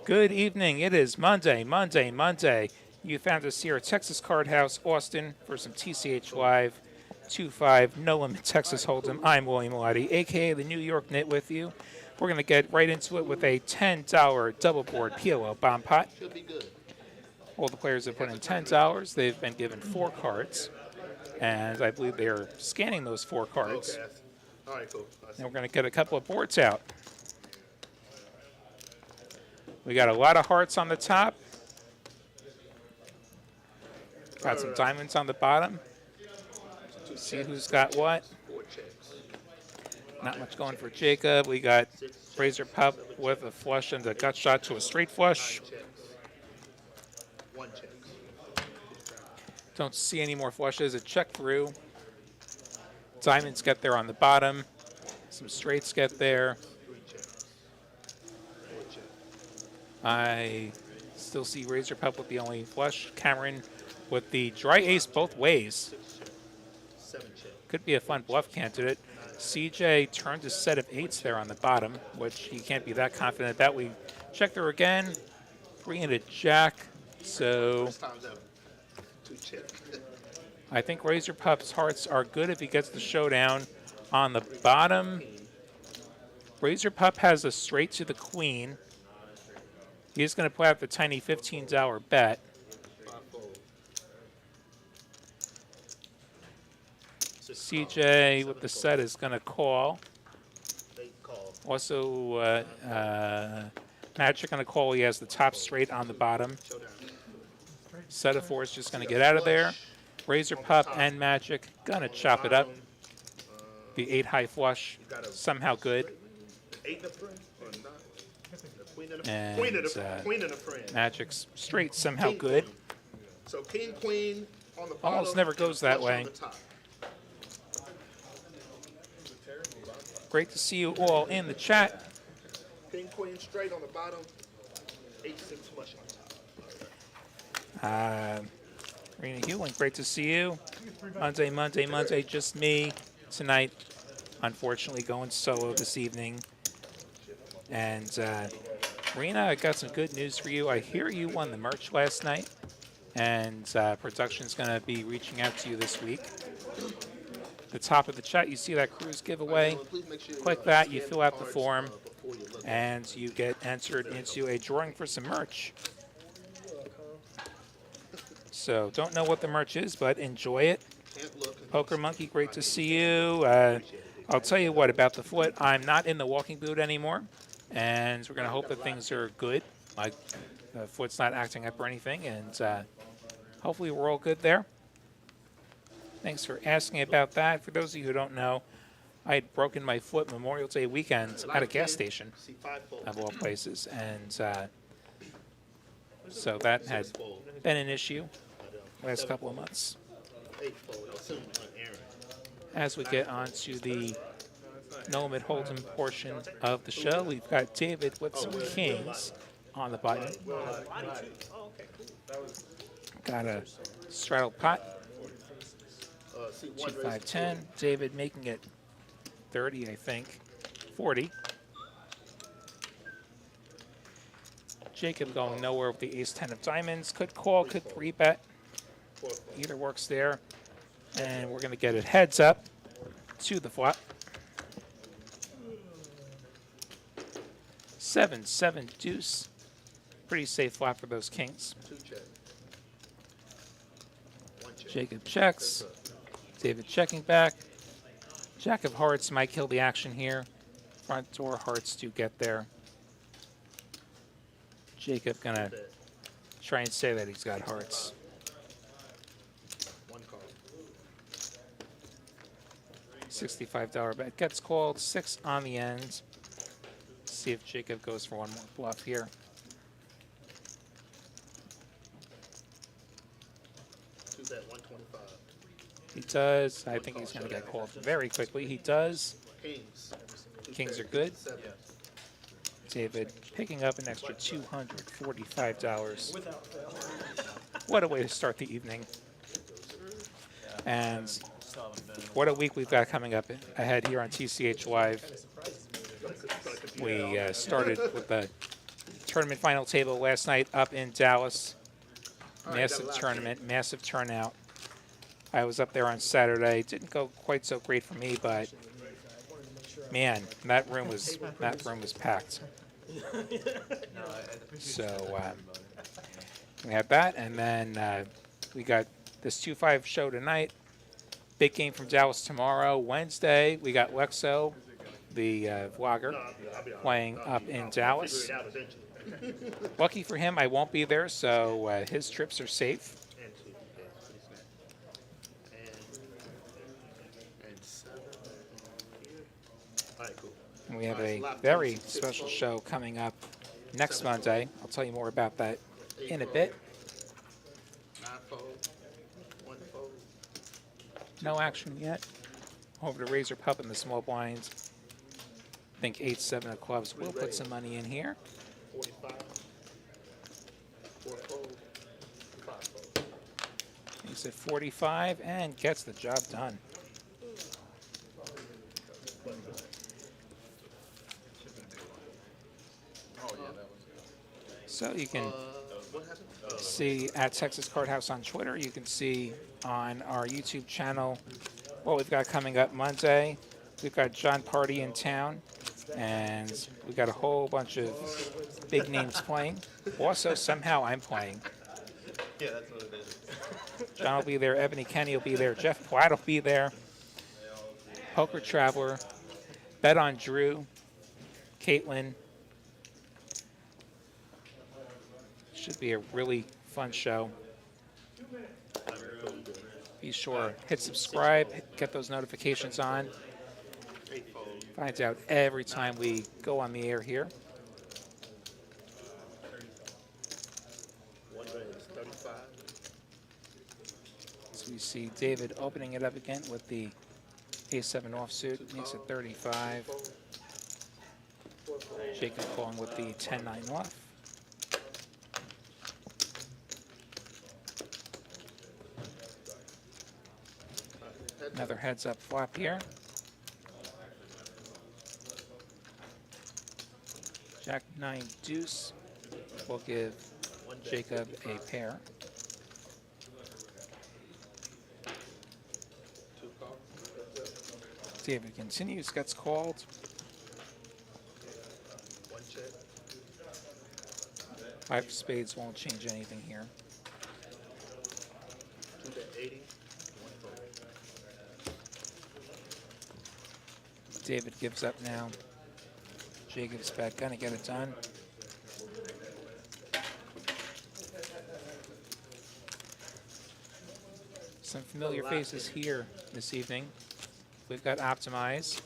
Good evening. It is Monday. You found us here at Texas Card House, Austin, for some TCH Live 2-5 No Limit Texas Hold'em. I'm William Malati, a.k.a. the New York Knit with you. We're going to get right into it with a $10 double board PLO bomb pot. Should be good. All the players have put in $10. They've been given 4 cards, and I believe they're scanning those 4 cards. Okay. All right, cool. And we're going to get a couple of boards out. We got a lot of hearts on the top. Got some diamonds on the bottom. See who's got what. 4 checks. Not much going for Jacob. We got Razor Pup with a flush and a gut shot to a straight flush. 9 checks. 1 check. Don't see any more flushes. A check through. Diamonds get there on the bottom. Some straights get there. 3 checks. 4 checks. I still see Razor Pup with the only flush. Cameron with the dry ace both ways. 6 checks. 7 checks. Could be a fun bluff candidate. CJ turned a set of 8s there on the bottom, which he can't be that confident that. We check there again. 3 and a jack. So First time's ever. 2 checks. I think Razor Pup's hearts are good if he gets the showdown. On the bottom, Razor Pup has a straight to the queen. He's going to put out the tiny $15 bet. 5 fold. 6 CJ call. with the 7 set fold. is going to call. 8 call. Also, Magic going to call. He has the top straight on the bottom. Showdown. Set of 4 is just going to get out of there. Razor Pup and Magic going to chop it up. The 8 high flush, somehow good. 8 and a friend or 9? The queen and a And, queen and a friend. Magic's straight, somehow King, good. queen. So king, queen on the bottom. Almost never goes that flush way. on the top. Great to see you all in the chat. King, queen straight on the bottom. 8, 6 flush on top. Rena Hewlin, great to see you. Monday, just me tonight. Unfortunately, going solo this evening. And Rena, I got some good news for you. I hear you won the merch last night, and production's going to be reaching out to you this week. The top of the chat, you see that cruise giveaway. Click that, you fill out the form, and you get entered into a drawing for some merch. So don't know what the merch is, but enjoy it. Poker Monkey, great to see you. I'll tell you what about the foot. I'm not in the walking boot anymore, and we're going to hope that things are good. Like the foot's not acting up or anything, and hopefully we're all good there. Thanks for asking about that. For those of you who don't know, I had broken my foot Memorial Day weekend at a gas station, of all places, and so that had been an issue last couple of months. As we get on to the No Limit Hold'em portion of the show, we've got David with some kings on the button. Got a straddle pot. 2, 5, 10. David making it 30, I think. 40. Jacob going nowhere with the ace-10 of diamonds. Could call, could 3-bet. Either works there. And we're going to get it heads up to the flop. 7, 7, deuce. Pretty safe flop for those kings. Jacob checks. David checking back. Jack of hearts might kill the action here. Front door hearts to get there. Jacob gonna try and say that he's got hearts. $65 bet gets called. 6 on the end. See if Jacob goes for one more bluff here. He does. I think he's going to get called very quickly. He does. Kings are good. David picking up an extra $245. What a way to start the evening. And what a week we've got coming up ahead here on TCH Live. We started with the tournament final table last night up in Dallas. All right, Massive got a lot tournament, massive turnout. I was up there on Saturday. Didn't go quite so great for me, but man, that room was packed. So we had that, and then we got this 2-5 show tonight. Big game from Dallas tomorrow. Wednesday, we got Lexo, the vlogger, playing up in Dallas. Lucky for him, I won't be there, so his trips are safe. And we have a very special show coming up next Monday. I'll tell you more about that in a bit. No action yet. Over to Razor Pup in the small blinds. I think 8-7 of clubs will put some money in here. 45. 4 fold. 5 fold. He's at 45 and gets the job done. So you can see at Texas Card House on Twitter. You can see on our YouTube channel what we've got coming up Monday. We've got John Party in town, and we've got a whole bunch of big names playing. Also, somehow I'm playing. Yeah, that's what it is. John will be there. Ebony Kenny will be there. Jeff Platt will be there. Poker Traveler. Bet on Drew. Caitlin. Should be a really fun show. Be sure, hit subscribe, get those notifications on. Finds out every time we go on the air here. So we see David opening it up again with the A7 offsuit. Makes it 35. Jacob calling with the 10-9 off. Another heads-up flop here. Jack 9 deuce will give Jacob a pair. David continues, gets called. Five of spades won't change anything here. David gives up now. Jacob's back, gonna get it done. Some familiar faces here this evening. We've got Optimize.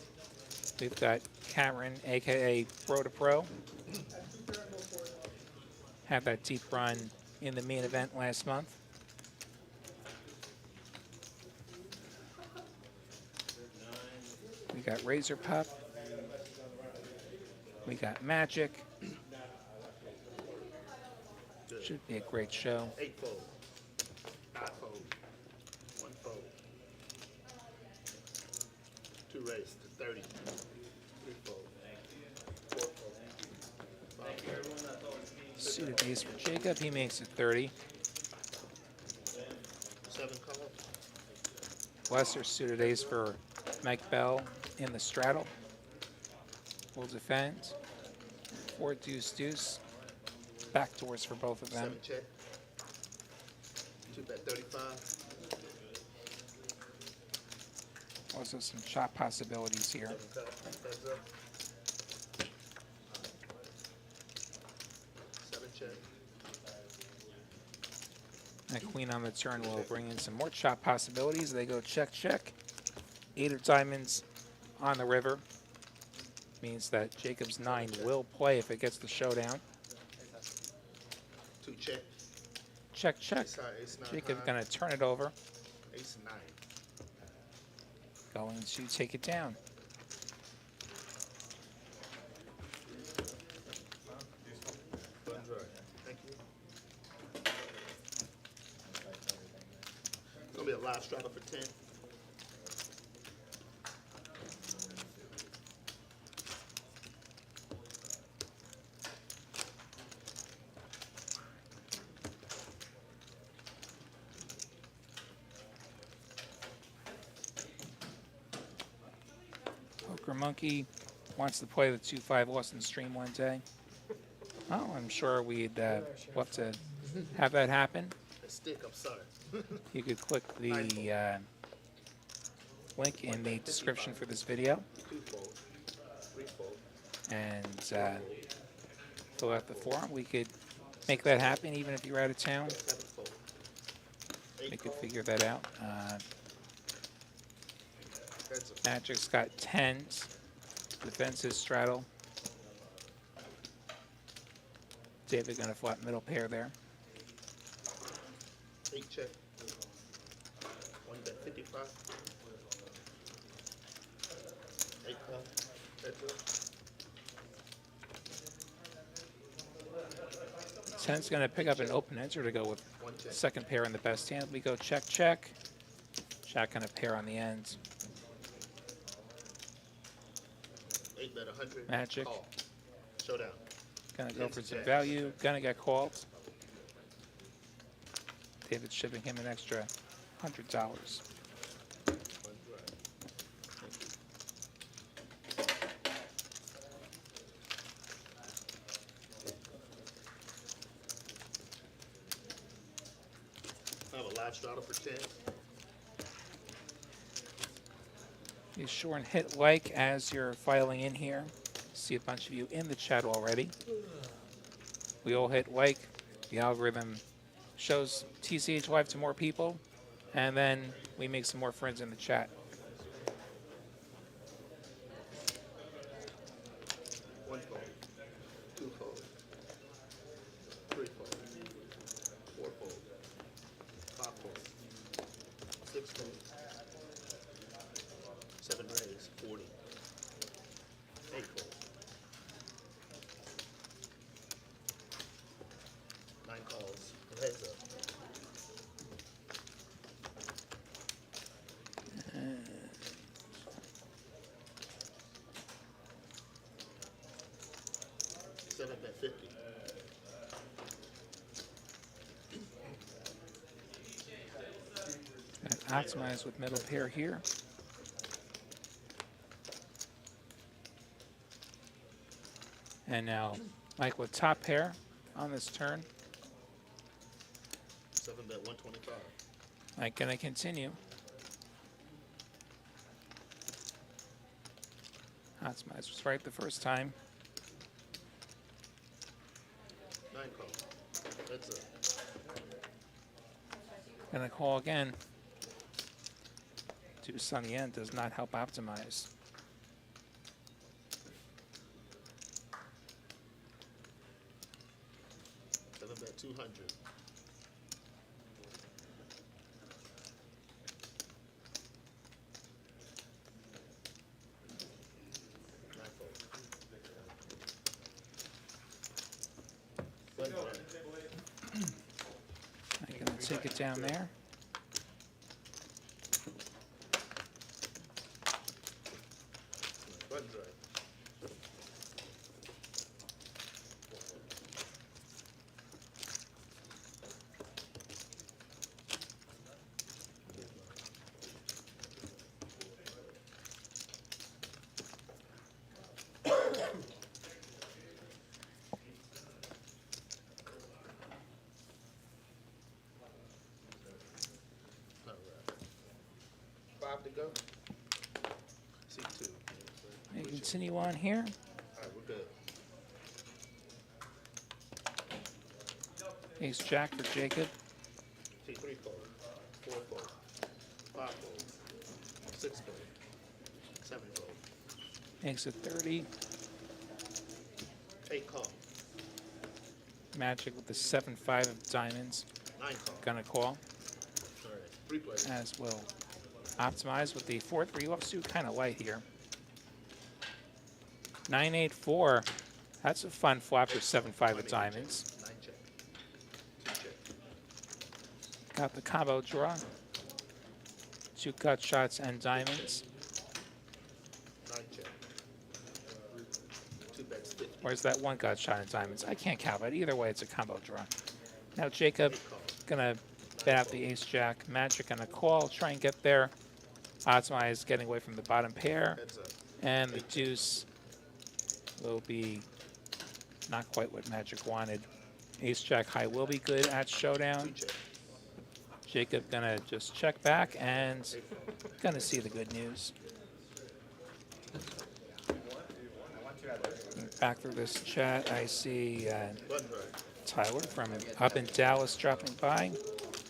We've got Cameron, aka Pro to Pro. Had that deep run in the main event last month. We got Razor Pup. We got Magic. Should be a great show. 8 fold. 5 fold. 1 fold. 2 raise to 30. 3 fold. 4 fold. 5 fold. Suited ace for Jacob. He makes it 30. 7 call. Lesser suited ace for Mike Bell in the straddle. Will defend. 4 deuce deuce. Back doors for both of them. 7 check. 2 bet 35. Also some chop possibilities here. 7 cut. Heads up. 7 check. And queen on the turn will bring in some more chop possibilities. They go check, check. 8 of diamonds on the river. Means that Jacob's 9 will play if it gets the showdown. 2 check. Check, check. Ace high, ace 9 Jacob high. gonna turn it over. Ace 9. Going to take it down. Buttons right. Thank you. It's gonna be a live straddle for 10. Poker Monkey wants to play the 2-5 Austin stream one day. Oh, I'm sure we'd love to have that happen. A stick, I'm sorry. You could click the link in the description for this video 2-fold, 3-fold, and fill out the form. We could make that happen even if you're out of town. 7-fold, We 8 could call, figure that out. heads up, Magic's got 10s. Defense is straddle. David gonna flop middle pair there. 8 check, 1 bet 55, 8 call, heads up, 10's gonna pick up an open enter to go with 1 check, second pair in the best hand. We go check, check. Jack gonna pair on the end. 8 bet 100, Magic. call, showdown, Gonna go for some value. Gonna get called. David's shipping him an extra $100. 1 drive. I have a live straddle for 10. Be sure and hit like as you're filing in here. See a bunch of you in the chat already. We all hit like. The algorithm shows TCH Live to more people, and then we make some more friends in the chat. 1-fold, 2-fold, 3-fold, 4-fold, 5-fold, 6-fold, 7 raise, 40, 8-fold, 9 calls, heads up, seven bet 50, And optimize with middle pair here. And now Mike with top pair on this turn. 7 bet 125, Mike gonna continue. Optimize was right the first time. 9 call, heads up, Gonna call again. Deuce on the end does not help optimize. 7 bet 200, 9-fold, 1 drive. I'm gonna take it down there. One drive. All right. 5 to go. C2. You continue on here. All right, we're good. Ace Jack for Jacob. C3 fold, 4 fold, 5 fold, 6 fold, 7 fold, Makes it 30. 8 call, Magic with the 7-5 of diamonds. 9 call. Gonna call, All right, 3 plays. as will optimize with the 4-3 offsuit. Kind of light here. 9-8-4. That's a fun flop for 7-5 of diamonds. 9 check. 2 check. Got the combo draw. 2 gut shots and diamonds. 9 check. 2 bets 50. Where's that 1 gut shot and diamonds? I can't count it. Either way, it's a combo draw. Now Jacob 8 call. gonna bet out the ace jack. Magic gonna call, try and get there. Optimize getting away from the bottom pair. Heads up. And the deuce will be not quite what Magic wanted. Ace Jack high will be good at showdown. Jacob gonna just check back and gonna see the good news. Back through this chat, I see Tyler from up in Dallas dropping by.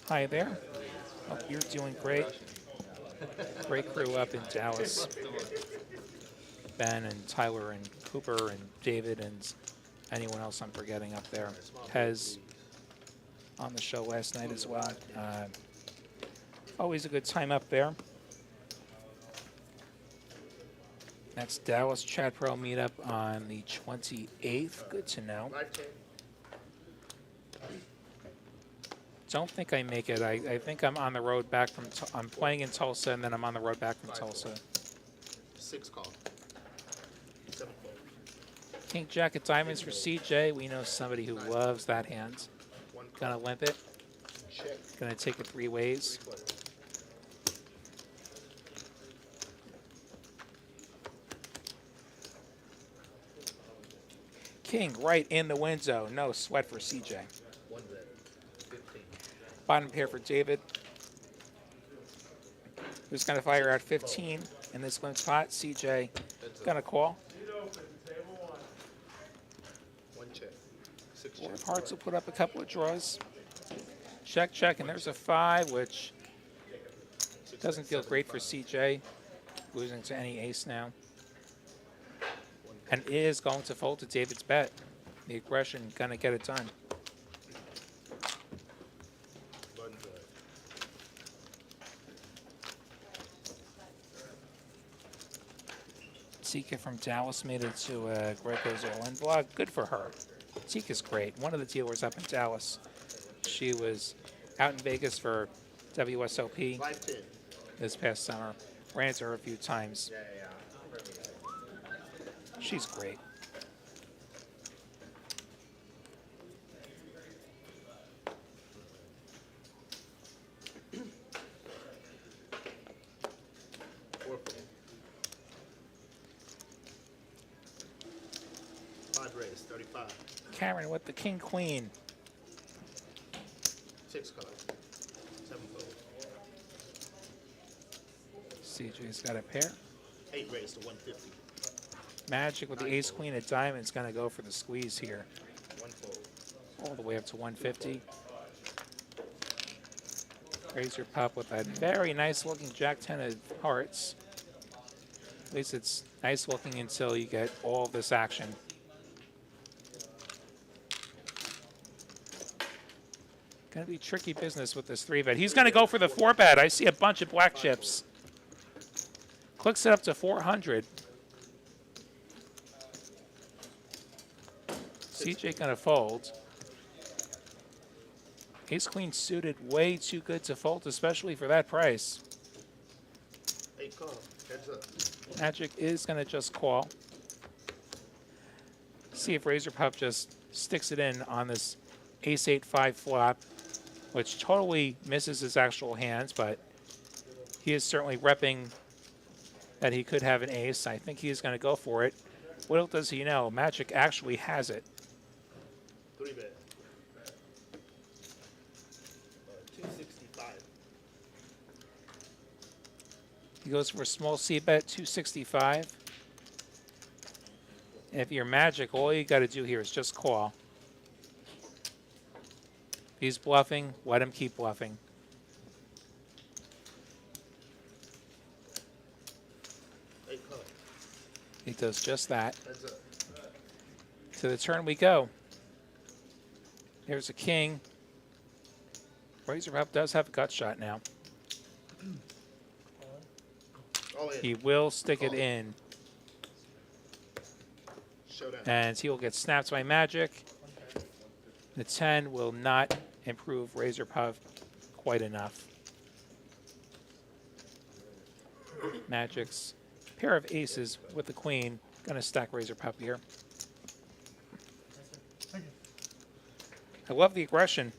Hi there. Hope you're doing great. Great crew up in Dallas. Ben and Tyler and Cooper and David and anyone else I'm forgetting up there. Pez on the show last night as well. Always a good time up there. Next Dallas Chat Pro meetup on the 28th. Good to know. Don't think I make it. I think I'm on the road back from. I'm playing in Tulsa and then I'm on the road back from Tulsa. 6 call. 7 fold. King Jack of Diamonds for CJ. We know somebody who loves that hand. Gonna limp it. Check. Gonna take it 3 ways. King right in the window. No sweat for CJ. 1 red. 15. Bottom pair for David. Who's going to fire out 15 in this limp spot. CJ going to call. 1 check. 6 Four check. of Hearts will put up a couple of draws. Check, check, and there's a 5, which doesn't feel great for CJ. Losing to any ace now. And is going to fold to David's bet. The aggression going to get it done. Tika from Dallas made it to Greco's All-In vlog. Good for her. Tika's great. One of the dealers up in Dallas. She was out in Vegas for WSOP this past summer. Ran into her a few times. She's great. Raise, 35. Cameron with the king queen. 6 color. 7 fold. CJ's got a pair. 8 raise to 150. Magic with the ace queen of diamonds going to go for the squeeze here. 1 fold. All the way up to 150. Razor pup with that very nice looking Jack 10 of hearts. At least it's nice looking until you get all this action. Going to be tricky business with this 3-bet. He's going to go for the 4-bet. I see a bunch of black chips. Clicks it up to 400. CJ going to fold. Ace queen suited, way too good to fold, especially for that price. 8 call. Heads up. Magic is going to just call. See if Razor Pup just sticks it in on this ace 8-5 flop, which totally misses his actual hands, but he is certainly repping that he could have an ace. I think he is going to go for it. Little does he know, Magic actually has it. 3-bet. 265. He goes for a small C-bet, 265. If you're Magic, all you got to do here is just call. If he's bluffing, let him keep bluffing. He does just that. To the turn we go. Here's a king. Razor Pup does have a gut shot now. He will stick it in. And he will get snapped by Magic. The 10 will not improve Razor Pup quite enough. Magic's pair of aces with the queen. Going to stack Razor Pup here. I love the aggression.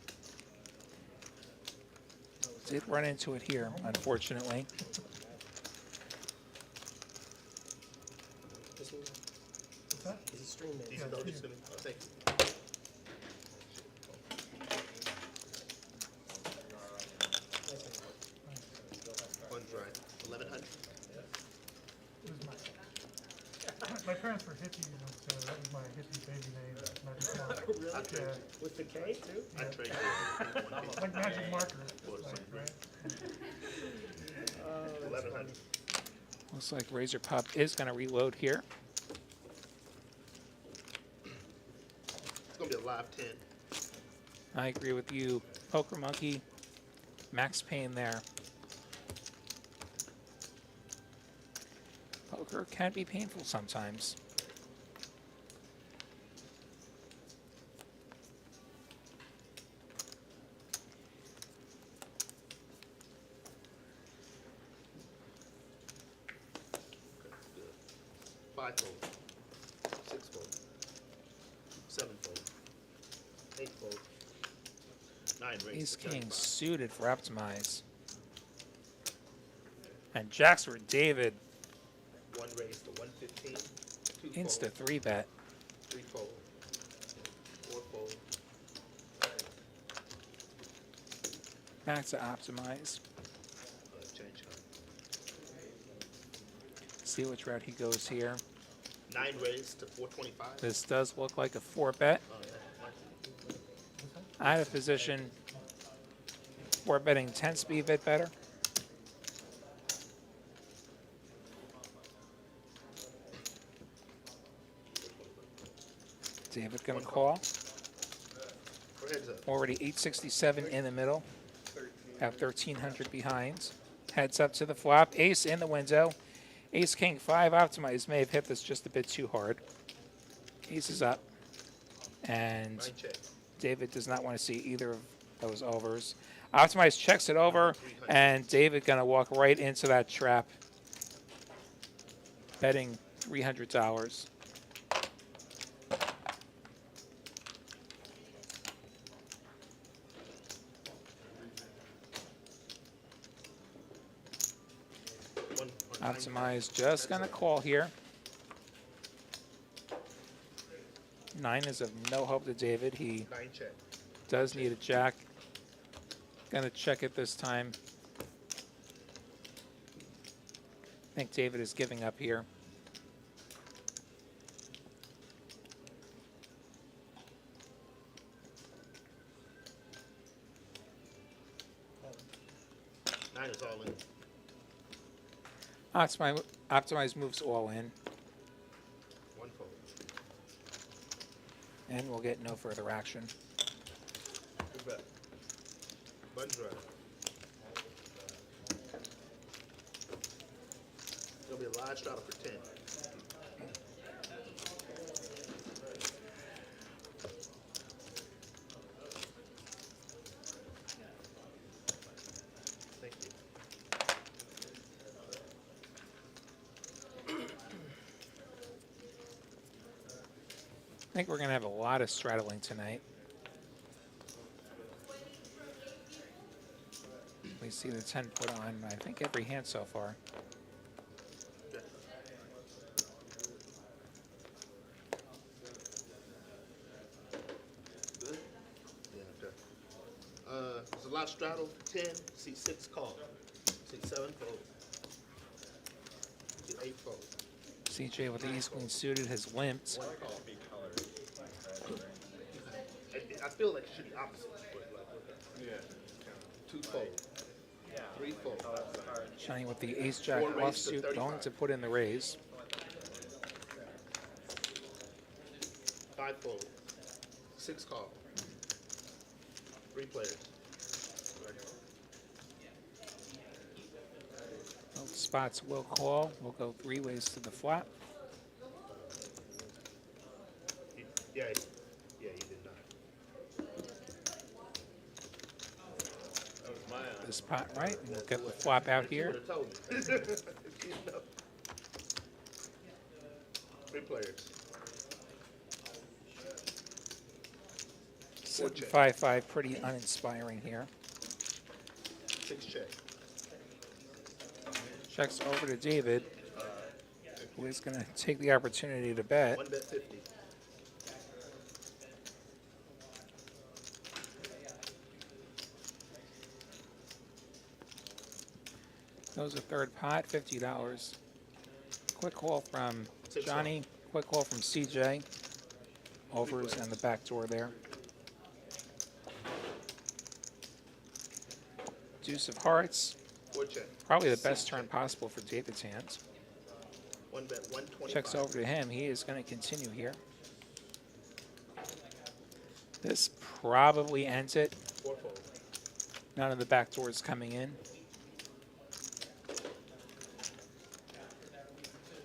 Did run into it here, unfortunately. a stream name. Easy though, just gonna, I'll take it. One dry, 1100. My parents were hippies, and so that was my hippie baby name. Magic Marker. Really? I'll trade Yeah, you. With the K too? I trade you. like Magic Marker. Well, Like, same. right? 1100. Looks like Razor Pop is going to reload here. It's gonna be a live 10. I agree with you. Poker Monkey, Max Payne there. Poker can be painful sometimes. Good. 5-fold, 6-fold, 7-fold, 8-fold, 9 raised. Ace to King 35. suited for optimize. And jacks for David. 1 raised to 115, 2-fold, Insta 3-bet. 3-fold, 4-fold, Back to optimize. change hand. See which route he goes here. 9 raised to 425. This does look like a 4-bet. Out of position. 4-betting tends to be a bit better. David gonna call. Or heads up. Already 867 in the middle. Have 1300 behind. Heads up to the flop. Ace in the window. Ace King 5 optimized. May have hit this just a bit too hard. Ace is up. And 9 check. David does not want to see either of those overs. Optimized checks it over. And David gonna walk right into that trap. Betting $300. Optimize just gonna call here. 9 is of no hope to David. He 9 check. does need a jack. Gonna check it this time. I think David is giving up here. Nine is all in. Optimize moves all in, 1 fold. and we'll get no further action. Good bet. Button drive. It'll be a live straddle for 10. Thank you. I think we're gonna have a lot of straddling tonight. We see the 10 put on, I think, every hand so far. Yeah. Good? Yeah, okay. There's a lot of straddle. 10, C6 call. C7 fold. C8 fold. CJ with the ace queen suited has limped. I feel like it should be opposite. But like, 2 fold. 3 fold. Johnny with the ace jack 4 raised to offsuit 35. going to put in the raise. 5 fold. 6 call. 3 players. Both spots will call. We'll go 3 ways to the flop. Yeah, he did not. This pot right, and we'll get the flop out He here. would have told me. You know. 3 players. 7-5-5, pretty uninspiring here. 6 check. Checks over to David, who who is going to take the opportunity to bet. One bet 50. Goes a third pot, $50. Quick call from Six Johnny. Quick call from CJ. Overs and the back door there. Deuce of hearts. 4 check. Probably the best turn possible for David's hands. One bet 125. Checks over to him. He is going to continue here. This probably ends it. 4 fold. None of the back doors coming in.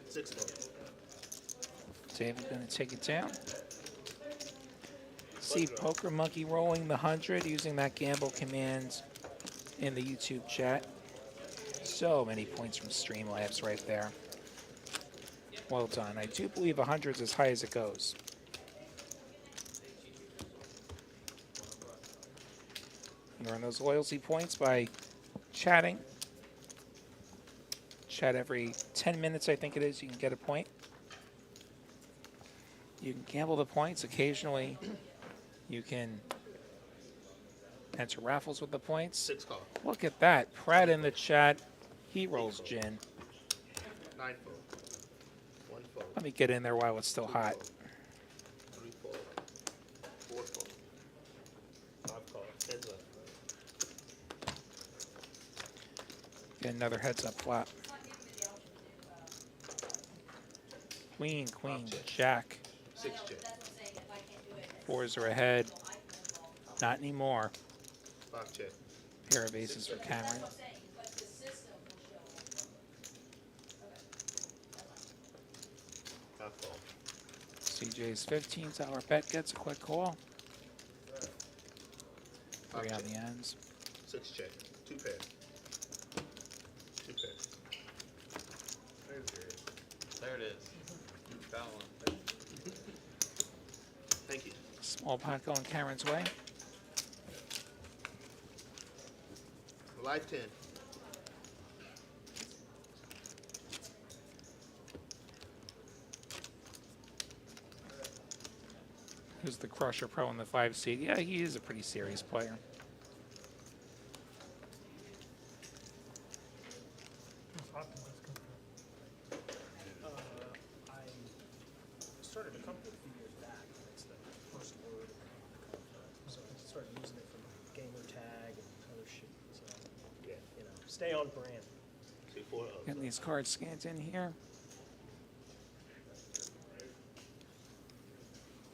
6 fold. David going to take it down. See Poker Monkey rolling the 100 using that gamble command in the YouTube chat. So many points from Streamlabs right there. Well done. I do believe 100 is as high as it goes. You earn those loyalty points by chatting. Chat every 10 minutes, I think it is. You can get a point. You can gamble the points. Occasionally, you can enter raffles with the points. 6 call. Look at that. Pratt in the chat. He rolls gin. 9 fold. 1 fold. Let me get in there while it's still hot. 3 fold. 4 fold. 5 call. Heads up. Get another heads up flop. Queen, queen, jack. 6 check. Fours are ahead. Not anymore. 5 check. Pair of aces for Cameron. 5 fold. CJ's $15 bet gets a quick call. 3 on the ends. 6 check. 2 pair. 2 pair. There it is. Got one. Thank you. Small pot going Cameron's way. Live 10. Who's the Crusher Pro in the 5 seed? Yeah, he is a pretty serious player. Who's hot in this country? I started a couple of years back. It's the first word. So I started using it for gamer tag and other shit. So, Yeah. you know, stay on brand. 2 4 Getting these cards scanned in here.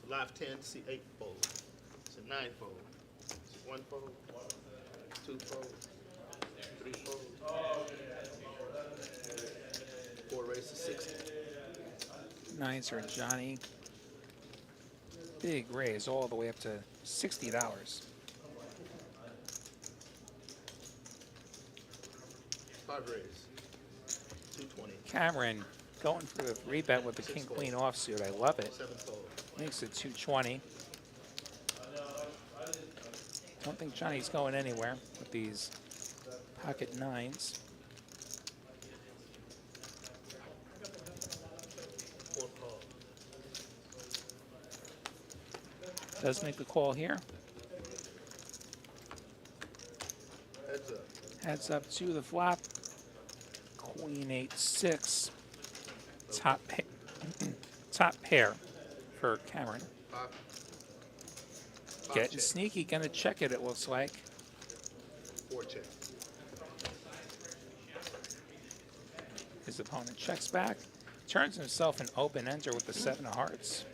Live 10, see 8 fold. It's a 9 fold. It's 1 fold. 2 fold. 3 fold. 4 races, 60. Nines are Johnny. Big raise all the way up to $60. 5 raise. 220. Cameron going for the 3-bet with the king-queen offsuit. I love it. 7 fold. Makes it 220. Don't think Johnny's going anywhere with these pocket 9s. 4 call. Does make the call here. Heads up. Heads up to the flop. Queen 8-6. Top pair for Cameron. 5. Getting check. sneaky, gonna check it, it looks like. 4 check. His opponent checks back. Turns himself an open ender with the 7 of hearts.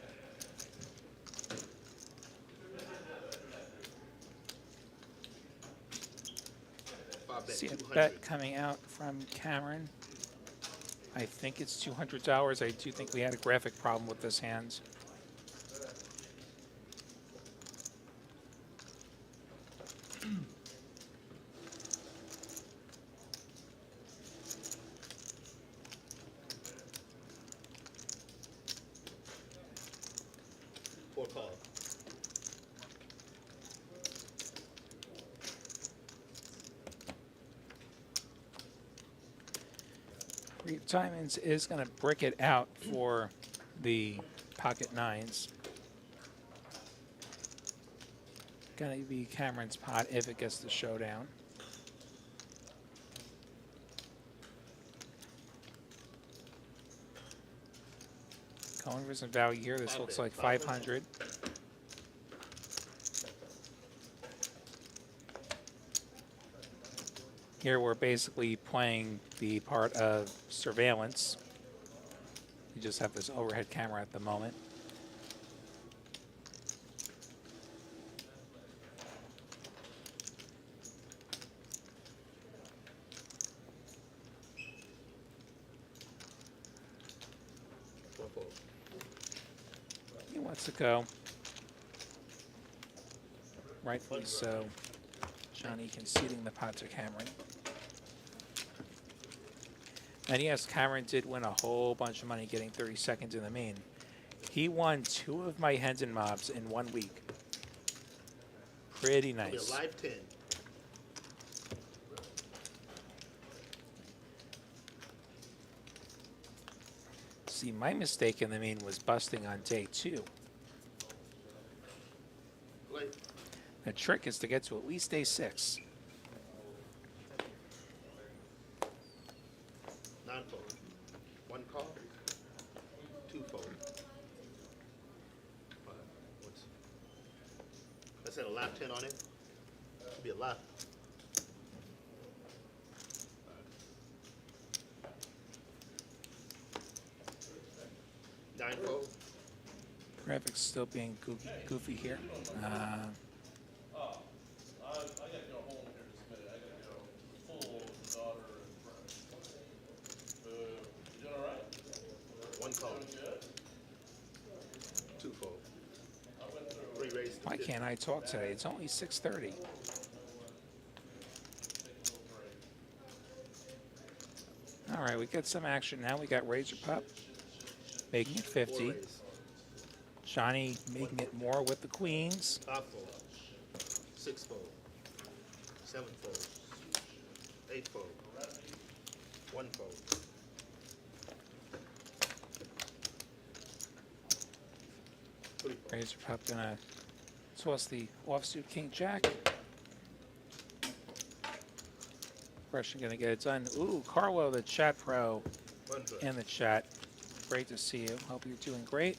See a 200. bet coming out from Cameron. I think it's $200. I do think we had a graphic problem with this hand. Four call. Reef Diamonds is going to brick it out for the pocket nines. Going to be Cameron's pot if it gets the showdown. Going for some value here. This looks like 500. Here we're basically playing the part of surveillance. We just have this overhead camera at the moment. He wants to go. Rightfully so. Johnny conceding the pot to Cameron. And yes, Cameron did win a whole bunch of money getting 30 seconds in the main. He won 2 of my Hendon mobs in 1 week. Pretty It'll be nice. a live 10. See, my mistake in the main was busting on day 2. Play. The trick is to get to at least day 6. 9 fold. 1 call. 2 fold. Let's hit a live 10 on it. Should be a live. Nine fold. Graphics still being goofy here. One call. 2 fold. 3 raise. Why can't I talk today? It's only 6:30. All right, we get some action now. We got Razor Pup making it 4 50. raise. Johnny making it more with the queens. 5 fold. 6 fold. 7 fold. 8 fold. 1 fold. 3 fold. Razor Pup gonna toss the offsuit King Jack. Russian gonna get it done. Ooh, Carlo, the chat pro 1 fold. in the chat. Great to see you. Hope you're doing great.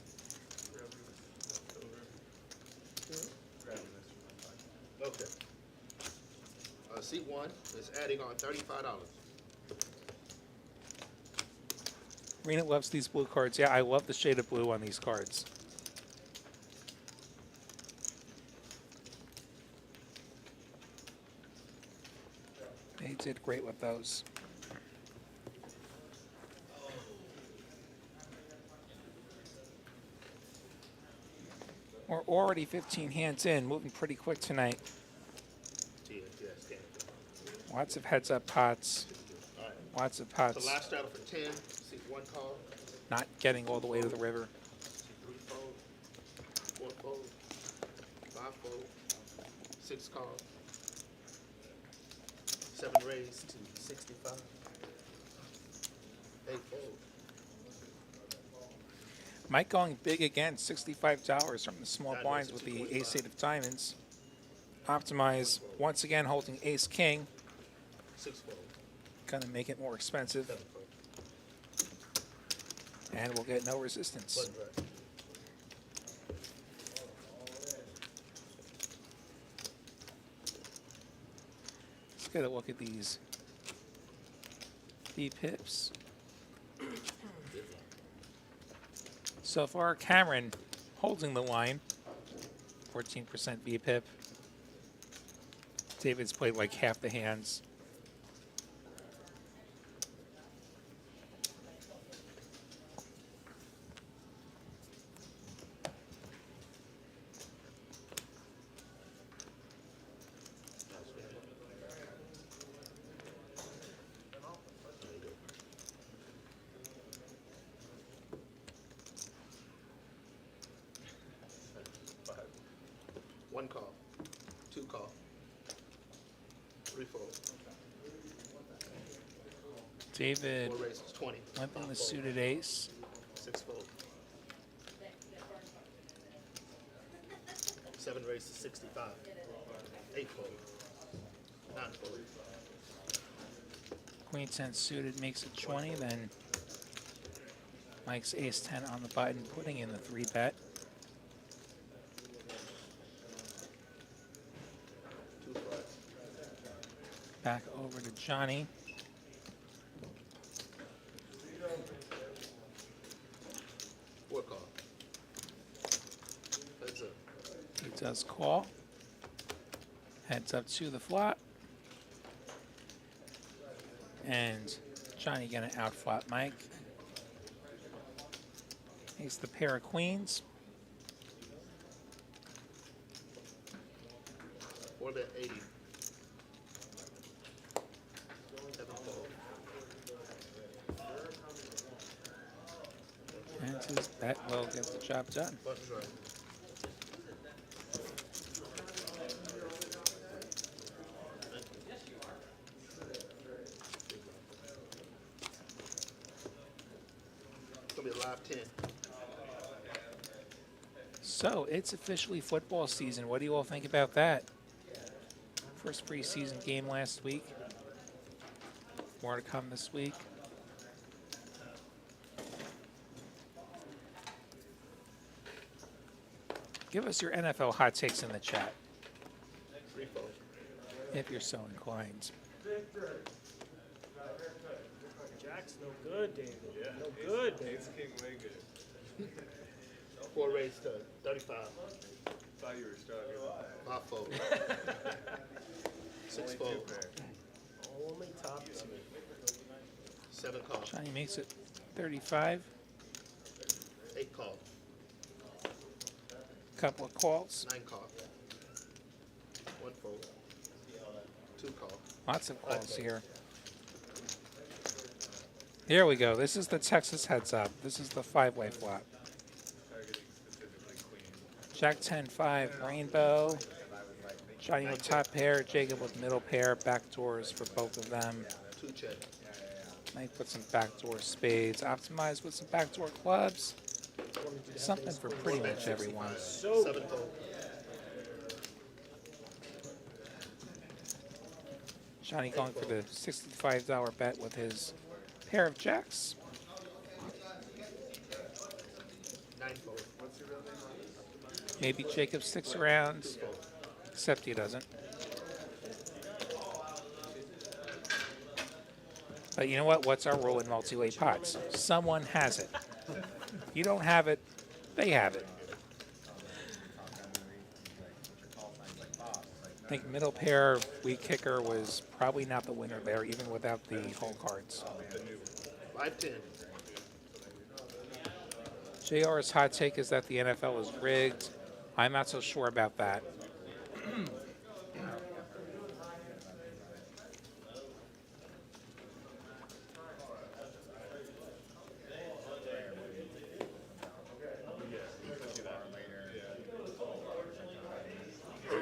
Okay. C1 is adding on $35. Rena loves these blue cards. Yeah, I love the shade of blue on these cards. They did great with those. We're already 15 hands in, moving pretty quick tonight. Yes, damn. Lots of heads-up pots. All right. Lots of The pots last straddle for 10. C1 call. not getting all the way to the river. C3 fold. 4 fold. 5 fold. 6 call. 7 raise to 65. 8 fold. Mike going big again, $65 from the small That blinds makes with it the 225. ace-8 of diamonds. Optimize, once again holding ace-king. 6 fold. Gonna make it more expensive, 7 fold. and we'll get no resistance. Button drive. Let's get a look at these V-pips. So far, Cameron holding the line, 14% V-pip. David's played like half the hands. One call. 2 call. 3 fold. David Four raises 20. limping the Five fold. suited ace. 6 fold. 7 raises 65. 8 fold. 9 fold. Queen 10 suited makes it 20. Then Mike's ace 10 on the button, putting in the 3-bet. 2 flat. Back over to Johnny. Four call. Heads up. He does call. Heads up to the flop. And Johnny gonna outflop Mike. Takes the pair of queens. 4 bet 80. 7 fold. And his bet will get the job done. Button's right. It's gonna be a live 10. So it's officially football season. What do you all think about that? First preseason game last week. More to come this week. Give us your NFL hot takes in the chat, 3 fold. if you're so inclined. Jack's no good, David. No good, David. Ace king way good. 4 raised to 35. Thought you were struggling. 5 fold. 6 Only two fold. pair. Only top 2. 7 call. Johnny makes it 35. 8 call. Couple of calls. 9 call. 1 fold. 2 call. Lots of calls here. Here we go. This is the Texas heads up. This is the 5-way flop. Targeting specifically queen. Jack 10-5 rainbow. Johnny with top pair, Jacob with middle pair, backdoors for both of them. 2 check. Mike put some backdoor spades, optimized with some backdoor clubs. Something for pretty much everyone. So 7 fold. Johnny going for the $65 bet with his pair of jacks. 9 fold. Maybe Jacob sticks around, except he doesn't. But you know what? What's our rule in multi-way pots? Someone has it. You don't have it, they have it. I think middle pair, weak kicker was probably not the winner there, even without the whole cards. 5-10. JR's hot take is that the NFL is rigged. I'm not so sure about that.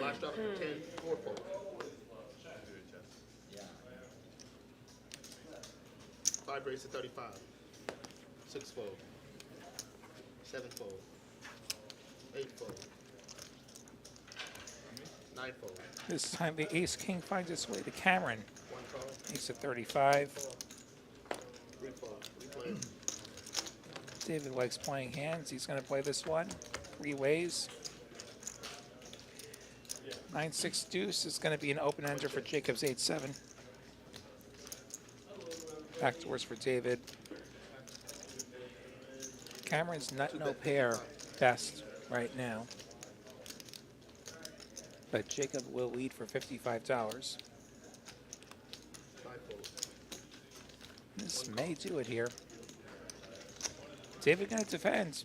Last drop 10. 4 fold. 5 raised to 35. 6 fold. 7 fold. 8 fold. 9 fold. This time the ace-king finds its way to Cameron. 1 call. Makes it 35. 3 fold. 3 play. David likes playing hands. He's going to play this one 3 ways. 9-6 deuce is going to be an open-ender for Jacob's 8-7. Backdoors for David. Cameron's nut no pair best right now. But Jacob will lead for $55. 5 fold. This may do it here. David going to defend.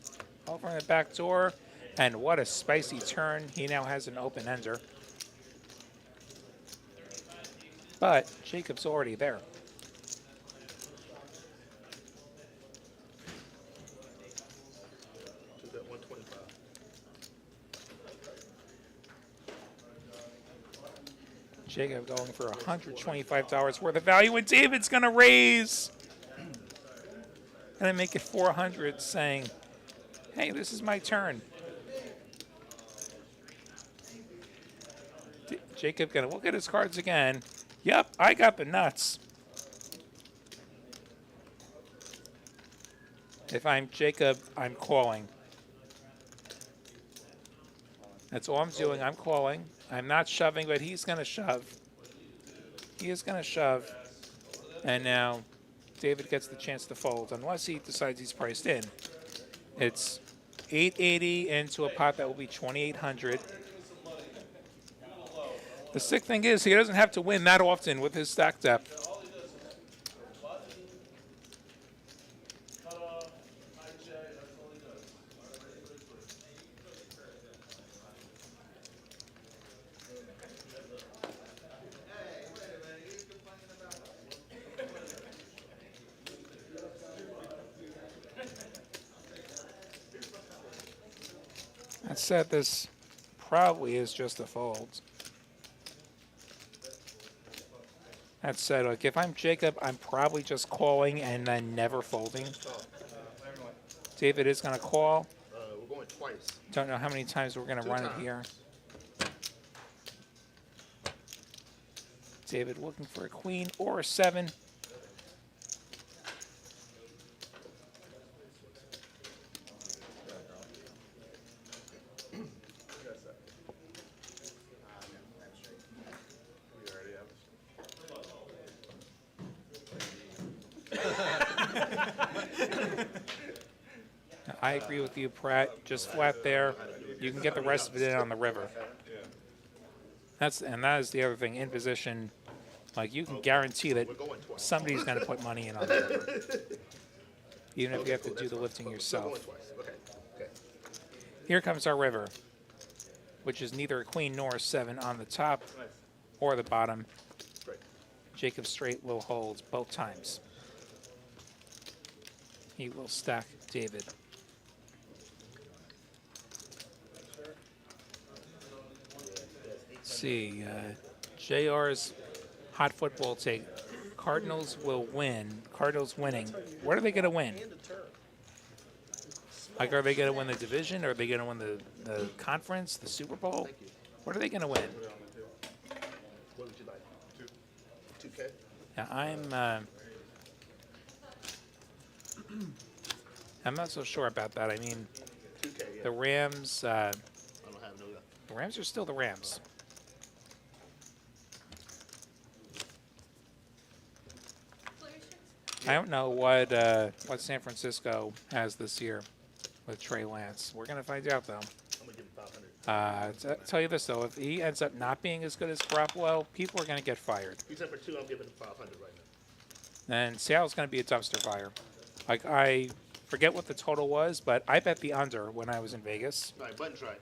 Over on the back door. And what a spicy turn. He now has an open ender. But Jacob's already there. To bet 125. Jacob going for $125 worth of value, and David's going to raise. going to make it 400 saying, hey, this is my turn. Jacob going to look at his cards again. Yep, I got the nuts. If I'm Jacob, I'm calling. That's all I'm doing. I'm calling. I'm not shoving, but he's going to shove. He is going to shove. And now David gets the chance to fold, unless he decides he's priced in. It's 880 into a pot that will be 2,800. The sick thing is he doesn't have to win that often with his stack depth. That said, this probably is just a fold. That said, like if I'm Jacob, I'm probably just calling and then never folding. David is going to call. We're going twice. Don't know how many times we're going to run it here. David looking for a queen or a 7. I agree with you, Pratt. Just flat there. You can get the rest of it in on the river. That is the other thing. In position, like you can guarantee that somebody's going to put money in on the river, even if you have to do the lifting yourself. Here comes our river, which is neither a queen nor a 7 on the top or the bottom. Jacob straight will hold both times. He will stack David. Let's see, JR's hot football take. Cardinals will win. Cardinals winning. What are they going to win? Like, are they going to win the division? Or are they going to win the conference, the Super Bowl? What are they going to win? What would you like? 2K? Yeah, I'm not so sure about that. I mean, 2K, yeah. the Rams, I don't have no. the Rams are still the Rams. I don't know what San Francisco has this year with Trey Lance. We're going to find out, though. I'm going to give him 500. Tell you this, though. If he ends up not being as good as Garoppolo, people are going to get fired. He's in for 2. I'm giving him 500 right now. And Seattle's going to be a dumpster fire. Like, I forget what the total was, but I bet the under when I was in Vegas. All right, button's right.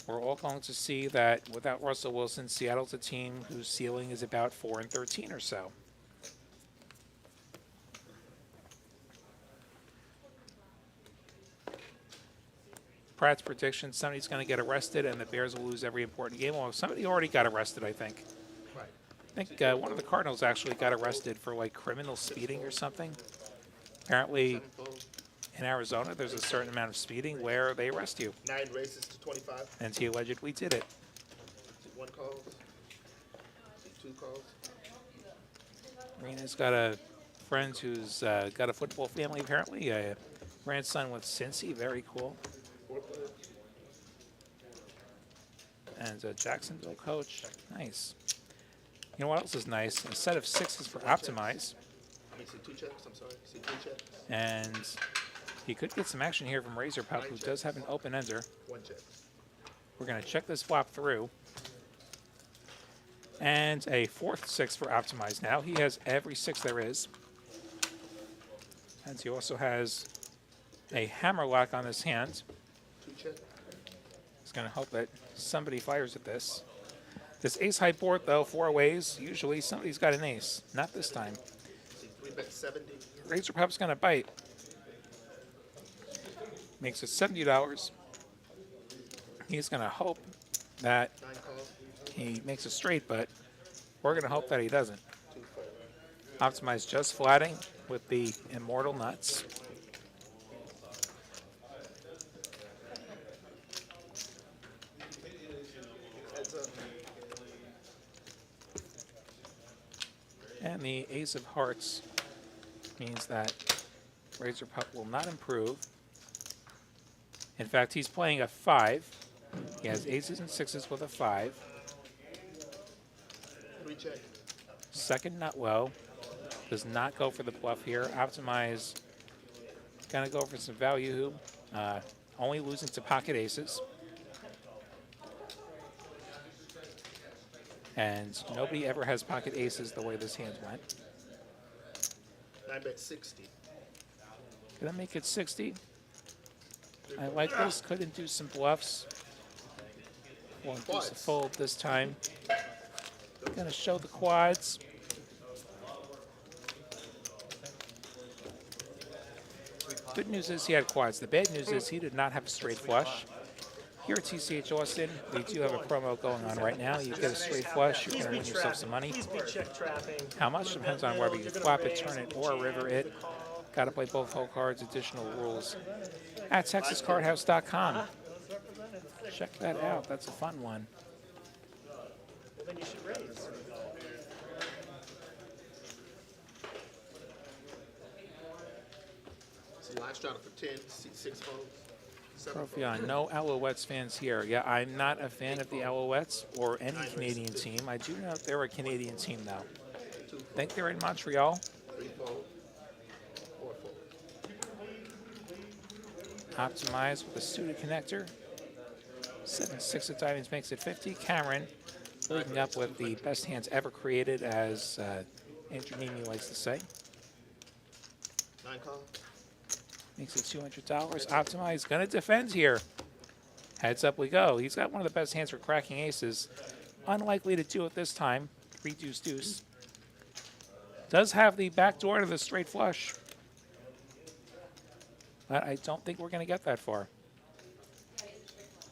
We're all going to see that without Russell Wilson, Seattle's a team whose ceiling is about 4-13 or so. Pratt's prediction, somebody's going to get arrested and the Bears will lose every important game. Well, somebody already got arrested, I think. Right. I think one of the Cardinals actually got arrested for, like, criminal speeding or something. Apparently, 7 fold. in Arizona, there's a certain amount of speeding where they arrest you. 9 races to 25. And he allegedly did it. See 1 calls. See 2 calls. Rena's got a friend who's got a football family, apparently. A grandson with Cincy, very cool. 4 players. And a Jacksonville coach, nice. You know what else is nice? A set of 6s for Optimize. I mean, see 2 checks. I'm sorry. See 3 checks. And he could get some action here from Razor Pup, who does have an open ender. 1 check. We're going to check this flop through. And a 4th 6 for Optimize now. He has every 6 there is. And he also has a hammerlock on his hand. 2 check. He's going to hope that somebody fires at this. This ace-high board, though, 4 ways. Usually somebody's got an ace. Not this time. See 3 bet 70. Razor Pup's going to bite. Makes it $70. He's going to hope that 9 calls. he makes a straight, but we're going to hope that he doesn't. 2 fold. Optimize just flatting with the immortal nuts. Heads up. And the ace of hearts means that Razor Pup will not improve. In fact, he's playing a 5. He has aces and sixes with a 5. 3 check. Second nut low. Does not go for the bluff here. Optimize. Gonna go for some value. Only losing to pocket aces. And nobody ever has pocket aces the way this hand went. 9 bet 60. Gonna make it 60. I like this. Couldn't do some bluffs. Won't do some fold this time. Gonna show the quads. Good news is he had quads. The bad news is he did not have a straight flush. Here at TCH Austin, we do have a promo going on right now. You get a straight flush, you're going to win yourself some money. Please be check trapping. How much depends on whether you flop it, turn it, or river it. Got to play both whole cards, additional rules. At TexasCardHouse.com. Check that out. That's a fun one. Well, then you should raise. See, line started for 10, 6 folds. 7 folds. Profion, no Alouettes fans here. Yeah, I'm not a fan of the Alouettes or any Canadian team. I do know they're a Canadian team, though. I think they're in Montreal. 3 fold. 4 fold. Optimize with a suited connector. 7-6 of diamonds makes it 50. Cameron leading up with the best hands ever created, as Andrew Nemi likes to say. 9 call. Makes it $200. Optimize gonna defend here. Heads up we go. He's got one of the best hands for cracking aces. Unlikely to do it this time. 3 deuce deuce. Does have the back door to the straight flush. But I don't think we're gonna get that far.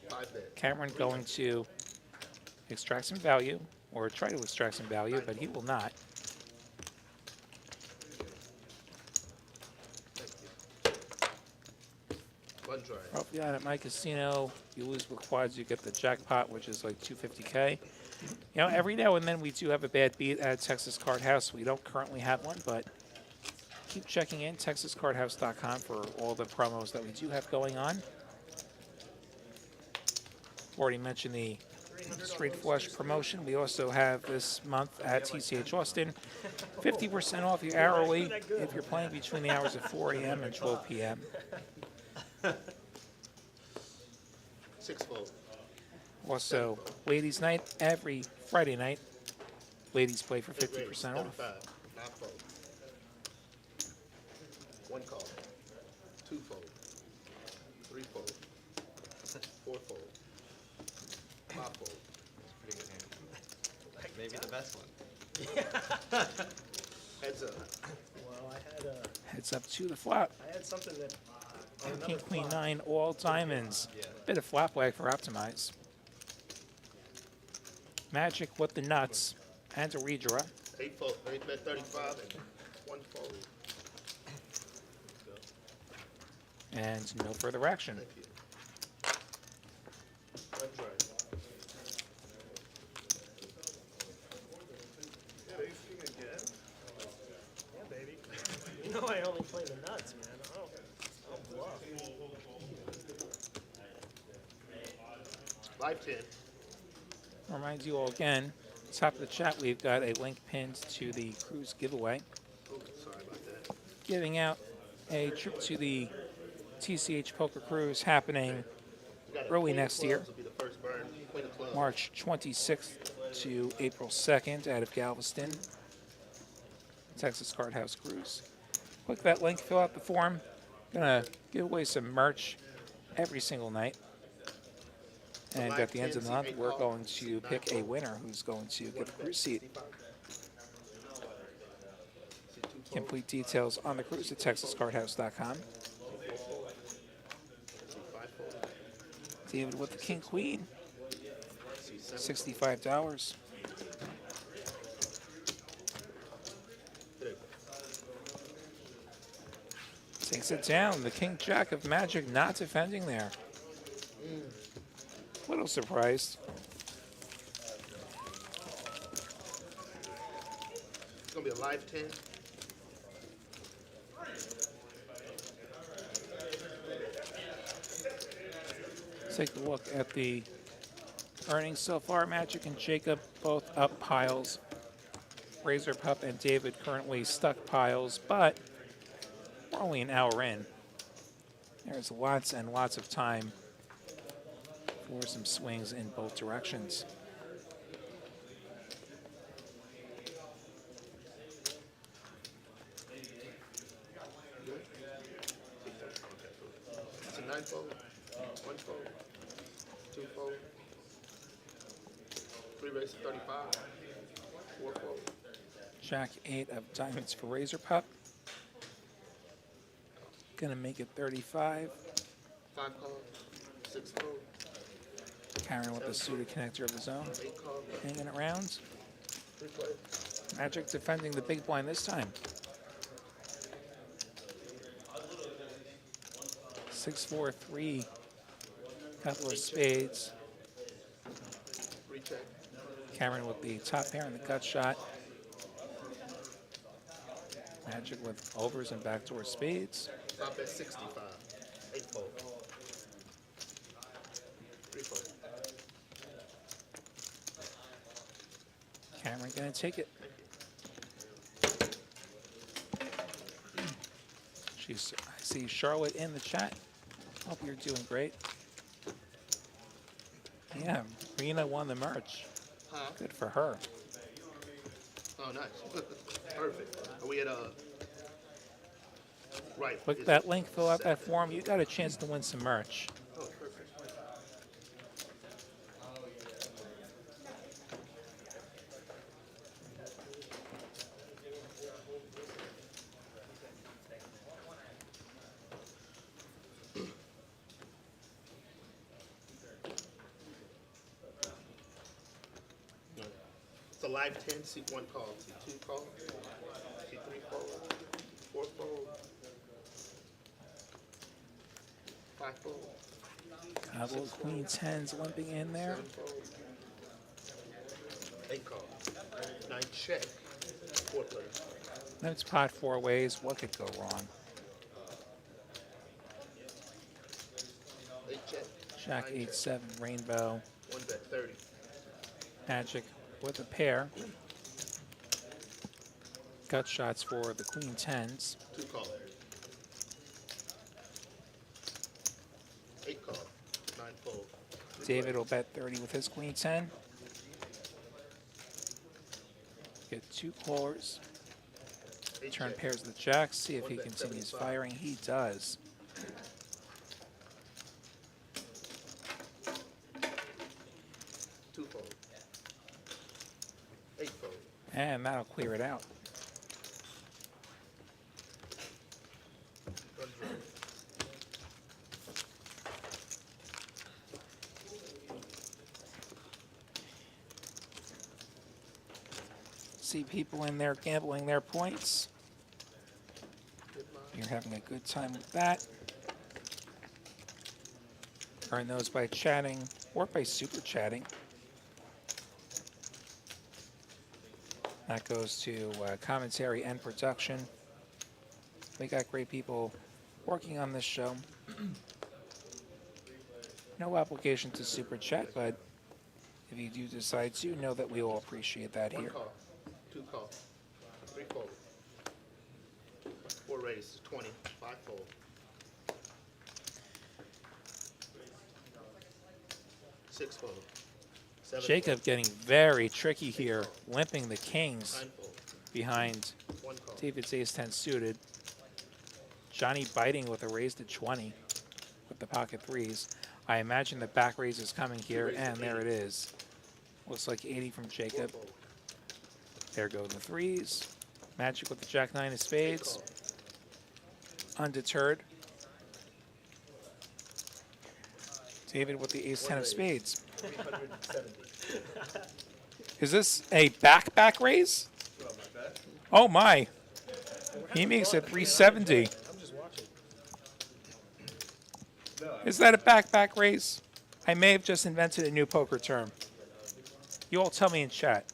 5 bet. Cameron going to extract some value, or try to extract some value, but he will not. One drive. Profion at my casino, you lose with quads, you get the jackpot, which is like $250K. You know, every now and then we do have a bad beat at Texas Card House. We don't currently have one, but keep checking in, TexasCardHouse.com, for all the promos that we do have going on. Already mentioned the straight flush promotion. We also have this month at TCH Austin, 50% off your hourly if you're playing between the hours of 4 a.m. and 12 p.m. 6 fold. Also, ladies' night every Friday night. Ladies play for 50% off. 35. 9 fold. 1 call. 2 fold. 3 fold. 4 fold. 5 fold. Pretty good hand. Maybe the best one. Heads up. Well, Heads up to the flop. I had something that. King, queen, 9, all diamonds. Yeah. Bit of flop lag for Optimize. Magic with the nuts and a redraw. 8 fold. 8 bet 35 and 1 fold. And no further action. Thank you. 1 drive. Ace king again? Yeah, baby. You know I only play the nuts, man. I'll bluff. Live 10. Remind you all again, top of the chat, we've got a link pinned to the cruise giveaway. Oh, sorry about that. Giving out a trip to the TCH Poker Cruise happening We got a early queen of next year. clubs will be the first burn. Queen of clubs. March 26th to April 2nd out of Galveston. Texas Card House Cruise. Click that link, fill out the form. Gonna give away some merch every single night. And at the end of the month, we're going to pick a winner who's going to get the cruise seat. Complete details on the cruise at TexasCardHouse.com. David with the King Queen, $65. There you go. Takes it down. The king jack of magic not defending there. Little surprised. It's gonna be a live 10. Take a look at the earnings so far. Magic and Jacob both up piles. Razor Pup and David currently stuck piles, but we're only an hour in. There's lots and lots of time for some swings in both directions. It's a 9 fold, 1 fold, 2 fold, 3 raise to 35, 4 fold, Jack 8 of diamonds for Razor Pup. Gonna make it 35. 5 call, 6 fold, Karen with the suited connector of his own. 8 call, Hanging around. 3 play, Magic defending the big blind this time. 6-4-3. Couple of spades. recheck, Cameron with the top pair and the gut shot. Magic with overs and backdoor spades. stop at 65, 8 fold, 3 fold, Cameron gonna take it. I see Charlotte in the chat. Hope you're doing great. Yeah, Rena won the merch. huh? Good for her. Oh, nice. Perfect. Are we at right? Click is that it link, fill out that 7? form. You got a chance to win some merch. Oh, perfect. It's a live 10, seat 1 call, seat 2 call, seat 3 fold, 4 fold, 5 fold, Couple of queen tens limping in there. 7 fold, 8 call, 9 check, 4 play, Notes pot 4 ways. What could go wrong? 8 check, Jack 9 8-7 rainbow. 1 bet 30, Magic with a pair. Gut shots for the queen tens. 2 call, 8 call, 9 fold, 3 David play, will bet 30 with his queen 10. Get 2 callers. 8 Turn check, pairs the jacks. See if he 1 bet continues 75. firing. He does. 2 fold, 8 fold, And that'll clear it out. gun draw, See people in there gambling their points. good line, You're having a good time with that. Earn those by chatting or by super chatting. That goes to commentary and production. We got great people working on this show. No obligation to super chat, but if you do decide to, know that we will appreciate that 1 here. call, 2 call, 3 fold, 4 raise, 20, 5 fold, 6 fold, 7 Jacob getting very tricky here, limping the kings fold, 9 fold, behind 1 call, David's ace-10 suited. Johnny biting with a raise to 20 with the pocket threes. I imagine the back raise is coming here, and there it is. Looks like 80 from 4 Jacob. fold, There go the threes. Magic with the jack-9 of 8 spades. call, Undeterred. David with the ace-10 of spades. 370. Is this a back raise? Oh my. He makes it 370. I'm just watching. Is that a back raise? I may have just invented a new poker term. You all tell me in chat.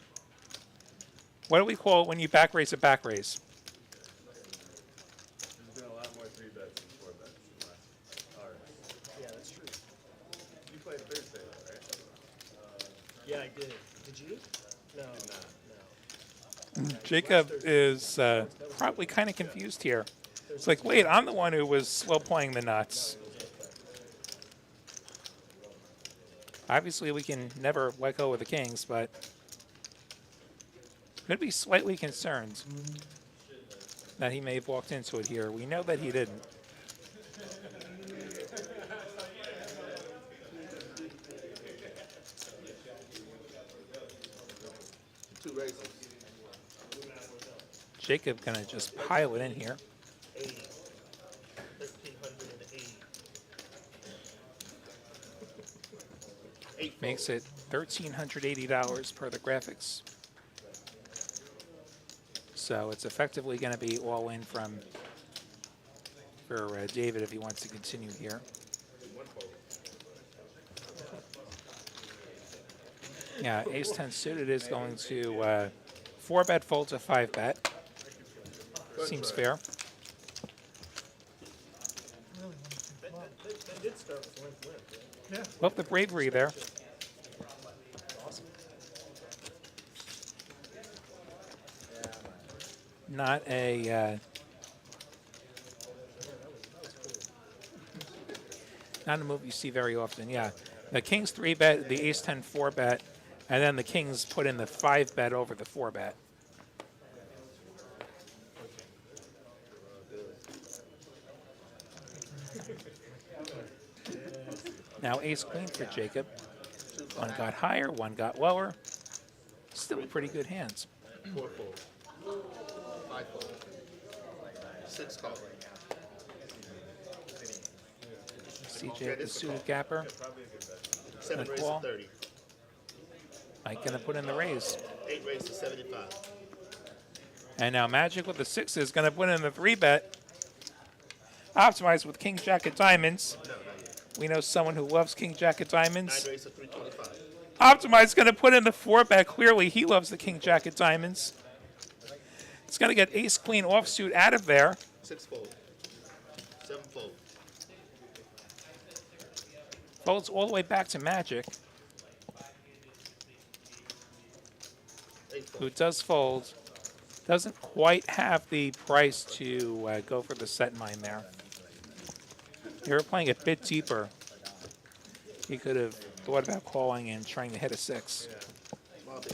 What do we call it when you back raise a back raise? There's been a lot more 3-bets than 4-bets in the last hour. Yeah, that's true. You played Thursday, though, right? Yeah, I did. Did you? No. No. Jacob is probably kind of confused here. It's like, wait, I'm the one who was slow playing the nuts. Obviously, we can never let go of the kings, but could be slightly concerned that he may have walked into it here. We know that he didn't. Two races. Jacob gonna just pile it in here. 80. 1,380. 8 Makes it $1,380 per the graphics. So it's effectively going to be all in for David if he wants to continue here. Yeah, ace-10 suited is going to 4-bet fold to 5-bet. Seems fair. Really wanted to flop. That did start with limp, right? Yeah. Love the bravery there. Awesome. Not a not a move you see very often. Yeah, the king's 3-bet, the ace-10 4-bet, and then the kings put in the 5-bet over the 4-bet. Now ace-queen for Jacob. One got higher, one got lower. Still pretty good hands. 4 fold. 5 fold. 6 call. CJ, the suited gapper. 7 raise call. to 30. Mike gonna put in the raise. 8 raise to 75. And now Magic with the 6 is gonna put in the 3-bet. Optimized with King Jack of Diamonds. No, not yet. We know someone who loves King Jack of 9 Diamonds. raise to 325. Optimized going to put in the 4-bet. Clearly, he loves the King Jack of Diamonds. It's going to get Ace Queen offsuit out of there. 6 fold. 7 fold. Folds all the way back to Magic, 8 who fold. does fold. Doesn't quite have the price to go for the set mine there. They were playing a bit deeper. He could have thought about calling and trying to hit a 6. Small big.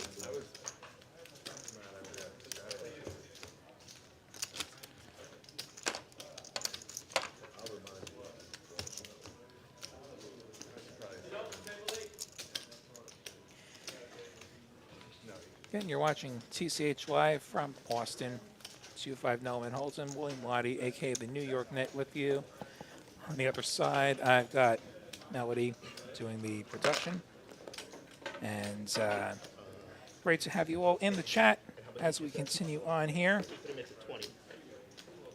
Again, you're watching TCH Live from Austin. 2-5 Nolan Holdem, William Lottie, a.k.a. the New York Net with you. On the other side, I've got Melody doing the production. And great to have you all in the chat as we continue on here. Put him into 20.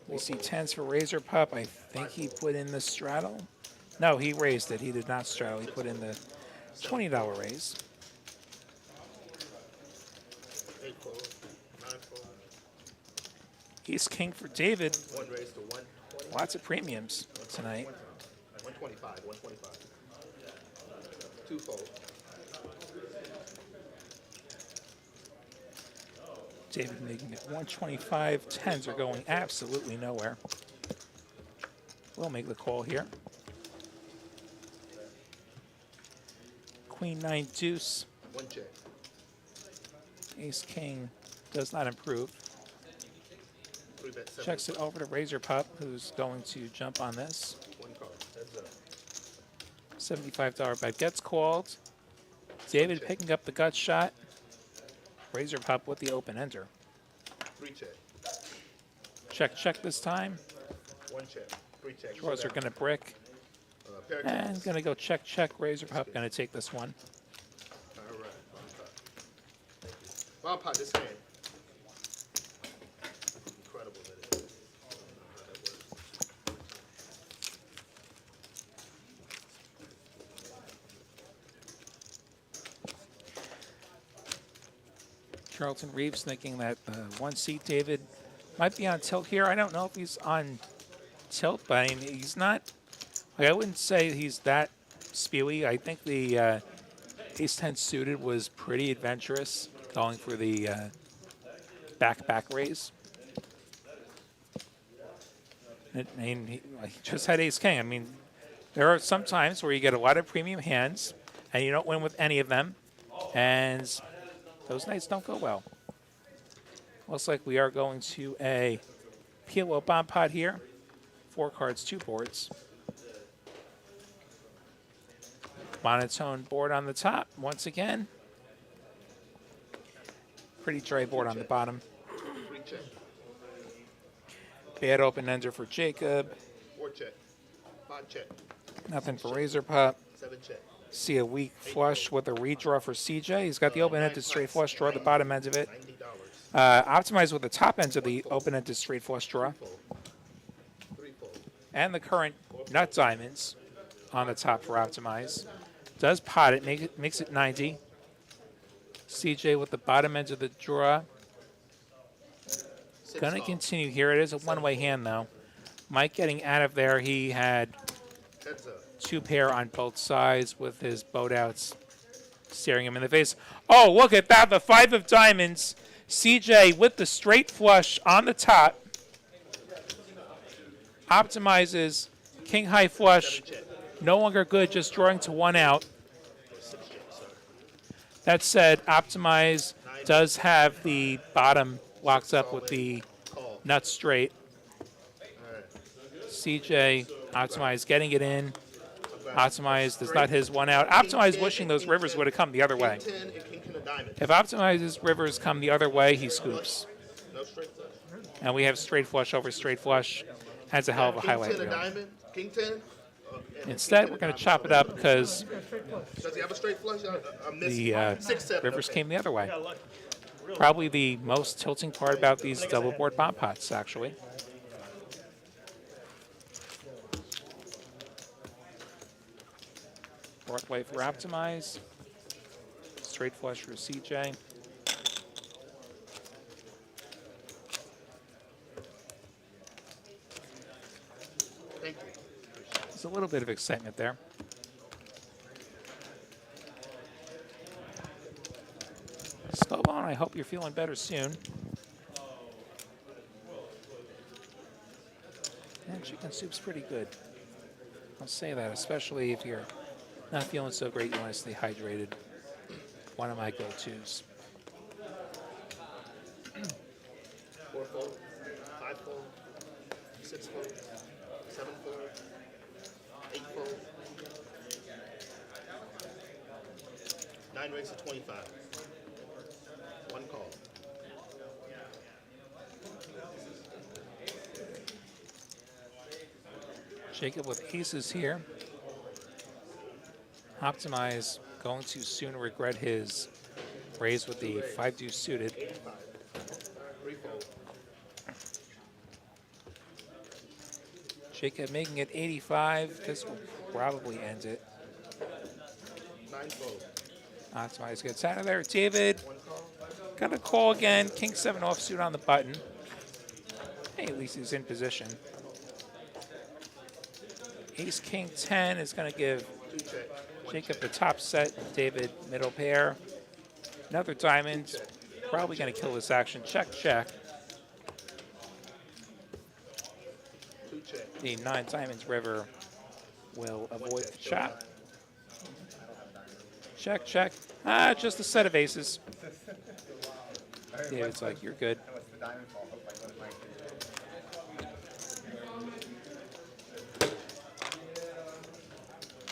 We see 10s for Razor Pup. I think he put in the straddle. No, he raised it. He did not straddle. He put in the $20 raise. 8 fold. 9 fold. Ace King for David. 1 raise to 120. Lots of premiums tonight. 125. 125. 2 fold. David making it 125. 10s are going absolutely nowhere. We'll make the call here. Queen 9 deuce. 1 check. Ace King does not improve. 3 bet 7. Checks it over to Razor Pup, who's going to jump on this. 1 card. Heads up. $75 bet gets called. David picking up the gut shot. Razor Pup with the open ender. 3 check. Check this time. 1 check. 3 check. Draws are going to brick. Pair of And kings. going to go check. Razor Pup going to take this one. All right. Bomb pot this game. Incredible that it is. I don't know how that works. Charlton Reeves thinking that the 1 seat David might be on tilt here. I don't know if he's on tilt, but I mean, he's not. Like, I wouldn't say he's that spewy. I think the ace 10 suited was pretty adventurous, going for the back raise. I mean, he just had ace king. I mean, there are some times where you get a lot of premium hands, and you don't win with any of them, and those nights don't go well. Looks like we are going to a PLO bomb pot here. 4 cards, 2 boards. Monotone board on the top once again. Pretty dry board on the bottom. 3 check. Bad open ender for Jacob. 4 check. 5 check. Nothing for Razor Pup. 7 check. See a weak flush with a redraw for CJ. He's got the open-ended straight flush draw, the bottom end of it. $90. Optimized with the top ends of the open-ended straight flush draw. 3 fold. And the current nut diamonds on the top for Optimize. Does pot it, makes it 90. CJ with the bottom ends of the draw. 6 Gonna off. continue here. It is a one-way hand, though. Mike getting out of there. He had Heads up. 2 pair on both sides with his boat outs staring him in the face. Oh, look at that. The 5 of diamonds. CJ with the straight flush on the top. Optimizes king high flush. 7 check. No longer good, just drawing to 1 out. 6 check, sir. That said, Optimize does have the bottom locked up with the Call. nut straight. Alright. CJ, Optimize getting it in. Optimize does not his 1 out. Optimize wishing those rivers would have come the other way. King 10 and king 10 of diamonds. If Optimize's rivers come the other way, he scoops. No straight flush. And we have straight flush over straight flush. That's a hell of a King highlight 10 of reel. diamond. King 10. And Instead, king we're 10 going of to chop it up because Does he have a straight flush? I missed the 6, 7. rivers okay. came the other way. Probably the most tilting part about these double board bomb pots, actually. Broadway for Optimize. Straight flush for CJ. Thank you. There's a little bit of excitement there. Slowbone, I hope you're feeling better soon. And chicken soup's pretty good. I'll say that, especially if you're not feeling so great, you want to stay hydrated. One of my go-tos. 4 fold. 5 fold. 6 fold. 7 fold. 8 fold. 9 raise to 25. 1 call. Jacob with aces here. Optimize going to soon regret his raise with the 5 deuce suited. 85. 3 fold. Jacob making it 85. This will probably end it. 9 fold. Optimize gets out of there. David 1 call. gonna call again. King 7 offsuit on the button. Hey, at least he's in position. Ace King 10 is gonna give 2 check. 1 Jacob the top set. David middle pair. Another diamond. Probably gonna kill this action. Check, check. 2 check. The 9 diamonds river will avoid the chop. Check, check. Ah, just a set of aces. David's like, you're good. What's the diamond fall? Hope I got mine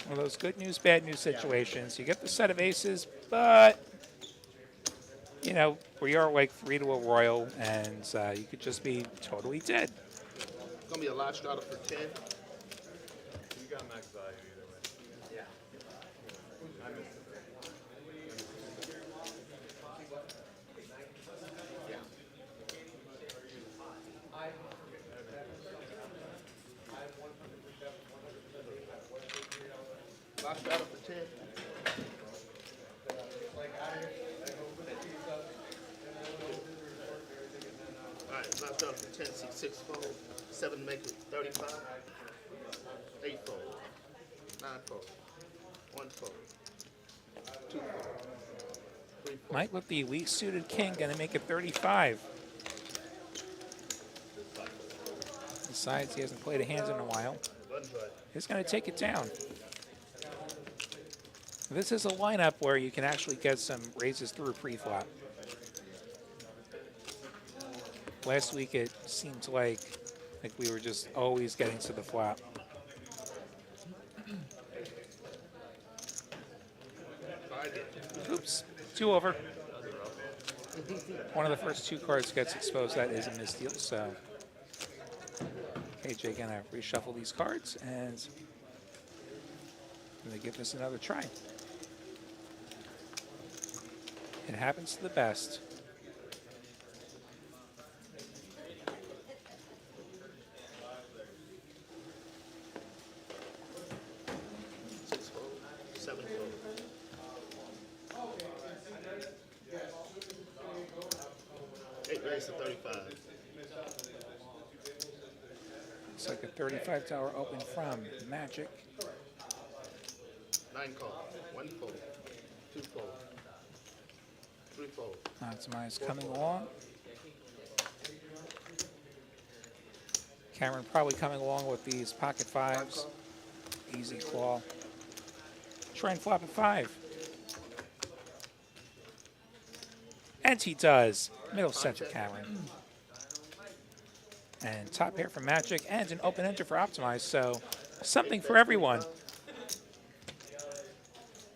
One of those good news, bad news situations. You get the set of aces, but, you know, we are like 3 to a royal, and you could just be totally dead. It's going to be a lot strata for 10. You got max value either way. Yeah. I missed it. Yeah. Lot strata for 10. right, knocked off the 10, 6 fold. 7 make it 35. 8 fold. 9 fold. 1 fold. 2 fold. 3 fold. Mike with the weak suited king, going to make it 35. Besides, he hasn't played a hand in a while. Run drive. He's going to take it down. This is a lineup where you can actually get some raises through pre-flop. Last week it seemed like we were just always getting to the flop. Oops, 2 over. One of the first 2 cards gets exposed. That is a misdeal, so KJ gonna reshuffle these cards and gonna give this another try. It happens to the best. Six fold. 7 fold. 8 raised to 35. It's like a $35 open from Magic. 9 call. 1 fold. 2 fold. 3 fold. Optimize coming along. Cameron probably coming along with these pocket 5s. Easy call. Try and flop at 5. And he does. Middle center Cameron. And top pair for Magic and an open enter for Optimize. So something for everyone.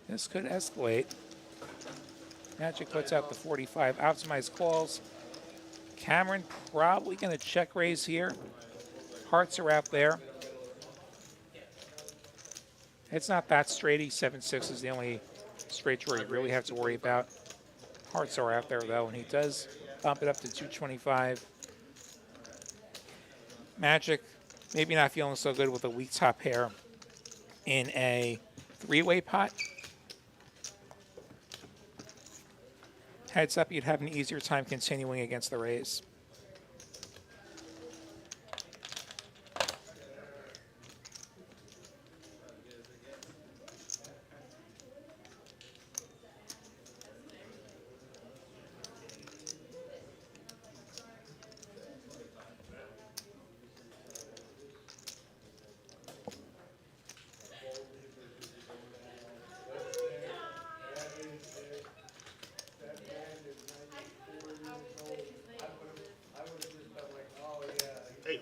This could escalate. Magic puts out the 45. Optimize calls. Cameron probably going to check raise here. Hearts are out there. It's not that straighty. 7-6 is the only straight draw you really have to worry about. Hearts are out there, though, and he does bump it up to 225. Magic, maybe not feeling so good with a weak top pair in a 3-way pot. Heads up, you'd have an easier time continuing against the raise.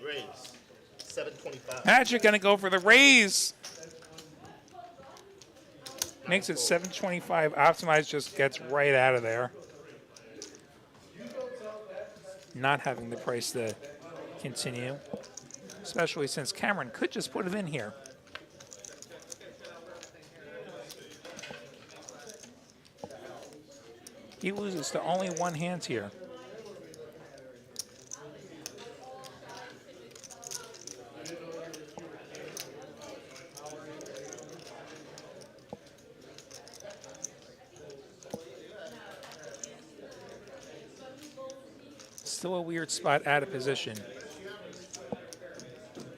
Raise. 725. Magic gonna go for the raise. Makes it 725. Optimize just gets right out of there. Not having the price to continue, especially since Cameron could just put it in here. He loses to only 1 hand here. Still a weird spot out of position.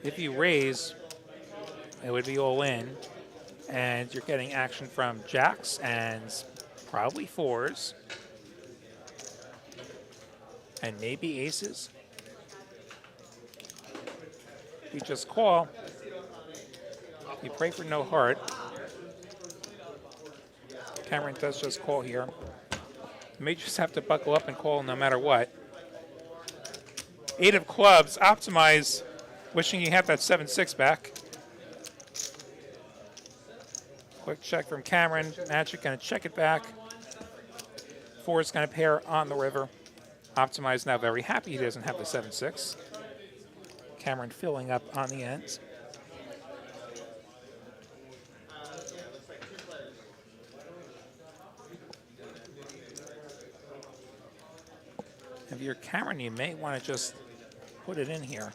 If you raise, it would be all in, and you're getting action from jacks and probably 4s, and maybe aces. You just call. You pray for no heart. Cameron does just call here. You may just have to buckle up and call no matter what. 8 of clubs. Optimize. Wishing you had that 7-6 back. Quick check from Cameron. Magic going to check it back. 4 is going to pair on the river. Optimize now very happy he doesn't have the 7-6. Cameron filling up on the ends. If you're Cameron, you may want to just put it in here.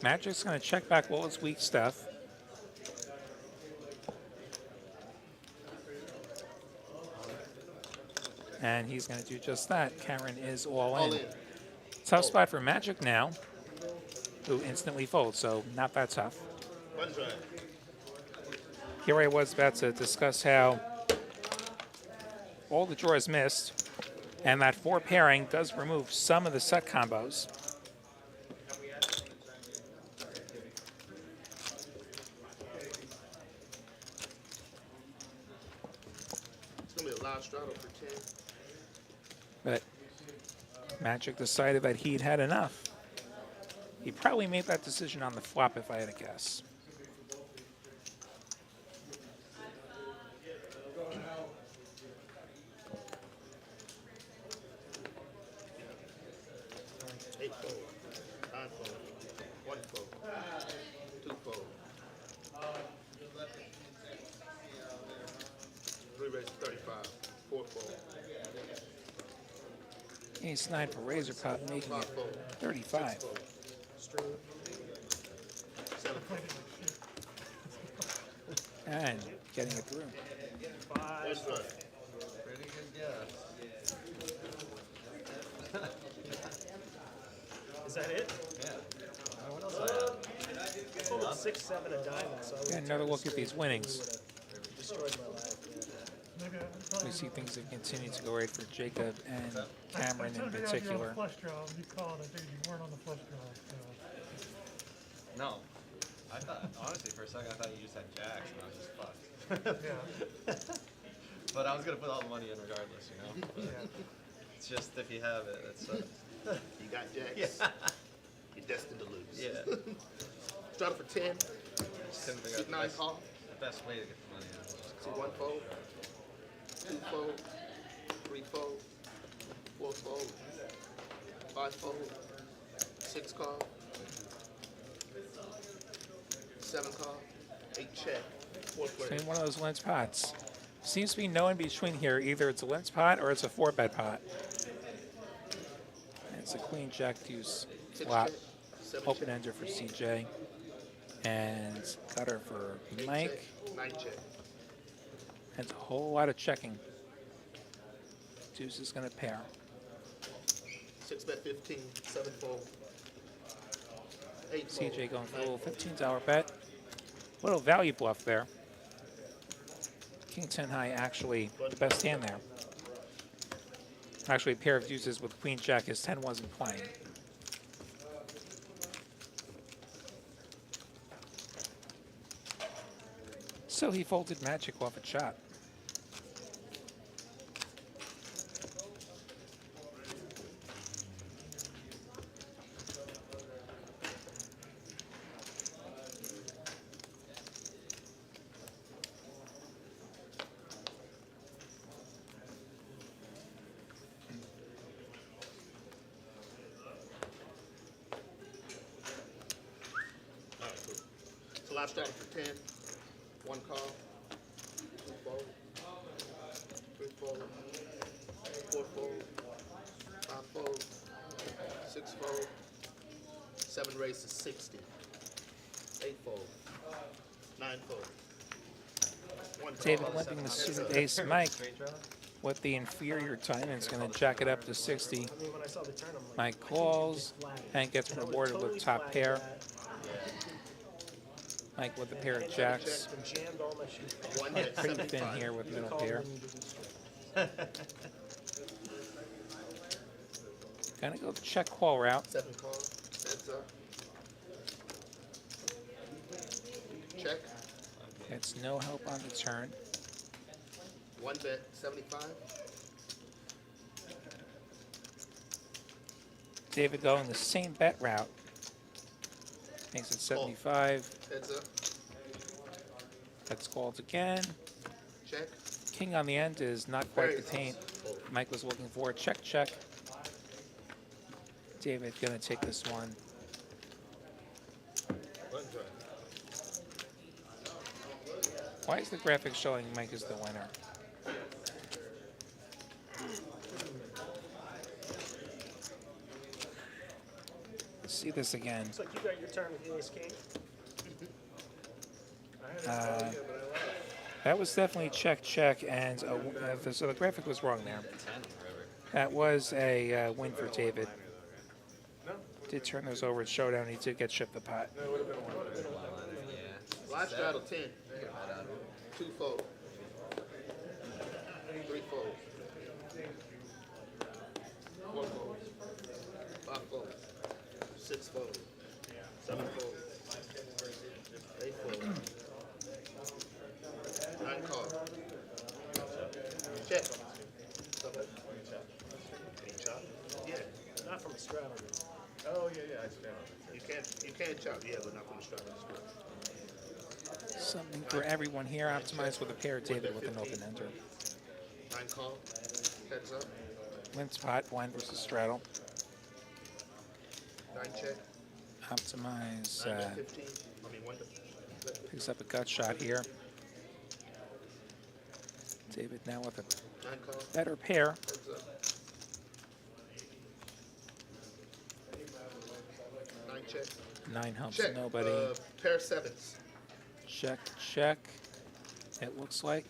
Magic's going to check back all his weak stuff. And he's going to do just that. Cameron is all All in. in. Tough spot for Magic now, who instantly folds, so not that tough. One drive. Here I was about to discuss how all the drawers missed, and that 4 pairing does remove some of the set combos. It's gonna be a live straddle for 10. But Magic decided that he'd had enough. He probably made that decision on the flop, if I had to guess. Eight fold. Nine fold. One fold. Two fold. Three raises 35. Four fold. Ace 9 for Razor Pot, making Five it fold. 35. Fold. Stream. Seven fold. And getting it through. One drive. Pretty good guess. Is that it? Yeah. What else I have? I folded 6, 7 of diamonds, so I And would've another turned look at straight these and winnings. would've destroyed my life. Maybe We see things have continued to go right for Jacob and Cameron in I told you you're on particular. the flush draw. You called. I figured you weren't on the flush draw. So. No. I thought, honestly, for a second, I thought you just had jacks and I was just fucked. Yeah. But I was going to put all the money in regardless, you know? But Yeah. it's just if you have it, it's, You got jacks. yeah. You're destined to lose. Yeah. Straddle for 10. Just couldn't figure out Seat the 9 best, call. the best way to get the money out. Just See call. one fold. Two fold. Three fold. Four fold. Five fold. Six call. Seven call. Eight check. Fourth Between raise. one of those lens pots. Seems to be no in between here. Either it's a lens pot or it's a 4-bet pot. And it's a queen jack deuce Six flop. check. Seven Open check. ender for CJ. And gutter for Eight Mike. check. Nine check. And a whole lot of checking. Deuce is going to pair. 6 bet 15. Seven fold. Eight fold. CJ going for a Nine little fold. $15 bet. Little value bluff there. King 10 high actually the best hand there. Actually a pair of deuces with queen jack. His 10 wasn't playing. So he folded Magic off a shot. All right, cool. So live straddle for 10. One call. Two fold. Three fold. Four fold. Five fold. Six fold. Seven raise to 60. Eight fold. Nine fold. One call. David limping the suited ace. Mike Straight draw? with the inferior time is going to jack it up to 60. I mean, when I saw the turn, I'm like, Mike calls and gets I would've rewarded totally with top flagged pair. that, Mike with a pair of jacks. and jammed all my shit. One bet Pretty thin 75. here with middle Called pair. when you did this straight. Gonna go the check call route. Seven call. Heads up. Check. It's no help on the turn. One bet 75. David going the same bet route. Makes it 75. Heads up. That's called again. Check. King on the end is not quite Very the taint close. Fold. Mike was looking for. Check, check. David gonna take this one. One drive. Why is the graphic showing Mike as the winner? Let's see this again. Looks like you got your turn with the ace king. I had it Uh, earlier, but I left. That was definitely check, check, and so the graphic was wrong there. 10 on the river. That was a win for David. Did turn those over at Showdown. He did get shipped the pot. Yeah. Live straddle 10. 2 fold. 3 fold. 4 fold. 5 fold. 6 fold. 7 fold. 8 fold. 9 call. Check. Chop? Yeah. Not from a straddle. Oh, yeah, I stand on You can't chop, yeah, but not from the straddle. Something for everyone here. Optimized with a pair. David with an open ender. 9 call. Heads up. Limp pot. Blind versus straddle. 9 check. Optimize. 9 to 15. I mean 1 to Picks up a gut shot here. David now with a 9 call. better pair. Heads up. 9 check. 9 helps Check. nobody. Pair of 7s. Check, check. It looks like.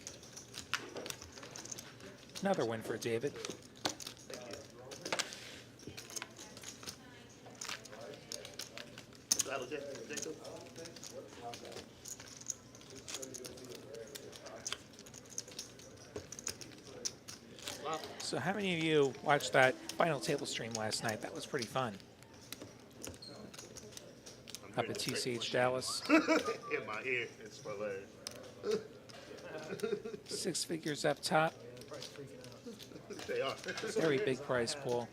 Another win for David. Straddle Jacob. Wow. So how many of you watched that final table stream last night? That was pretty fun. Up at TCH Dallas. In my ear. It's hilarious. 6 figures up top. Probably freaking out. They are. Very big price pool.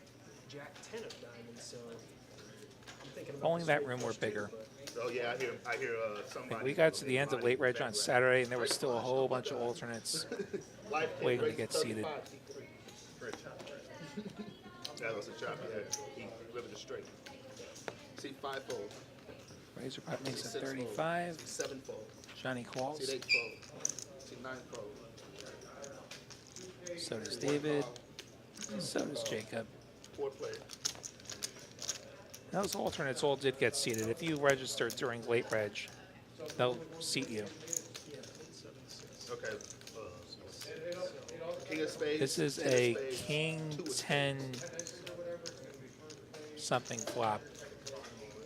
Jack 10 of diamonds, so I'm thinking about Only the that straight room were flush too, bigger. but Oh yeah, I hear somebody. We got to the end of late reg on Saturday, and there was still a whole bunch of alternates waiting to get seated. That was a chop, yeah. He living it straight. See 5 fold. Razor Pot makes it 6 fold. 35. See 7 fold. Johnny See calls. 8 fold. See 9 fold. So does David. So does Jacob. 4 players. Those alternates all did get seated. If you registered during late reg, they'll seat you. Okay. King of spades. This is 10 of a spades, King 2 of 10 something flop.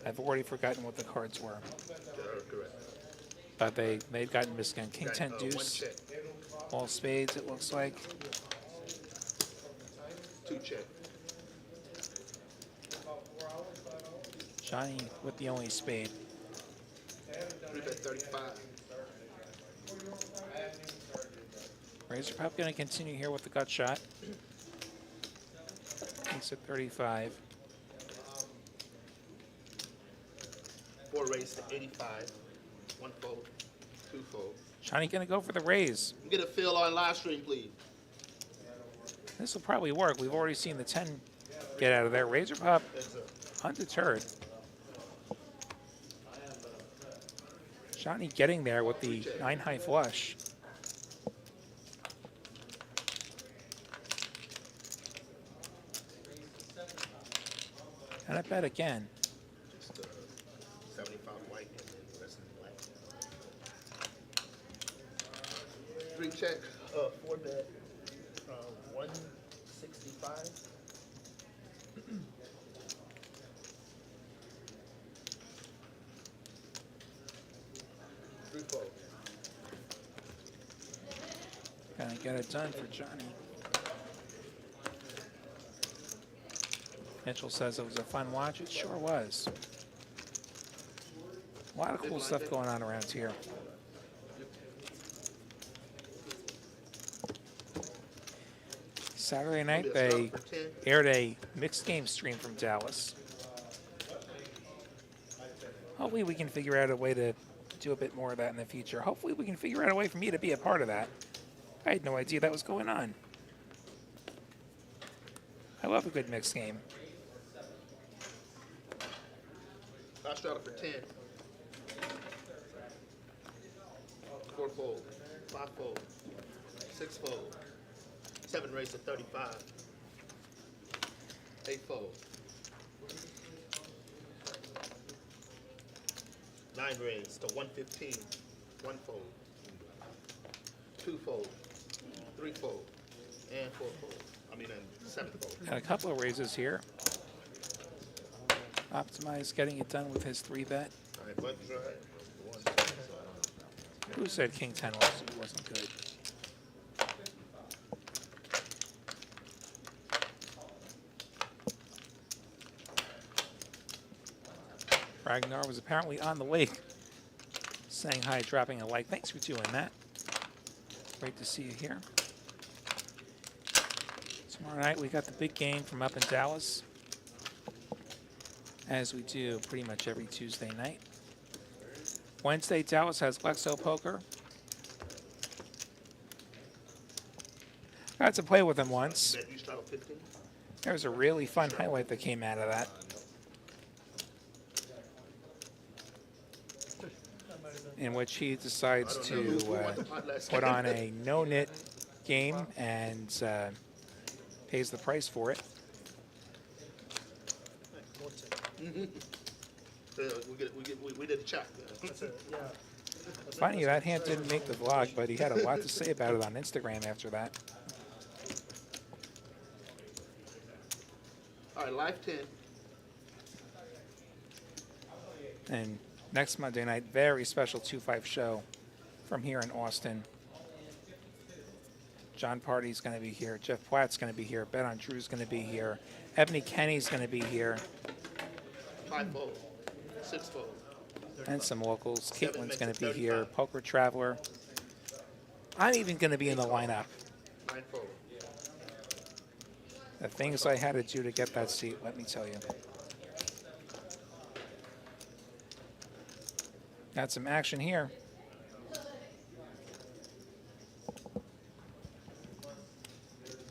I've already forgotten what the cards were, correct. but they've gotten missed again. King 10 1 deuce, check. all spades it looks like. 2 check. Johnny with the only spade. 3 bet 35. Razor Pop going to continue here with the gut shot. Makes it 35. 4 raise to 85. 1 fold. 2 fold. Johnny going to go for the raise. Get a feel on live stream, please. This will probably work. We've already seen the 10 get out of there. Razor Pop Heads up. undeterred. Johnny getting there with the 9 high flush. And I bet again. Just 75 white and then the rest is black. 3 check. 4 bet. 165. Three fold. Gonna get it done for Johnny. Mitchell says it was a fun watch. It sure was. A lot of cool stuff going on around here. Saturday night, they aired a mixed game stream from Dallas. Hopefully we can figure out a way to do a bit more of that in the future. Hopefully we can figure out a way for me to be a part of that. I had no idea that was going on. I love a good mixed game. I started for 10. 4 fold. 5 fold. 6 fold. 7 raise to 35. 8 fold. 9 raise to 115. 1 fold. 2 fold, 3 fold, and 4 fold. I mean, and 7 fold. Got a couple of raises here. Optimize getting it done with his 3-bet. All right, button drive. 1, 2, Who said King 10 wasn't good? Ragnar was apparently on the lake, saying hi, dropping a like. Thanks for doing that. Great to see you here. Tomorrow night we got the big game from up in Dallas, as we do pretty much every Tuesday night. Wednesday, Dallas has Lexo Poker. Got to play with him once. bet you start with 15. There was a really fun highlight that came out of that. In which he decides to put on a no-nit game and pays the price for it. We did a check. That's it, yeah. Funny, that hand didn't make the vlog, but he had a lot to say about it on Instagram after that. All right, live 10. And next Monday night, very special 2-5 show from here in Austin. John Party's going to be here. Jeff Platt's going to be here. Bet on Drew's going to be here. Ebony Kenny's going to be here. 5 fold, 6 fold. And some locals. Seven Caitlin's makes going it to be here. 35. Poker Traveler. I'm even going to be in the lineup. 9 fold. The things I had to do to get that seat, let me tell you. Got some action here.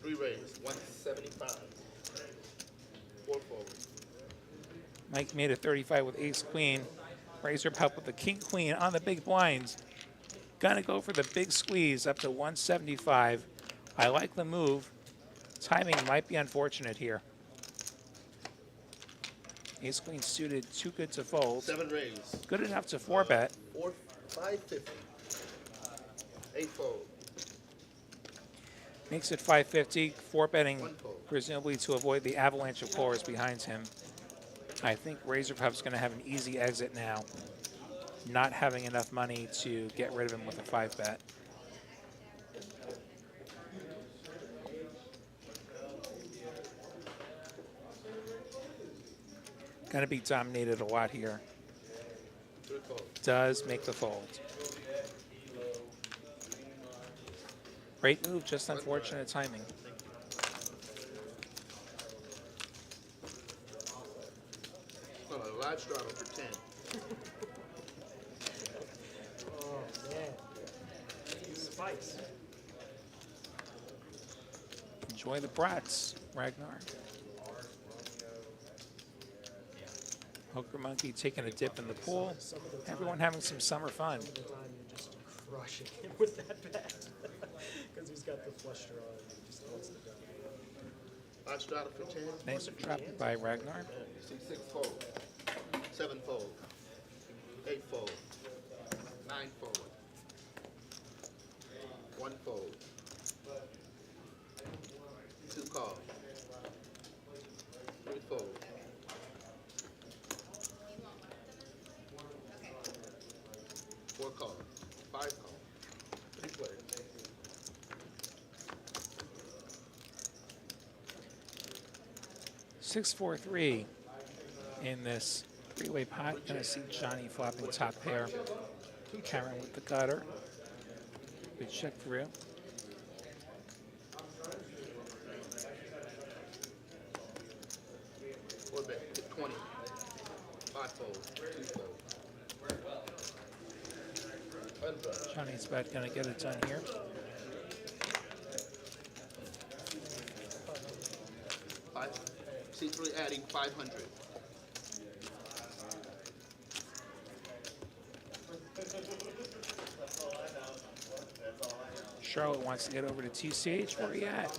Three raise, 175. 4 fold. Mike made a 35 with ace queen. Razor pup with the king queen on the big blinds. Gonna go for the big squeeze up to 175. I like the move. Timing might be unfortunate here. Ace queen suited, too good to fold. 7 raise. Good enough to 4-bet. 550. 8 fold. Makes it 550. 4-betting, One fold. presumably to avoid the avalanche of callers behind him. I think Razor Pup's going to have an easy exit now, not having enough money to get rid of him with a 5-bet. Going to be dominated a lot here. 3 fold. Does make the fold. Great move, just unfortunate timing. Well, a live straddle for 10. Oh, man. Spice. Enjoy the brats, Ragnar. Poker Monkey taking a dip in the pool. Everyone having some summer fun. Some of the time you're just crushing him with that bet. Because he's got the flush draw and he just wants to go. Live straddle for 10. Nice drop by Ragnar. See 6 fold. 7 fold. 8 fold. 9 fold. 1 fold. 2 call. 3 fold. 4 call. 5 call. 3 players. Six, 4, 3 in this three-way pot. Gonna see Johnny flopping top pair. Karen with the gutter. Good check through. Four bet. 20. 5 fold. 2 fold. Undraw. Johnny's bet gonna get it done here. C3 adding 500. Charlotte wants to get over to TCH. Where are you at?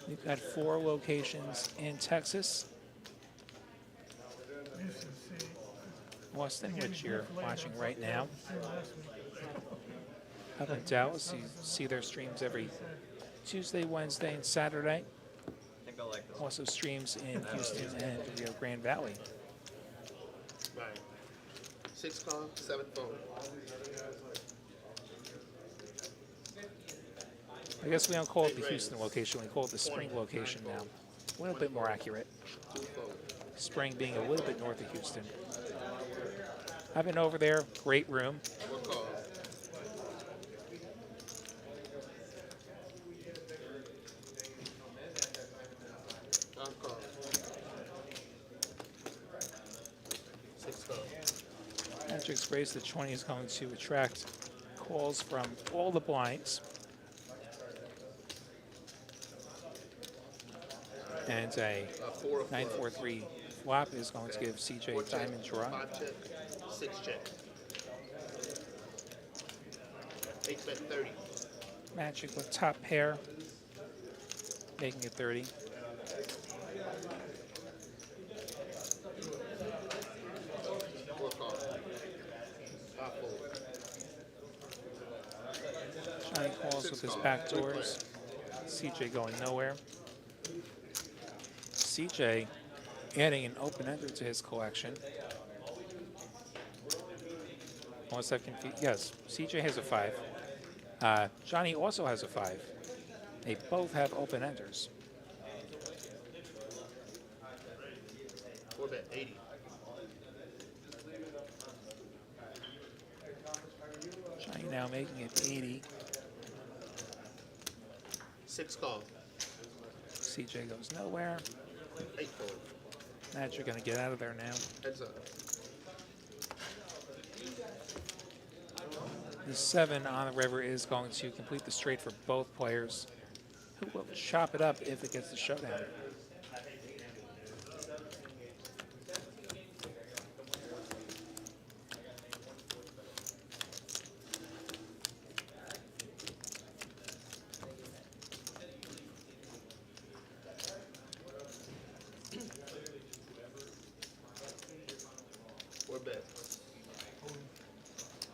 We've got 4 locations in Texas. Used to see Boston, which you're watching right now. Up in Dallas, you see their streams every Tuesday, Wednesday, and Saturday. I think I'll like this one. Also streams in Houston and Rio Grande Valley. Right. 6 call, 7 fold. I guess we don't call it the Houston location, we call it the Spring location now. A little bit more accurate. 2 fold. Spring being a little bit north of Houston. I've been over there, great room. 4 call. Five call. 6 call. Magic's Brace, the 20 is going to attract calls from all the blinds. And a 4 of 9-4-3 flop is going to give CJ a diamond draw. 5 check, 6 check. 8 bet 30. Magic with top pair, making it 30. Four call. 5 fold. Johnny calls with his back doors. CJ going nowhere. CJ adding an open ender to his collection. Unless I've confused. Yes, CJ has a 5. Johnny also has a 5. They both have open enders. 4 bet 80. Johnny now making it 80. 6 call. CJ goes nowhere. 8 fold. Magic gonna get out of there now. Heads up. The 7 on the river is going to complete the straight for both players, who will chop it up if it gets the showdown.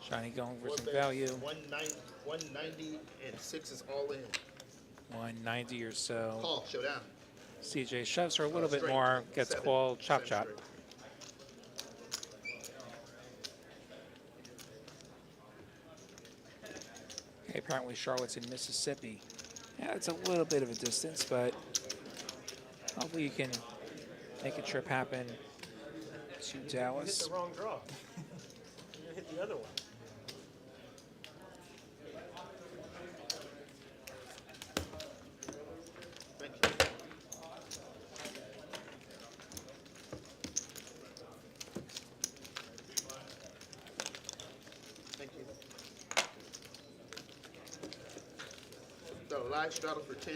Johnny going for some value. 190 and 6 is all in. 190 or so. Call, showdown. CJ shoves her a little bit Straight. more, gets 7, called, chop 7 chop. straight. Okay, apparently Charlotte's in Mississippi. Yeah, it's a little bit of a distance, but hopefully you can make a trip happen to You hit Dallas. the wrong draw. You hit the other one. Thank you. Thank you. Got a live straddle for 10.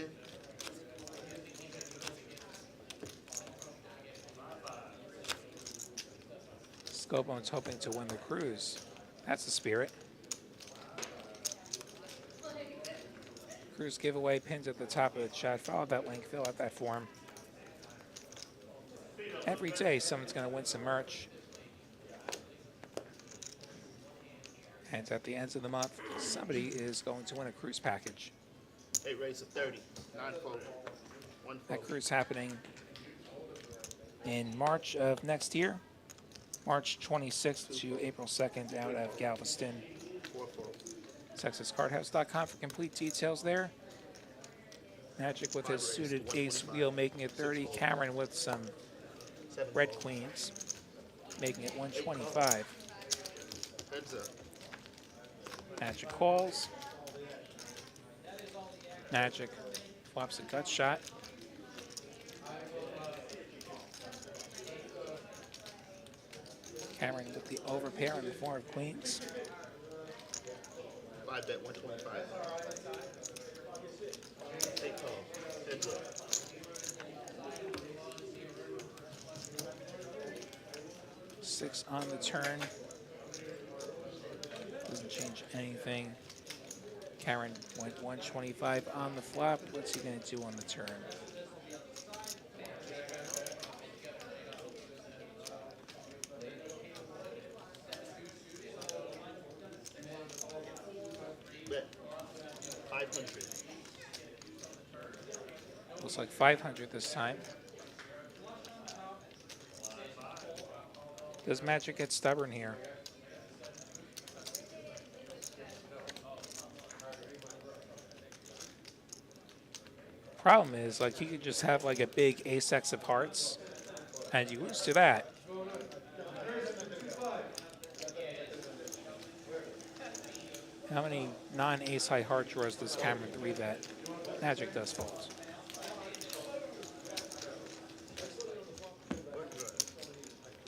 Scobone's hoping to win the cruise. That's the spirit. Cruise giveaway pins at the top of the chat. Follow that link, fill out that form. Every day someone's going to win some merch. And at the end of the month, somebody is going to win a cruise package. 8 raise of 30. 9 fold. 1 That fold. cruise happening in March of next year. March 26th to April 2nd out of Galveston. 4 fold. TexasCardHouse.com for complete details there. Magic with his suited ace wheel making it 30. Cameron with some 7 red fold. queens making it 125. Heads up. Magic calls. Magic flops a gut shot. Cameron with the overpair in the form of queens. 5 bet 125. 8 call. Heads up. Six on the turn. Doesn't change anything. Cameron went 125 on the flop. What's he going to do on the turn? Looks like 500 this time. Does Magic get stubborn here? Problem is, like, he could just have like a big ace-x of hearts, and you lose to that. How many non-ace high heart draws does Cameron 3-bet? Magic does fold.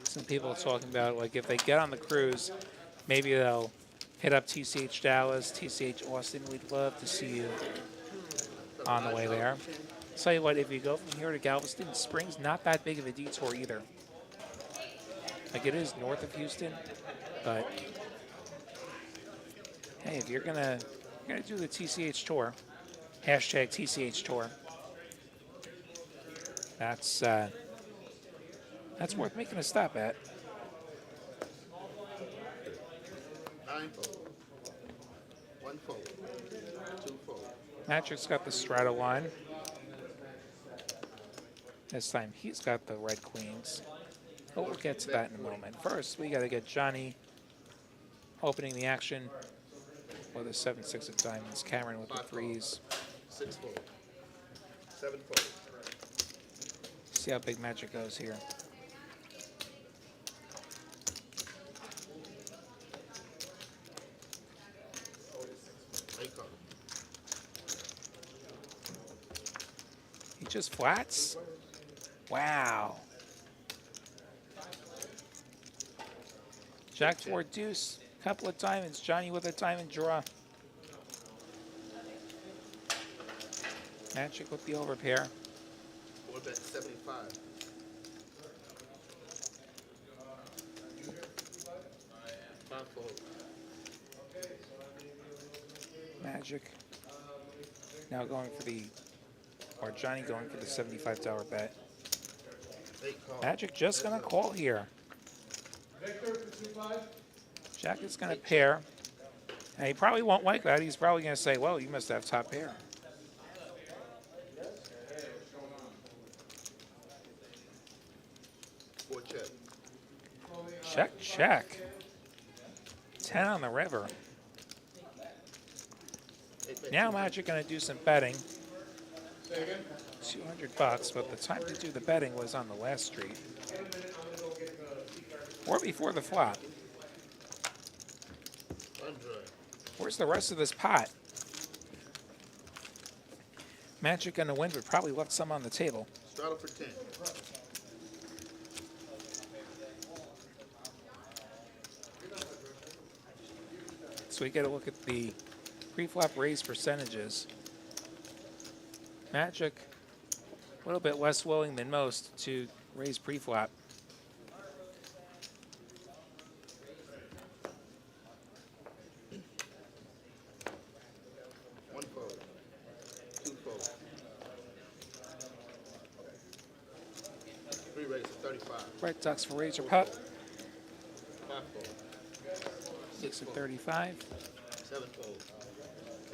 Some people are talking about, like, if they get on the cruise, maybe they'll hit up TCH Dallas, TCH Austin. We'd love to see you on the way there. Tell you what, if you go from here to Galveston, Springs not that big of a detour either. Like, it is north of Houston, but hey, if you're gonna do the TCH tour, hashtag TCH tour, that's worth making a stop at. 9 fold. 1 fold. 2 fold. Magic's got the straddle line. This time he's got the red queens. But we'll get to that in a moment. First, we got to get Johnny opening the action with a 7-6 of diamonds. Cameron with the 3s. 6 fold. 7 fold. See how big Magic goes here. He just flats? Wow. Jack 4 deuce, couple of diamonds. Johnny with a diamond draw. Magic with the overpair. 4-bet 75. 5 fold. Magic now going for the, or Johnny going for the $75 bet. 8 call. Magic just gonna call here. Jack is gonna pair. And he probably won't like that. He's probably gonna say, well, you must have top pair. Check, check. 10 on the river. Now Magic gonna do some betting. $200, but the time to do the betting was on the last street. Or before the flop. Where's the rest of this pot? Magic gonna win, but probably left some on the table. Straddle for 10. So we get a look at the pre-flop raise percentages. Magic, a little bit less willing than most to raise pre-flop. Red Ducks for Razor Pup. 6 of 35. 7 fold.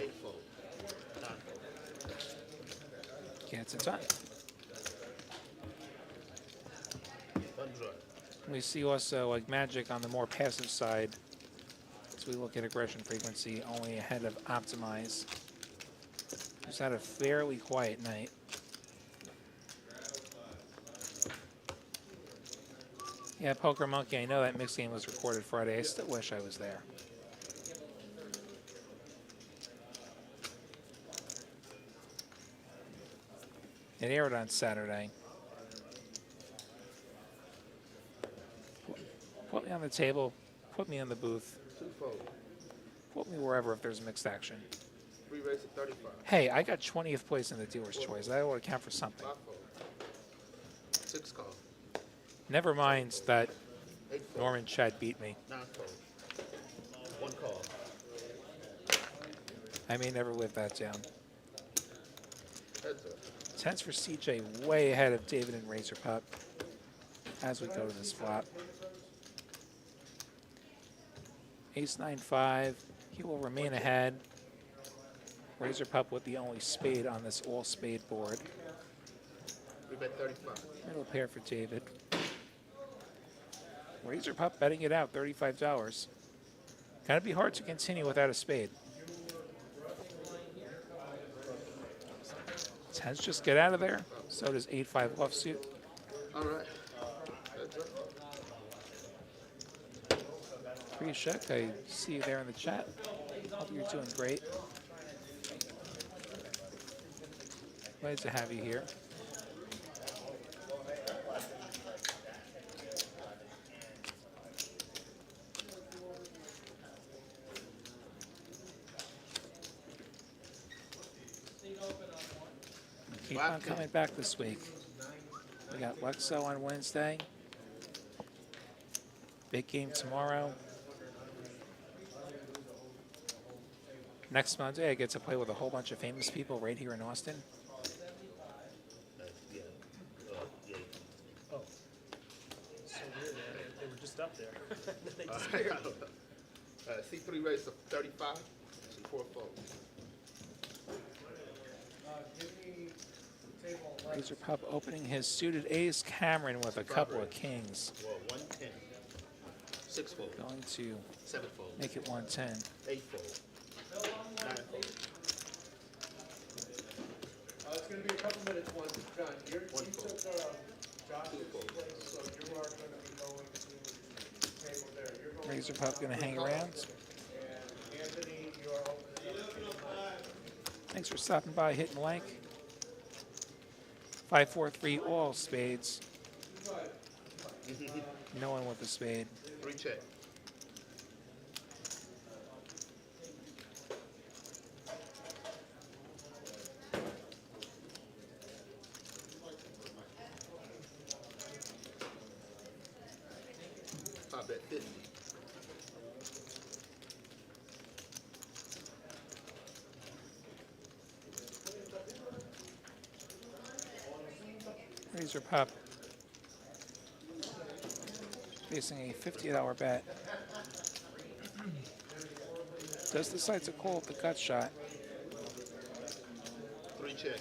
8 fold. 9 fold. Gets it done. We see also like Magic on the more passive side as we look at aggression frequency, only ahead of Optimize. Who's had a fairly quiet night. Yeah, Poker Monkey, I know that mixed game was recorded Friday. I still wish I was there. It aired on Saturday. Put me on the table. Put me in the booth. 2 fold. Put me wherever if there's mixed action. 3 raise to 35. Hey, I got 20th place in the dealer's choice. That ought to count for something. 5 fold. 6 call. Never mind that 8 fold. Norman Chad beat me. 9 fold. 1 call. I may never live that down. Heads up. 10s for CJ, way ahead of David and Razor Pup as we go to this flop. Ace 9-5, he will remain ahead. Razor Pup with the only spade on this all spade board. We bet 35. Middle pair for David. Razor Pup betting it out, $35. Gonna be hard to continue without a spade. Tens just get out of there. So does 8-5 offsuit. All right. That's right. Pre-check, I see you there in the chat. Hope you're doing great. Glad to have you here. Keep on coming back this week. We got Lexo on Wednesday. Big game tomorrow. Next Monday, I get to play with a whole bunch of famous people right here in Austin. Yeah. Yeah. Oh. So weird, man. They were just up there. They All disappeared. right. C3 raise to 35. C4 fold. Razor Pup opening his suited ace. Cameron with a couple of kings. Well, 110. 6 fold. Going to 7 fold. make it 110. 8 fold. 9 fold. It's going to be a couple minutes, John. You One fold. took Josh's fold. place, so you are going to be going to the table there. You're going Razor Pup going to hang around. and Anthony, you are opening up. Thanks for stopping by, hitting like. 5-4-3, all spades. No one with a spade. 3 check. I bet 50. Razor Pup facing a $50 bet. Does decide to call the gut shot. 3 check.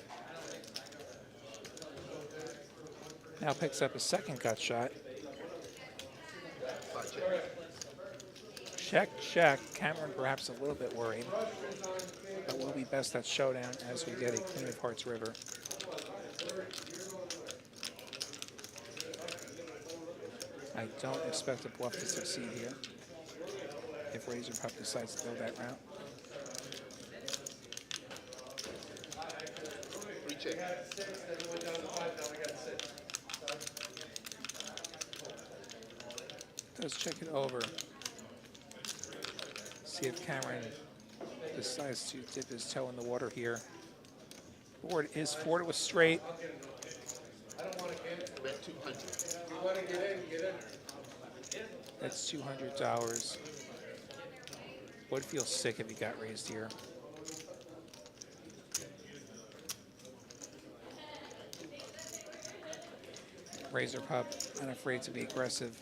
Now picks up a second gut shot. 5 check. Check, check. Cameron perhaps a little bit worried. But will be best at showdown as we get a Queen of Hearts river. I don't expect a bluff to succeed here if Razor Pup decides to go that route. 3 check. Does check it over. See if Cameron decides to dip his toe in the water here. Board is 4 to a straight. Bet 200. That's $200. Would feel sick if he got raised here. Razor Pup, unafraid to be aggressive.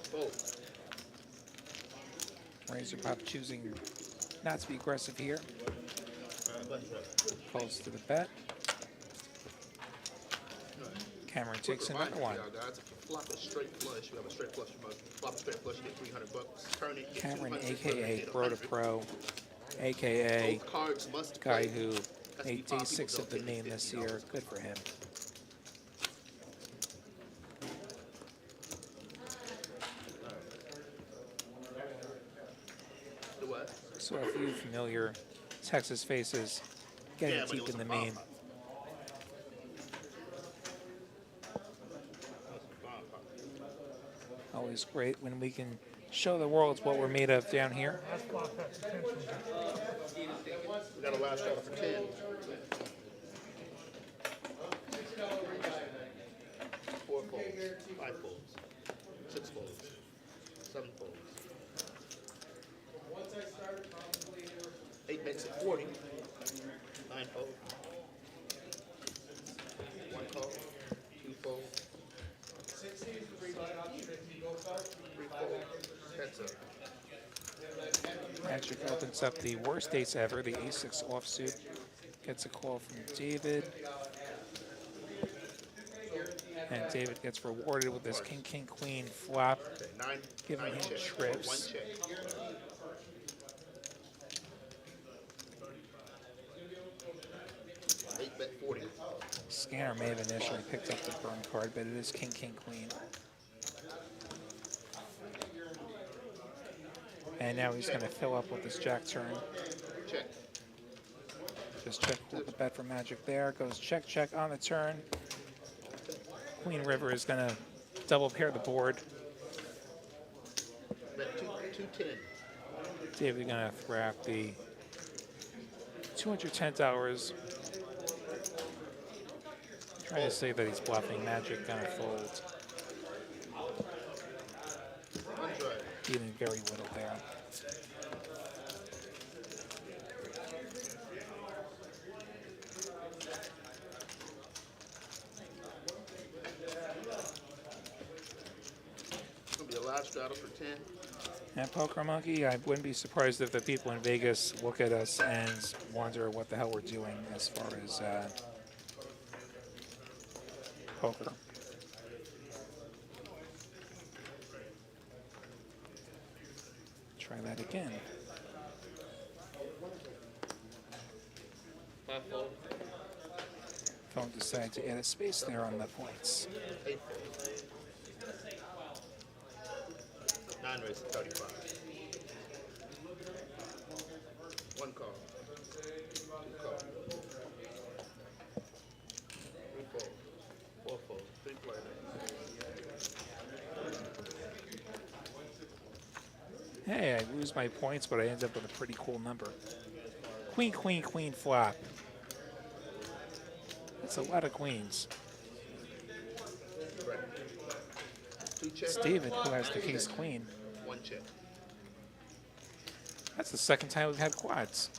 Fold. Razor Pup choosing not to be aggressive here. Button drop. Folds to the bet. Cameron takes another one. Y'all guys, if you flop a straight flush, you have a straight flush, you must flop a straight flush, you get 300 bucks. Turn it, get Cameron, 200, aka get Bro to 100. Pro, aka Both cards must guy play. who Has to be made five day 6 people of the don't get main this $50. year. Good for him. The what? So a few familiar Texas faces getting Yeah, but it deep was in the a bomb main. pop. Always great when we can show the world what we're made of down here. That's block that potential. We got a last shot for 10. 4 folds, 5 folds, 6 folds, 7 folds. 8 makes it 40. 9 folds. 1 fold, 2 folds. 3 folds. Heads up. Magic opens up the worst ace ever, the ace-6 offsuit. Gets a call from David. And David gets rewarded with this king, king, queen flop, Okay, nine. giving Nine him check. trips. One check. Eight bet 40. Scanner may have initially picked up the burn card, but it is king, king, queen. And now he's going to fill up with this jack turn. Check. Just check with the bet for Magic there. Goes check, check on the turn. Queen River is going to double pair the board. Bet 210. David going to throw out the $210. Trying to say that he's bluffing. Magic going to fold. Undrive. Dealing very little there. It's gonna be a live straddle for 10. And Poker Monkey, I wouldn't be surprised if the people in Vegas look at us and wonder what the hell we're doing as far as poker. Try that again. Don't decide to add a space there on the points. 8 fold. 9 raise 35. One call. Two call. 3 fold. 4 fold. 3 play. Hey, I lose my points, but I end up with a pretty cool number. Queen, queen, queen flop. That's a lot of queens. Right. 2 check. It's David who has the case queen. 1 check. That's the second time we've had quads.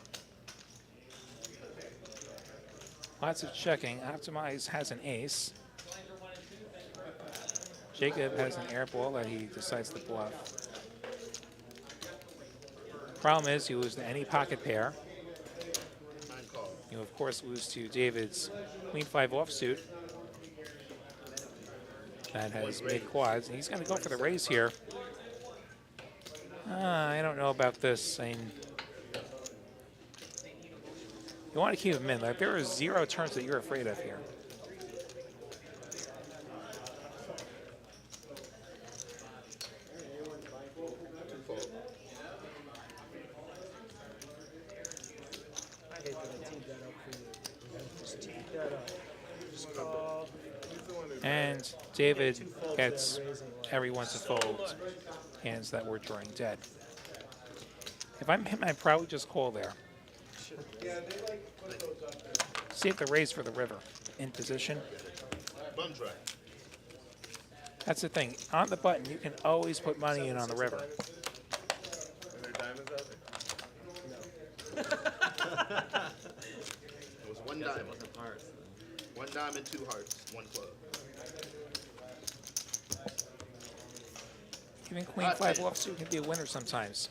Lots of checking. Optimize has an ace. Jacob has an air ball that he decides to bluff. Problem is, you lose to any pocket pair. 9 call. You, of course, lose to David's Queen 5 offsuit. That has made quads. And he's going to go for the raise here. I don't know about this. I mean, you want to keep him in. Like, there are 0 turns that you're afraid of here. I hate that I teed that up for you. Just teed that up. Just call. And David gets everyone to fold hands that were drawing dead. If I'm him, I'd probably just call there. Save the raise for the river. In position. Bun drive. That's the thing. On the button, you can always put money in on the river. Are there diamonds out there? It was 1 diamond. Hearts. 1 diamond, 2 hearts, 1 club. Even Queen 5 offsuit can be a winner sometimes.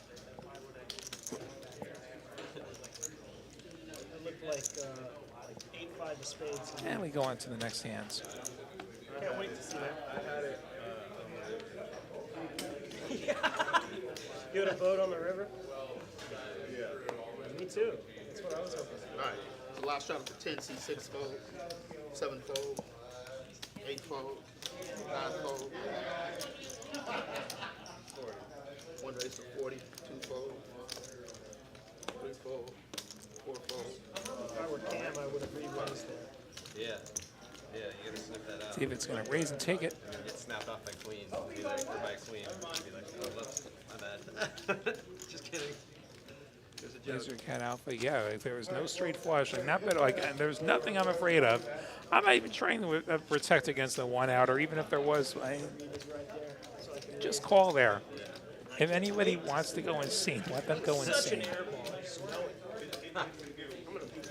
It looked like 8-5 of spades. And we go on to the next hands. Can't wait to see that. I had it. You had a boat on the river? Yeah. Me too. That's what I was hoping. All right. So last straddle for 10, C6 fold, 7 fold, 8 fold, 9 fold. 1 raise to 40, 2 fold, 3 fold, 4 fold. If I were Cam, I would have re-raised there. Yeah. Yeah, you gotta sniff that out. David's going to raise and take it. And then get snapped off by queen. Be like, or by a queen. Be like, oh, whoops, my bad. Just kidding. There's a joke. Laser Cat Alpha, yeah, like, there was no straight flush. Like, not better, like, and there's nothing I'm afraid of. I'm not even trying to protect against the 1 out, or even if there was, just call there. If anybody wants to go insane, let them go Such an insane. air ball. I just know it. I'm gonna be.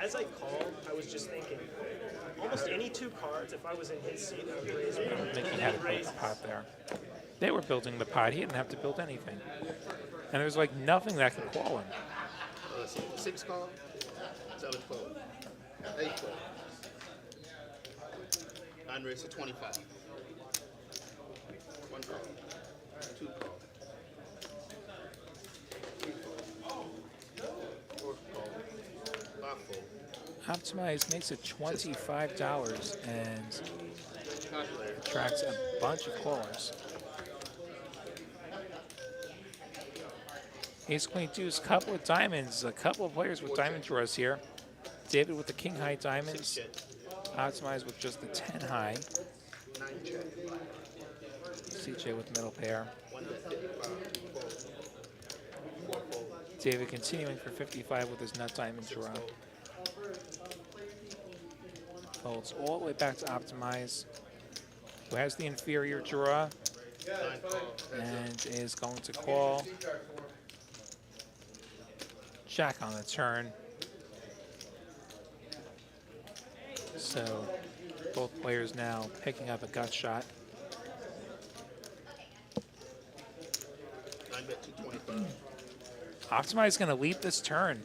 As I called, I was just thinking, almost any 2 cards, if I was in his seat, I would raise. Mickey had a quick pot there. They were building the pot. He didn't have to build anything. And there was like nothing that could call him. Let's see. 6 call, 7 fold, 8 fold. 9 raise to 25. 1 call, 2 call, 3 fold, 4 fold, 5 fold. Optimize makes it $25 and Calculator. attracts a bunch of callers. Ace Queen deuce, couple of diamonds, a couple of players with diamond draws here. David with the king high diamonds. Optimize with just the 10 high. 9 check. CJ with middle pair. 1 bet 55. 2 fold. 4 fold. David continuing for 55 with his nut diamond draw. Folds all the way back to Optimize, who has the inferior draw 9 call. and is going to call. Jack on the turn. So both players now picking up a gut shot. 9 bet 225. Optimize is going to lead this turn.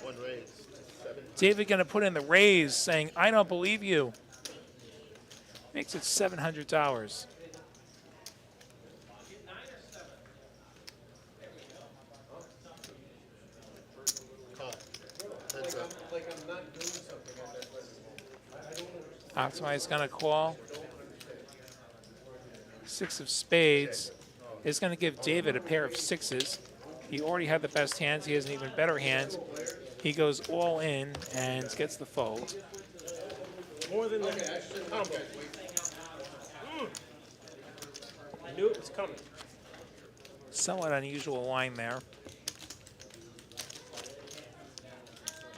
One raise. 7. David going to put in the raise, saying, "I don't believe you." Makes it $700. Call. Heads up. Optimize going to call. 6 of spades is going to give David a pair of 6s. He already had the best hands. He has an even better hand. He goes all in and gets the fold. More than that combo. I knew it was coming. Somewhat unusual line there.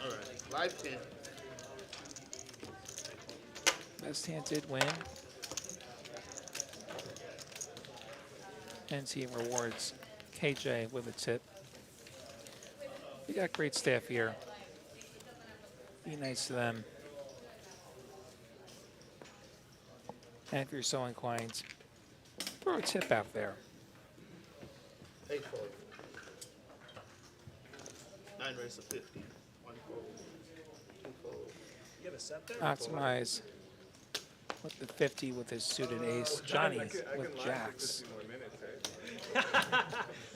All right. Live 10. Best hand did win. And he rewards KJ with a tip. We got great staff here. Be nice to them. And if you're so inclined, throw a tip out there. 8 fold. 9 raise to 50. 1 fold. 2 fold. You have a set there? Optimize with the 50 with his suited ace. Johnny with jacks.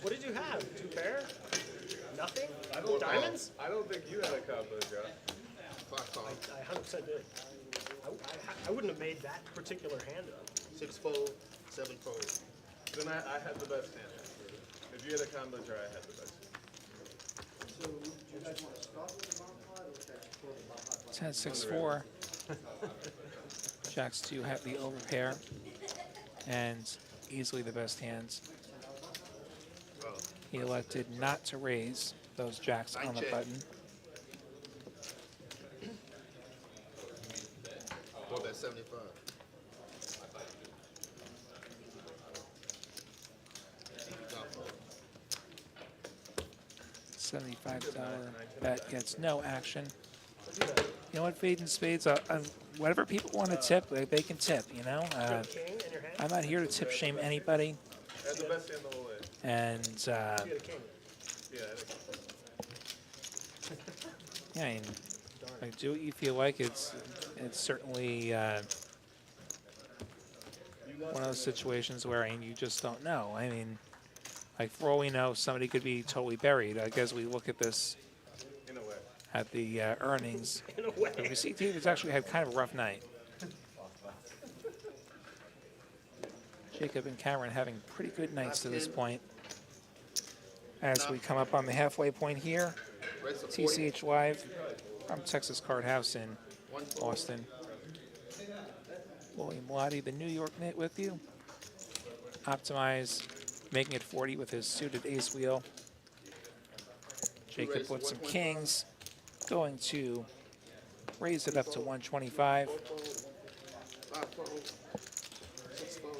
What did you have? 2 pair? Nothing? don't Diamonds? I don't think you had a combo draw. 5 call. I 100% did. I wouldn't have made that particular hand up. 6 fold. 7 fold. Then I had the best hand. If you had a combo draw, I had the best. 10-6-4. Jacks 2 have the overpair and easily the best hands. He elected not to raise those jacks on the button. 4 bet 75. $75 bet gets no action. You know what, Fade and Spades, whatever people want to tip, they can tip, you know? King in your hand? I'm not here to tip shame anybody. I had the best hand the whole way. And, You had a king. Yeah, I had a yeah, I mean, like, do what you feel like. It's certainly one of those situations where, I mean, you just don't know. I mean, like, for all we know, somebody could be totally buried. I guess we look at this in a way. at the earnings. In a way. But we see David's actually had kind of a rough night. Jacob and Cameron having pretty good nights to this point. As we come up on the halfway point here, TCH Live from Texas Card House in Austin. William Lottie, the New York Knit with you. Optimize, making it 40 with his suited ace wheel. Jacob with some kings, going to raise it up to 125. 4 fold. 5 fold. 6 fold.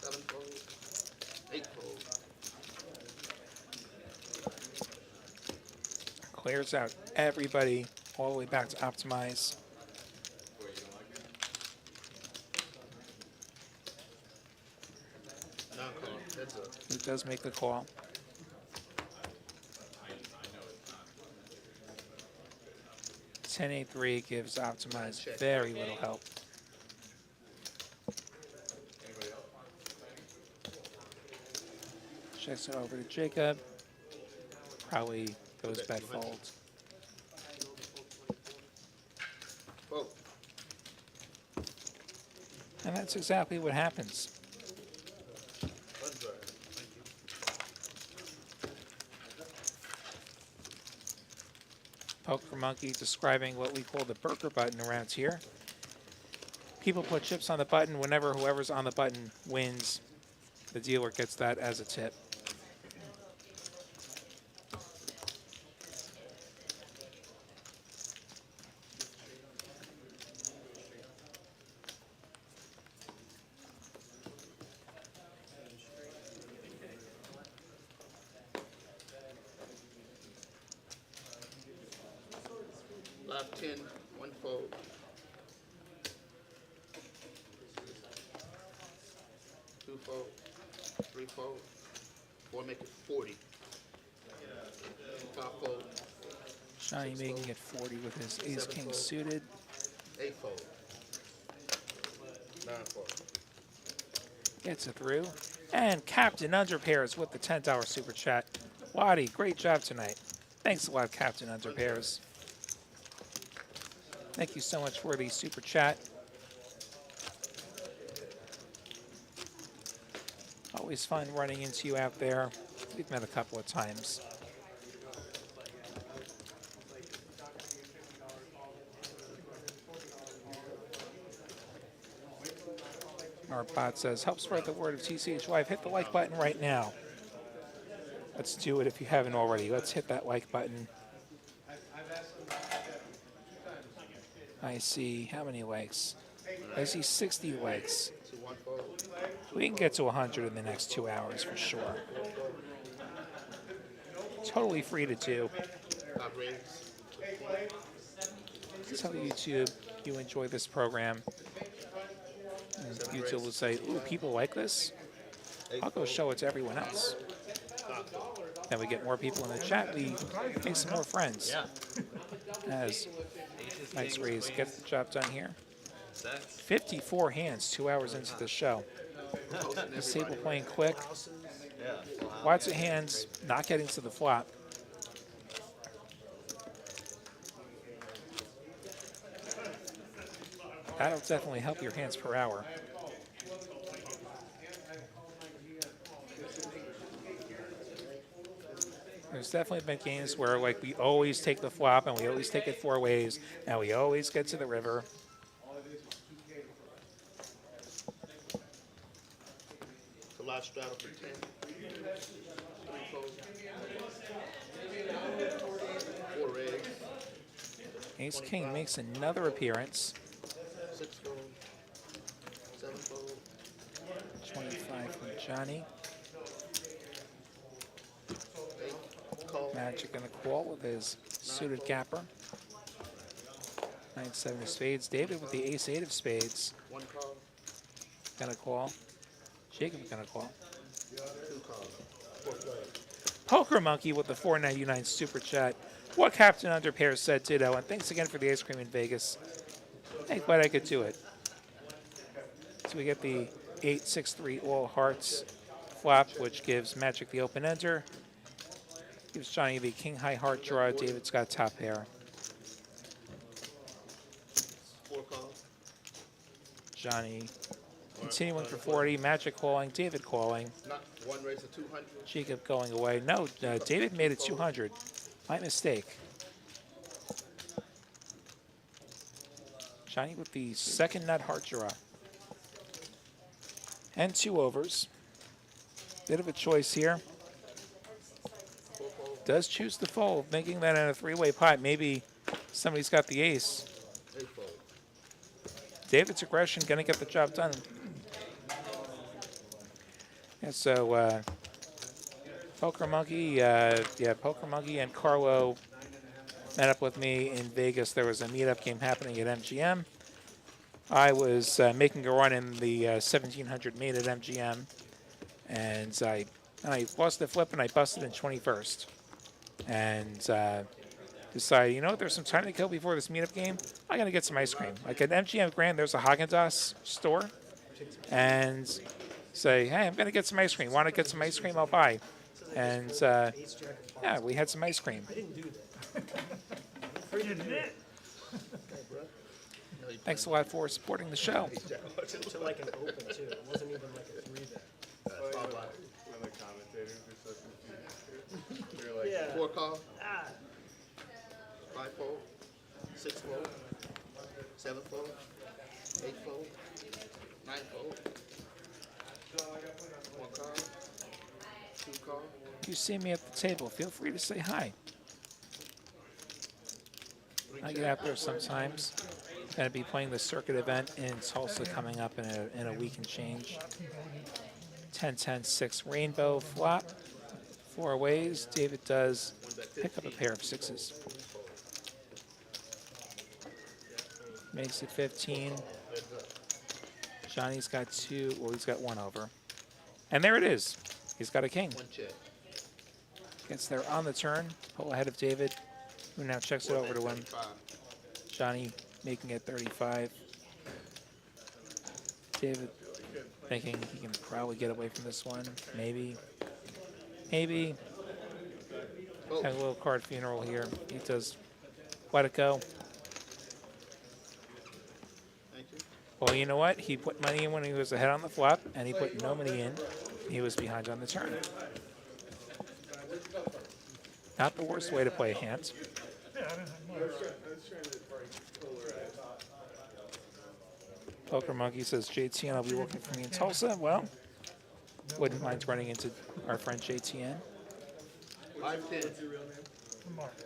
7 fold. 8 fold. Clears out everybody all the way back to optimize. Non-call. Heads up. He does make the call. Ten eight three gives optimize very little help. Checks it over to Jacob. Probably goes bet fold. Fold. And that's exactly what happens. Undrive. Thank you. Poker Monkey describing what we call the burger button around here. People put chips on the button. Whenever whoever's on the button wins, the dealer gets that as a tip. Live 10, one fold. Two fold. Three fold. Four make it 40. Five fold. Johnny making it 40 with his ace king suited. Eight fold. Nine fold. Gets it through. And Captain Underpairs with the $10 super chat. Waddy, great job tonight. Thanks a lot, Captain Underpairs. Thank you so much for the super chat. Always fun running into you out there. We've met a couple of times. Our bot says, help spread the word of TCH Live. Hit the like button right now. Let's do it if you haven't already. Let's hit that like button. I see how many likes? I see 60 likes. Two one fold. We can get to 100 in the next 2 hours for sure. Totally free to do. Five rings. Tell YouTube you enjoy this program. And YouTube will say, ooh, people like this? I'll go show it to everyone else. Then we get more people in the chat. We make some more friends. Yeah. As Nice Raise gets the job done here. That's 54 hands, 2 hours into the show. This table playing quick. yeah. Lots of hands, not getting to the flop. That'll definitely help your hands per hour. There's definitely been games where like we always take the flop and we always take it 4 ways and we always get to the river. It's a lot straddle for 10. Three fold. Four rings. Ace King makes another appearance. Six fold. Seven fold. 25 from Johnny. Eight. Call. Magic in the call with his suited gapper. 9-7 of spades. David with the ace-8 of spades. One call. Gonna call. Jacob gonna call. Two call. Four play. Poker Monkey with the $4.99 super chat. What Captain Underpairs said ditto, and thanks again for the ice cream in Vegas. Hey, glad I could do it. So we get the 8-6-3 all hearts flop, which gives Magic the open ender. Gives Johnny the king high heart draw. David's got top pair. Four call. Johnny continuing for 40. Magic calling. David calling. Not one raise to 200. Jacob going away. No, David made it 200. My mistake. Johnny with the second nut heart draw. And 2 overs. Bit of a choice here. Does choose to fold, making that in a 3-way pot. Maybe somebody's got the ace. Eight fold. David's aggression going to get the job done. And so, Poker Monkey, Poker Monkey and Carlo met up with me in Vegas. There was a meetup game happening at MGM. I was making a run in the 1700 main at MGM, and I lost the flip and I busted in 21st. And decided, you know what, there's some time to kill before this meetup game. I gotta get some ice cream. Like at MGM Grand, there's a Haagen-Dazs store, and say, hey, I'm gonna get some ice cream. Want to get some ice cream? I'll buy. And yeah, we had some ice cream. I didn't do that. Freaking it. Thanks a lot for supporting the show. To like an open too. It wasn't even like a 3-bet. When the commentators are so confused. They're like, Yeah. 4 call, Ah. 5 fold, 6 fold, 7 fold, 8 fold, 9 fold. 1 call, 2 call. If you see me at the table, feel free to say hi. I get out there sometimes. Going to be playing the circuit event in Tulsa coming up in a week and change. 10-10-6 rainbow flop. 4 ways. David does pick up a pair of 6s. Makes it 15. Johnny's got 2, well, he's got 1 over. And there it is. He's got a king. 1 check. Gets there on the turn. Pull ahead of David, who now checks it over to him. 5. Johnny making it 35. David thinking he can probably get away from this one. Maybe. Maybe. Oh. Have a little card funeral here. He does let it go. Thank you. Well, you know what? He put money in when he was ahead on the flop, and he put no money in. He was behind on the turn. Not the worst way to play a hand. Yeah, I didn't have much. Poker Monkey says, JTN, I'll be working for me in Tulsa. Well, wouldn't mind running into our friend JTN. 5-10. Mark.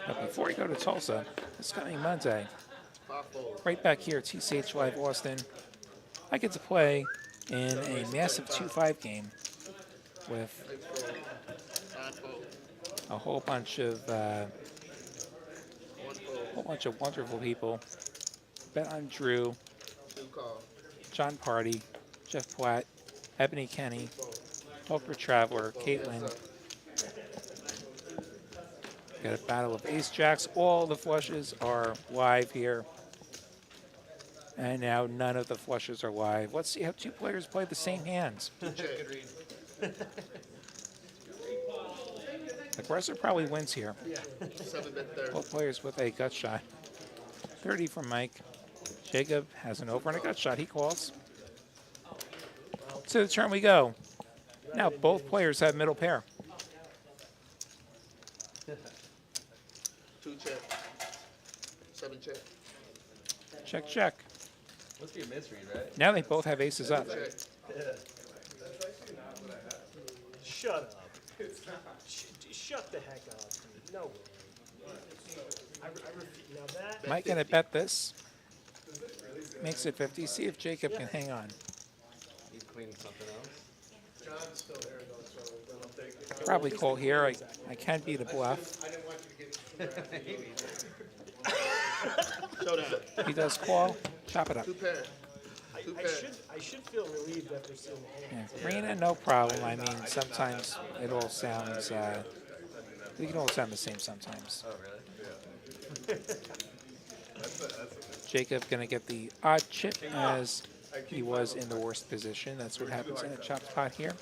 But before we go to Tulsa, this coming Monday, 5 fold. right back here, TCH Live Austin, I get to play in a massive 2-5 game with 6 fold. 9 fold. a whole bunch of 1 fold. wonderful people. Bet on Drew, 2 call. John Party, Jeff Platt, Ebony Kenny, Poker Traveler, Caitlin. Got a battle of ace jacks. All the flushes are live here. And now none of the flushes are live. Let's see how 2 players play the same hands. Check. Aggressor probably wins here. 7-bet 30. Both players with a gut shot. 30 from Mike. Jacob has an over and a gut shot. He calls. To the turn we go. Now both players have middle pair. 2 check. 7 check. Check, check. Must be a misread, right? Now they both have aces up. Check. Shut up. Shut the heck up. No way. Now that. Mike gonna bet this. Makes it 50. See if Jacob can hang on. He's cleaning something else. Probably call here. I can't beat a bluff. Showdown. He does call. Chop it up. 2 pair. 2 pair. I should feel relieved after seeing the hand. Yeah. Rena, no problem. I mean, sometimes it all sounds. We can all sound the same sometimes. Oh, really? Jacob gonna get the odd chip as he was in the worst position. That's what happens in a chopped pot here.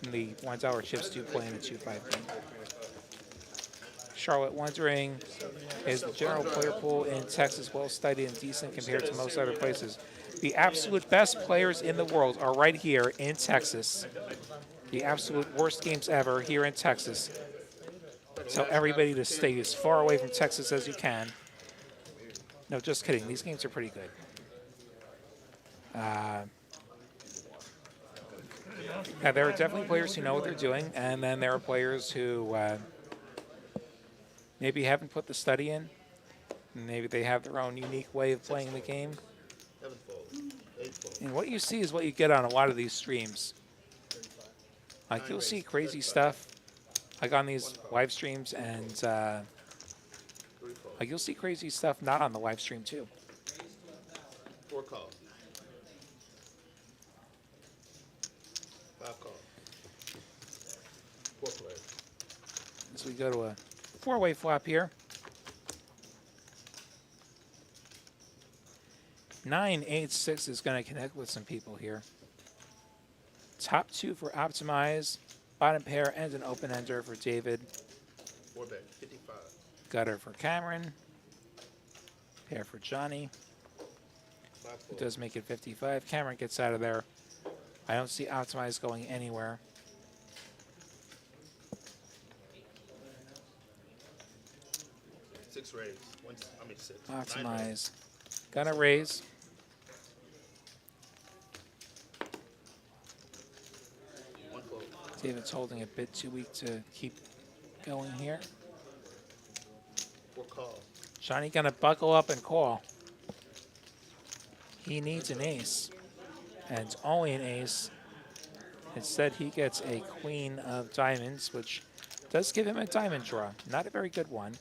And the $1 chips do play in a 2-5 game. Charlotte wondering, is the general player pool in Texas well studied and decent compared to most other places? The absolute best players in the world are right here in Texas. The absolute worst games ever here in Texas. Tell everybody to stay as far away from Texas as you can. No, just kidding. These games are pretty good. Yeah, there are definitely players who know what they're doing, and then there are players who maybe haven't put the study in. Maybe they have their own unique way of playing the game. 7 fold. And what you see is what you get on a lot of these streams. Like, you'll see crazy stuff, like on these live streams, and like you'll see crazy stuff not on the live stream too. 4 calls. 5 calls. 4 players. So we go to a 4-way flop here. 9-8-6 is going to connect with some people here. Top 2 for Optimize, bottom pair, and an open ender for David. 4 bet, 55. Gutter for Cameron. Pair for Johnny. 5 It does make it 55. Cameron gets out of there. I don't see Optimize going anywhere. Six raise. 6. Optimize. Gonna raise. One fold. David's holding a bit too weak to keep going here. 4 calls. Johnny gonna buckle up and call. He needs an ace, and only an ace. Instead, he gets a queen of diamonds, which does give him a diamond draw. Not a very good one.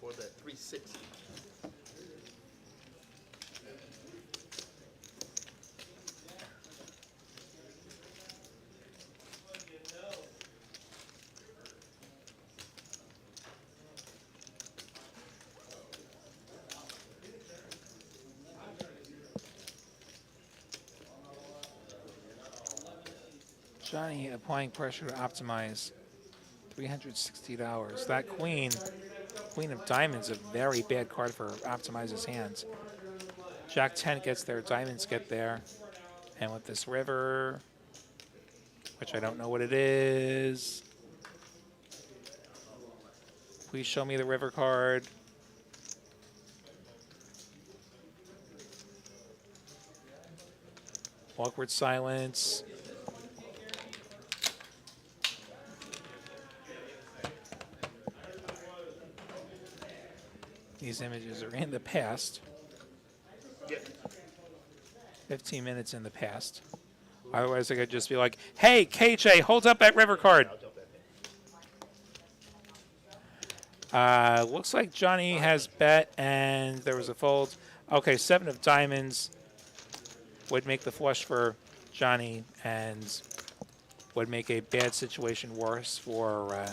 For that 360. Johnny applying pressure to Optimize. $360. That queen of diamonds, a very bad card for Optimize's hands. Jack 10 gets there, diamonds get there. And with this river, which I don't know what it is. Please show me the river card. Awkward silence. These images are in the past. Yeah. 15 minutes in the past. Otherwise, I could just be like, hey, KJ, hold up that river card. I'll jump that in. Looks like Johnny has bet, and there was a fold. Okay, 7 of diamonds would make the flush for Johnny and would make a bad situation worse for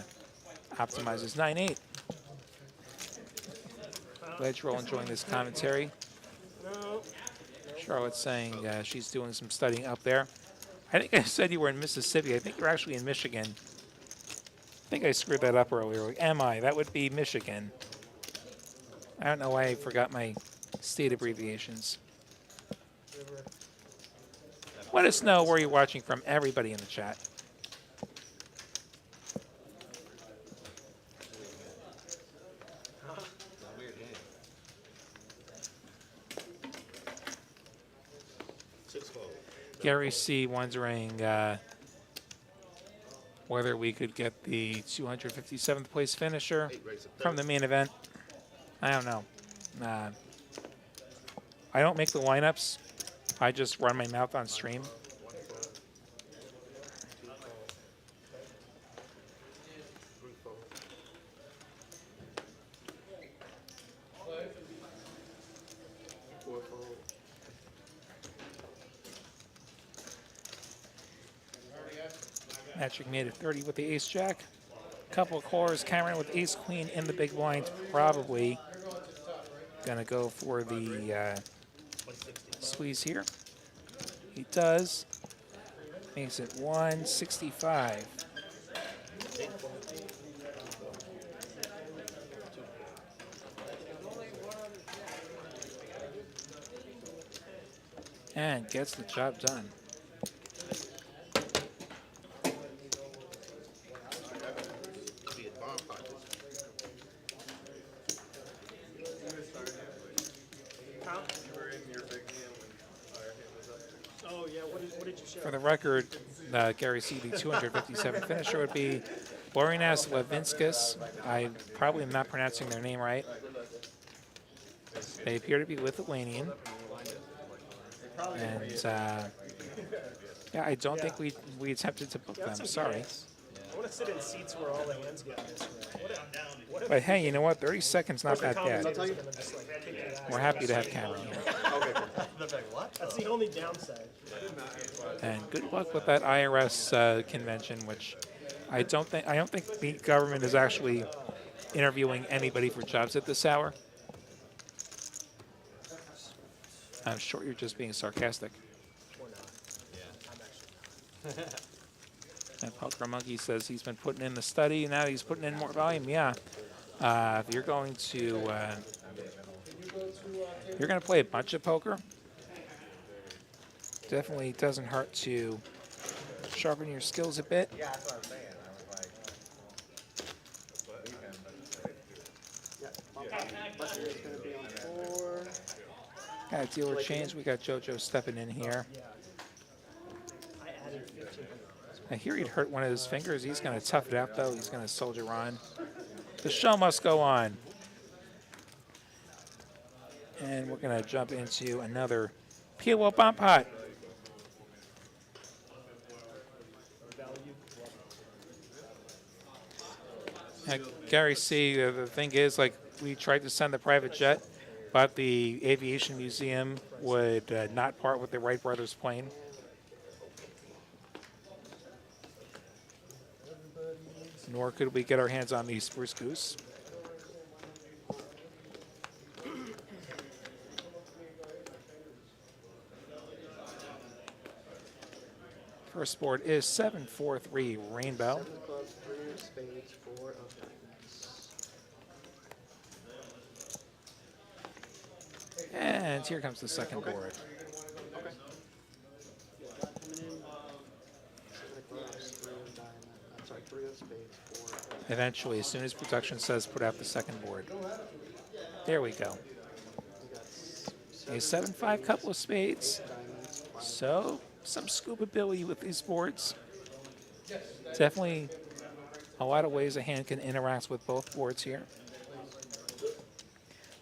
Optimize's 9-8. Glad you're all enjoying this commentary. Charlotte's saying she's doing some studying up there. I think I said you were in Mississippi. I think you're actually in Michigan. I think I screwed that up earlier. Am I? That would be Michigan. I don't know why I forgot my state abbreviations. Let us know where you're watching from, everybody in the chat. Weird game. 6 fold. Gary C. wondering whether we could get the 257th place finisher 8 raise. from the main event. I don't know. I don't make the lineups. I just run my mouth on stream. 1 fold. 2 fold. 3 fold. 4 fold. Patrick made it 30 with the ace jack. Couple of callers. Cameron with ace queen in the big blind. Probably gonna go for the 160. squeeze here. He does. Makes it 165. And gets the job done. Be a bomb pocket. Huh? You were in your big hand when our hand was up there. Oh, yeah, what did you show? For the record, Gary C., the 257 finisher would be Borinas Levinskas. I probably am not pronouncing their name right. They appear to be Lithuanian. And yeah, I don't think we attempted to book them. Sorry. I want to sit in seats where all the hands get this way. But hey, you know what? 30 seconds not that bad. Commentator's gonna just, like, kick your ass. We're happy to have Cameron here. That's the only downside. And good luck with that IRS convention, which I don't think the government is actually interviewing anybody for jobs at this hour. I'm sure you're just being sarcastic. Or not. I'm actually not. And Poker Monkey says he's been putting in the study, now he's putting in more volume. Yeah, if you're going to play a bunch of poker, definitely doesn't hurt to sharpen your skills a bit. Yeah, that's what I'm saying. I was like, Buster's gonna be on 4. Got a dealer change. We got JoJo stepping in here. Yeah. I added 1,500. I hear he'd hurt one of his fingers. He's going to tough it out, though. He's going to soldier on. The show must go on. And we're going to jump into another PLO bomb pot. Gary C., the thing is, like, we tried to send the private jet, but the Aviation Museum would not part with the Wright brothers plane. Nor could we get our hands on the Spruce Goose. First board is 7-4-3 Rainbow. 7 of clubs, 3 of spades, 4 of diamonds. And here comes the second board. Okay. Coming in. 7 of clubs, 3 of diamonds. I'm sorry, 3 of spades, 4 of Eventually, as soon as production says put out the second board. There we go. We got A 7-5 couple of spades. diamonds. So, some scoopability with these boards. Definitely a lot of ways a hand can interact with both boards here.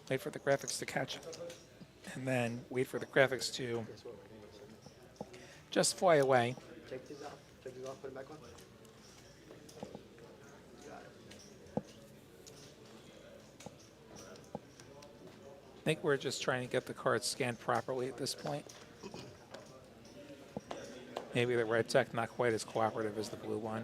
Wait for the graphics to catch up. And then wait for the graphics to just fly away. Take these off. Take these off, put them back on. Got it. I think we're just trying to get the cards scanned properly at this point. Maybe the red deck not quite as cooperative as the blue one.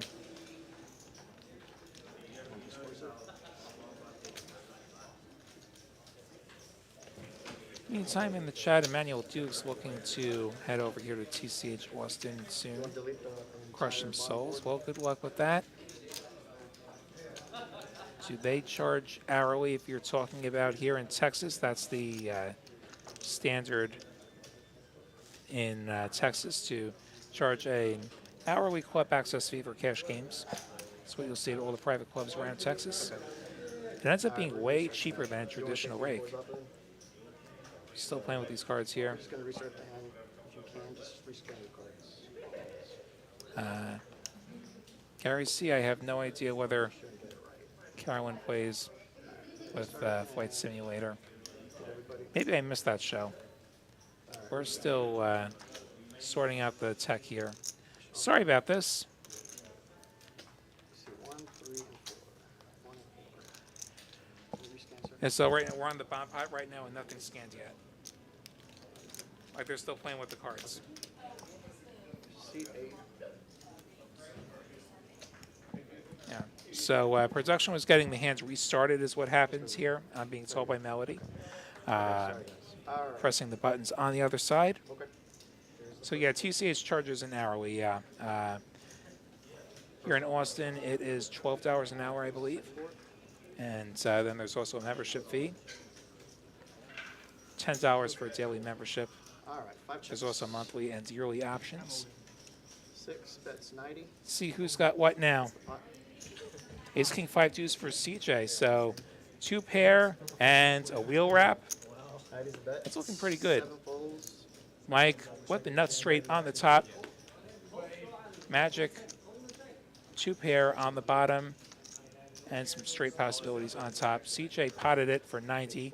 Meantime, in the chat, Emmanuel Duke's looking to head over here to TCH Austin soon. Delete the Crush some souls. Well, good luck with that. Do they charge hourly if you're talking about here in Texas? That's the standard in Texas to charge an hourly club access fee for cash games. That's what you'll see at all the private clubs around Texas. It ends up being way cheaper than a traditional rake. Still playing with these cards here. I'm just going to restart the hand. If you can, just rescan the cards. Gary C., I have no idea whether Carolyn plays with Flight Simulator. Maybe I missed that show. We're still sorting out the tech here. Sorry about this. Let's see, 1, 3, and 4. 1 and 4. Rescan, sir. And so right now we're on the bomb pot right now and nothing's scanned yet. Like they're still playing with the cards. Seat 8. Yeah. So production was getting the hands restarted is what happens here. I'm being told by Melody. All right. Pressing the buttons on the other side. Okay. So yeah, TCH charges an hourly, yeah. Here in Austin, it is $12 an hour, I believe. And then there's also a membership fee. $10 for a daily membership All right, 5 chips. There's also monthly and yearly options. 6 bets 90. See who's got what now. Pot. Ace King 5 deuce for CJ. So 2 pair and a wheel wrap. 90's a bet. That's looking pretty good. 7 folds. Mike, what the nut straight on the top. Magic, 2 pair on the bottom, and some straight possibilities on top. CJ potted it for 90.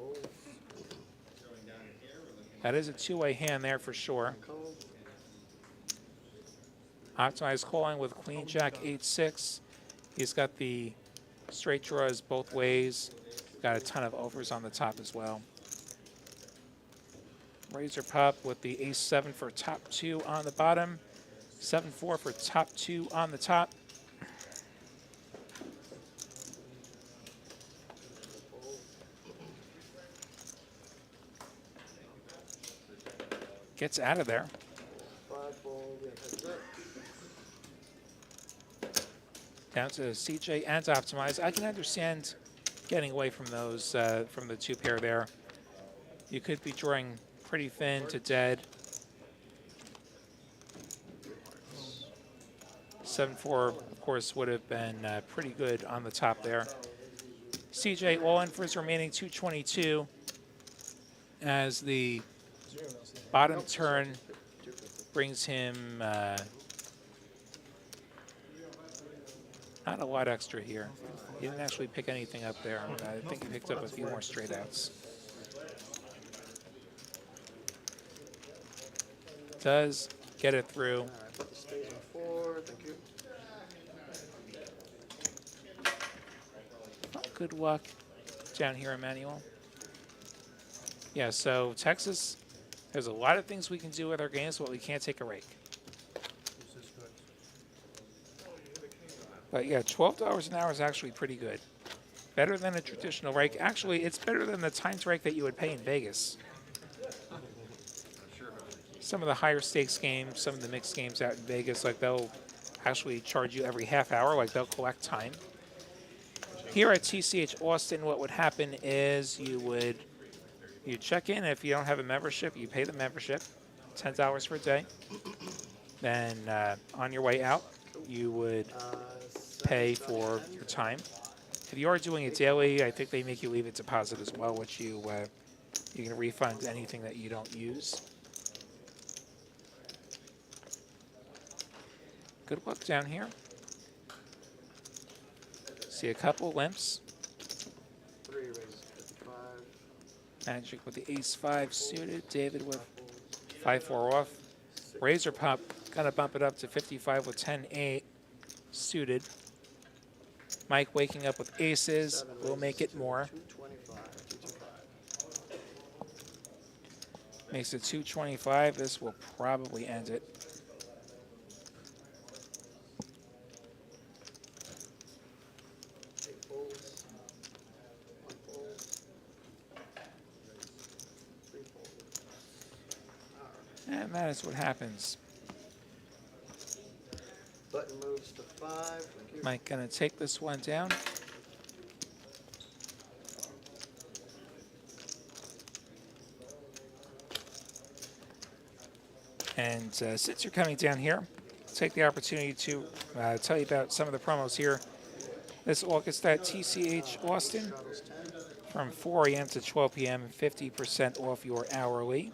That is a two-way hand there for sure. Call. Optimized calling with Queen Jack 8-6. He's got the straight draws both ways. Got a ton of overs on the top as well. Razor pop with the Ace 7 for top 2 on the bottom. 7-4 for top 2 on the top. Gets out of there. 5 fold. Yeah, heads up. Down to CJ and Optimize. I can understand getting away from those, from the 2 pair there. You could be drawing pretty thin to dead. 7-4, of course, would have been pretty good on the top there. CJ all in for his remaining 222 as the bottom turn brings him not a lot extra here. He didn't actually pick anything up there. I think he picked up a few more straight outs. Does get it through. All right, put the stays on 4. Thank you. Oh, good luck down here, Emmanuel. Yeah, so Texas, there's a lot of things we can do with our games, but we can't take a rake. But yeah, $12 an hour is actually pretty good. Better than a traditional rake. Actually, it's better than the times rake that you would pay in Vegas. Some of the higher stakes games, some of the mixed games out in Vegas, like they'll actually charge you every half hour, like they'll collect time. Here at TCH Austin, what would happen is you check in. If you don't have a membership, you pay the membership, $10 per day. Then on your way out, you would pay for your time. If you are doing it daily, I think they make you leave a deposit as well, which you can refund anything that you don't use. Good luck down here. See a couple limps. 3 raises 55. Magic with the Ace 5 suited. David with 5-4 off. Razor pop gonna bump it up to 55 with 10-8 suited. Mike waking up with aces. 7 We'll make it raises more. 225. 225. Makes it 225. This will probably end it. 8 folds. 1 fold. 3 fold. All right. And that is what happens. Button moves to 5. Thank you. Mike gonna take this one down. And since you're coming down here, take the opportunity to tell you about some of the promos here. This August at TCH Austin Straddles 10. from 4 a.m. to 12 p.m. 50% off your hourly.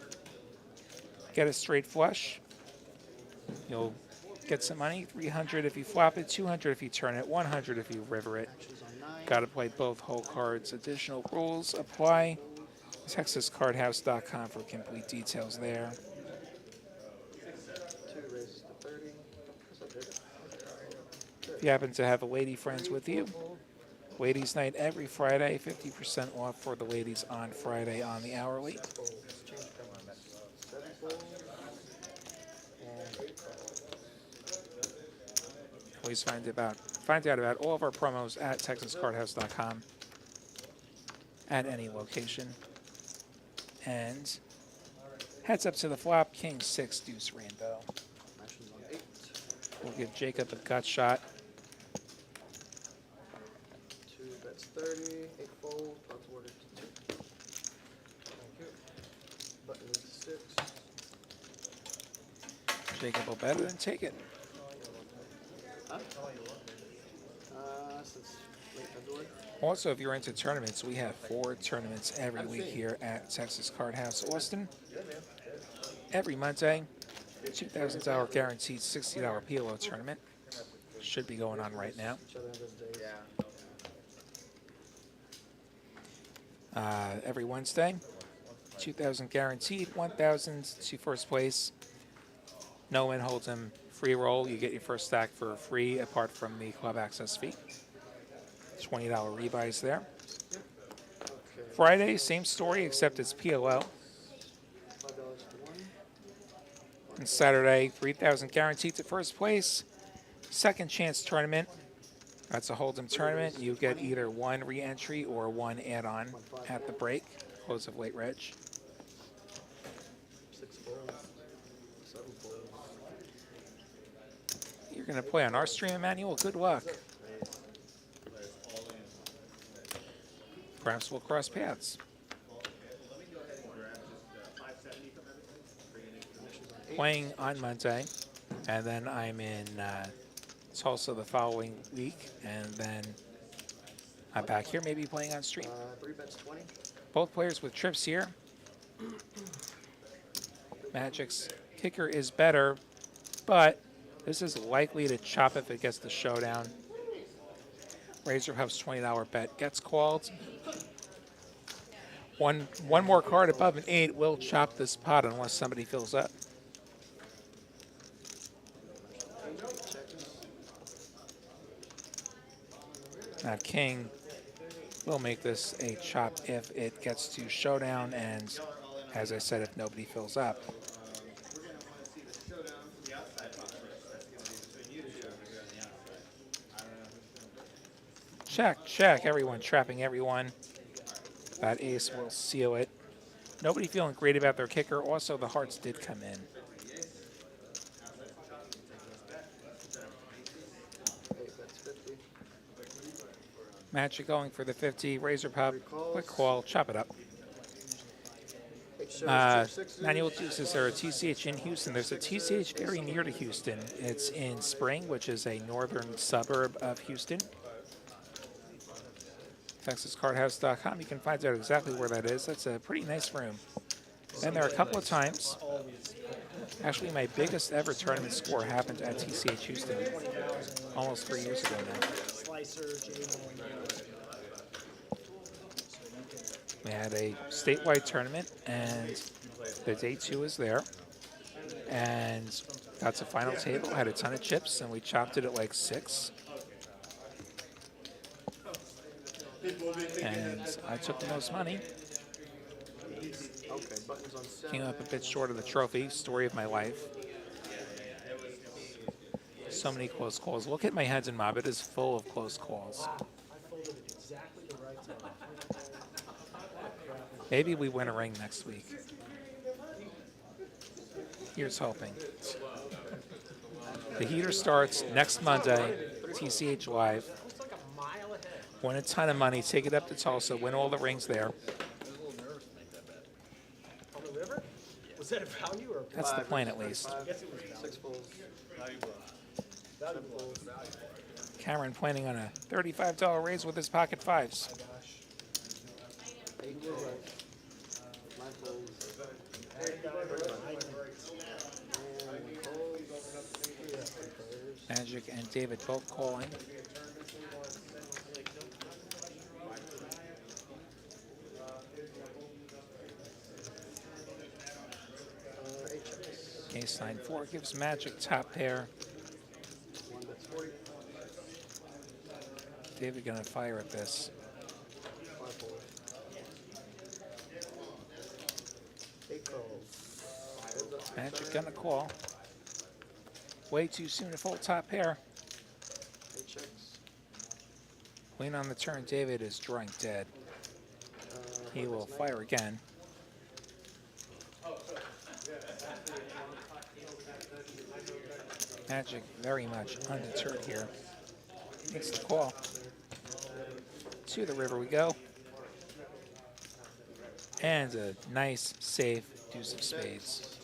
Get a straight flush. You'll get some money. 300 if you flop it, 200 if you turn it, 100 if you river it. Actions on 9. Got to play both whole cards. Additional rules apply. TexasCardHouse.com for complete details there. 2 raises to 30. That's not good. If you happen to have a lady friends with you, ladies' night every Friday, 50% off for the ladies on Friday on the hourly. 7 fold. And 8 fold. Always find out about all of our promos at TexasCardHouse.com at any location. And heads up to the flop, King 6 deuce rainbow. Actions on 8. We'll give Jacob a gut shot. 2 bets 30. 8 fold. Odds ordered to 2. Thank you. Button moves to 6. Jacob will bet it and take it. Since late February. Also, if you're into tournaments, we have 4 tournaments every week here at Texas Card House Austin. Every Monday, $2,000 guaranteed $60 PLO tournament. Should be going on right now. Every Wednesday, 2,000 guaranteed, 1,000 to first place. No win holdem free roll. You get your first stack for free apart from the club access fee. $20 rebuys there. Friday, same story except it's PLO. And Saturday, 3,000 guaranteed to first place. Second chance tournament. That's a hold'em tournament. You get either 1 re-entry or 1 add-on at the break, close of late reg. 6 folds, 7 folds. You're going to play on our stream, Emmanuel. Good luck. Perhaps we'll cross paths. Playing on Monday, and then I'm in Tulsa the following week, and then I'm back here, maybe playing on stream. 3 bets 20. Both players with trips here. Magic's kicker is better, but this is likely to chop if it gets the showdown. Razor Huff's $20 bet gets called. One more card above an 8 will chop this pot unless somebody fills up. Now King will make this a chop if it gets to showdown, and as I said, if nobody fills up. Check, check, everyone trapping everyone. That ace will seal it. Nobody feeling great about their kicker. Also, the hearts did come in. Magic going for the 50. Razor Pop, quick call, chop it up. Manuel Dukes, is there a TCH in Houston? There's a TCH very near to Houston. It's in Spring, which is a northern suburb of Houston. TexasCardHouse.com. You can find out exactly where that is. That's a pretty nice room. Been there a couple of times. Actually, my biggest ever tournament score happened at TCH Houston almost 3 years ago now. We had a statewide tournament, and the day 2 is there. And got to final table, had a ton of chips, and we chopped it at like 6. And I took the most money. Came up a bit short of the trophy. Story of my life. So many close calls. Look at my heads and mob. It is full of close calls. Maybe we win a ring next week. Here's hoping. The heater starts next Monday, TCH Live. Win a ton of money, take it up to Tulsa, win all the rings there. On the river? Was that a value or a That's the plan, at least. I guess it was 6 folds. value folds. Cameron planning on a $35 raise with his pocket 5s. 8 folds. 9 folds. Magic and David both calling. Ace 9-4 gives Magic top pair. 1 bets 40. David gonna fire at this. 5 folds. 8 calls. Magic gonna call. Way too soon to fold top pair. 8 checks. Queen on the turn. David is drawing dead. He will fire again. Magic very much undeterred here. Makes the call. To the river we go. And a nice, safe deuce of spades.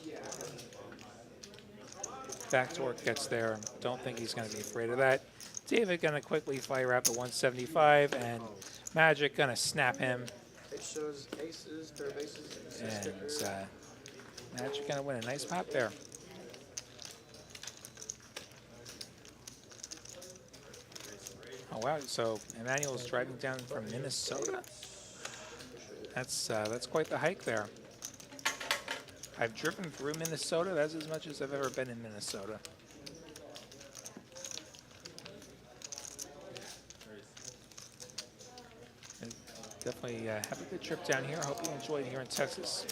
Backdoor gets there. Don't think he's going to be afraid of that. David going to quickly fire out the 175, and Magic going to snap him. It shows aces, third aces, And sticker. Magic going to win a nice pop there. Oh, wow. So Emmanuel's driving down from Minnesota. That's quite the hike there. I've driven through Minnesota. That's as much as I've ever been in Minnesota. And definitely have a good trip down here. I hope you enjoyed here in Texas.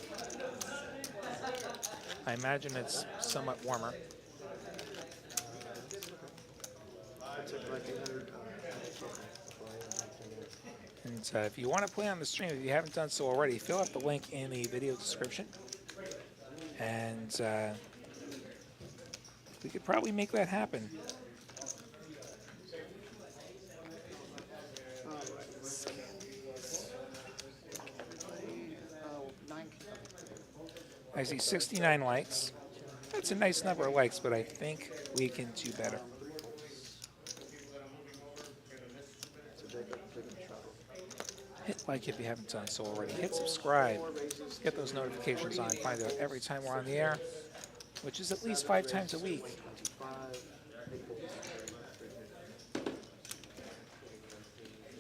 I imagine it's somewhat warmer. I took like 800. And if you want to play on the stream, if you haven't done so already, fill out the link in the video description. And we could probably make that happen. I see 69 likes. That's a nice number of likes, but I think we can do better. Hit like if you haven't done so already. Hit subscribe. Get those notifications on. Find out every time we're on the air, which is at least 5 times a week.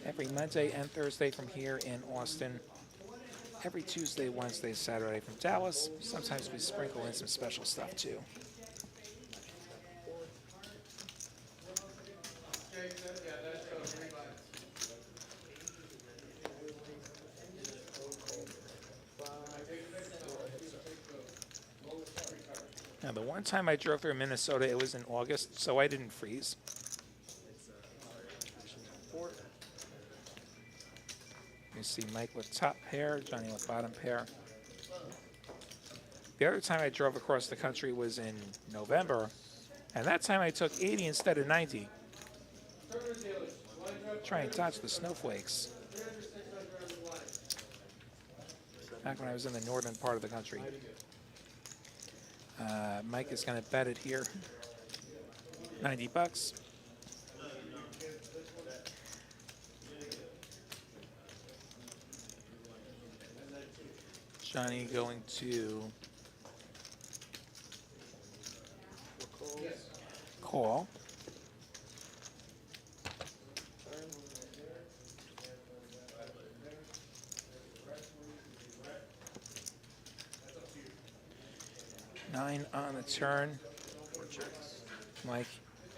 Every Monday and Thursday from here in Austin. Every Tuesday, Wednesday, Saturday from Dallas. Sometimes we sprinkle in some special stuff too. Now, the one time I drove through Minnesota, it was in August, so I didn't freeze. You see Mike with top pair, Johnny with bottom pair. The other time I drove across the country was in November, and that time I took 80 instead of 90. Try and dodge the snowflakes. Back when I was in the northern part of the country. Mike is going to bet it here. 90 bucks. Johnny going to call. Nine on the turn. Mike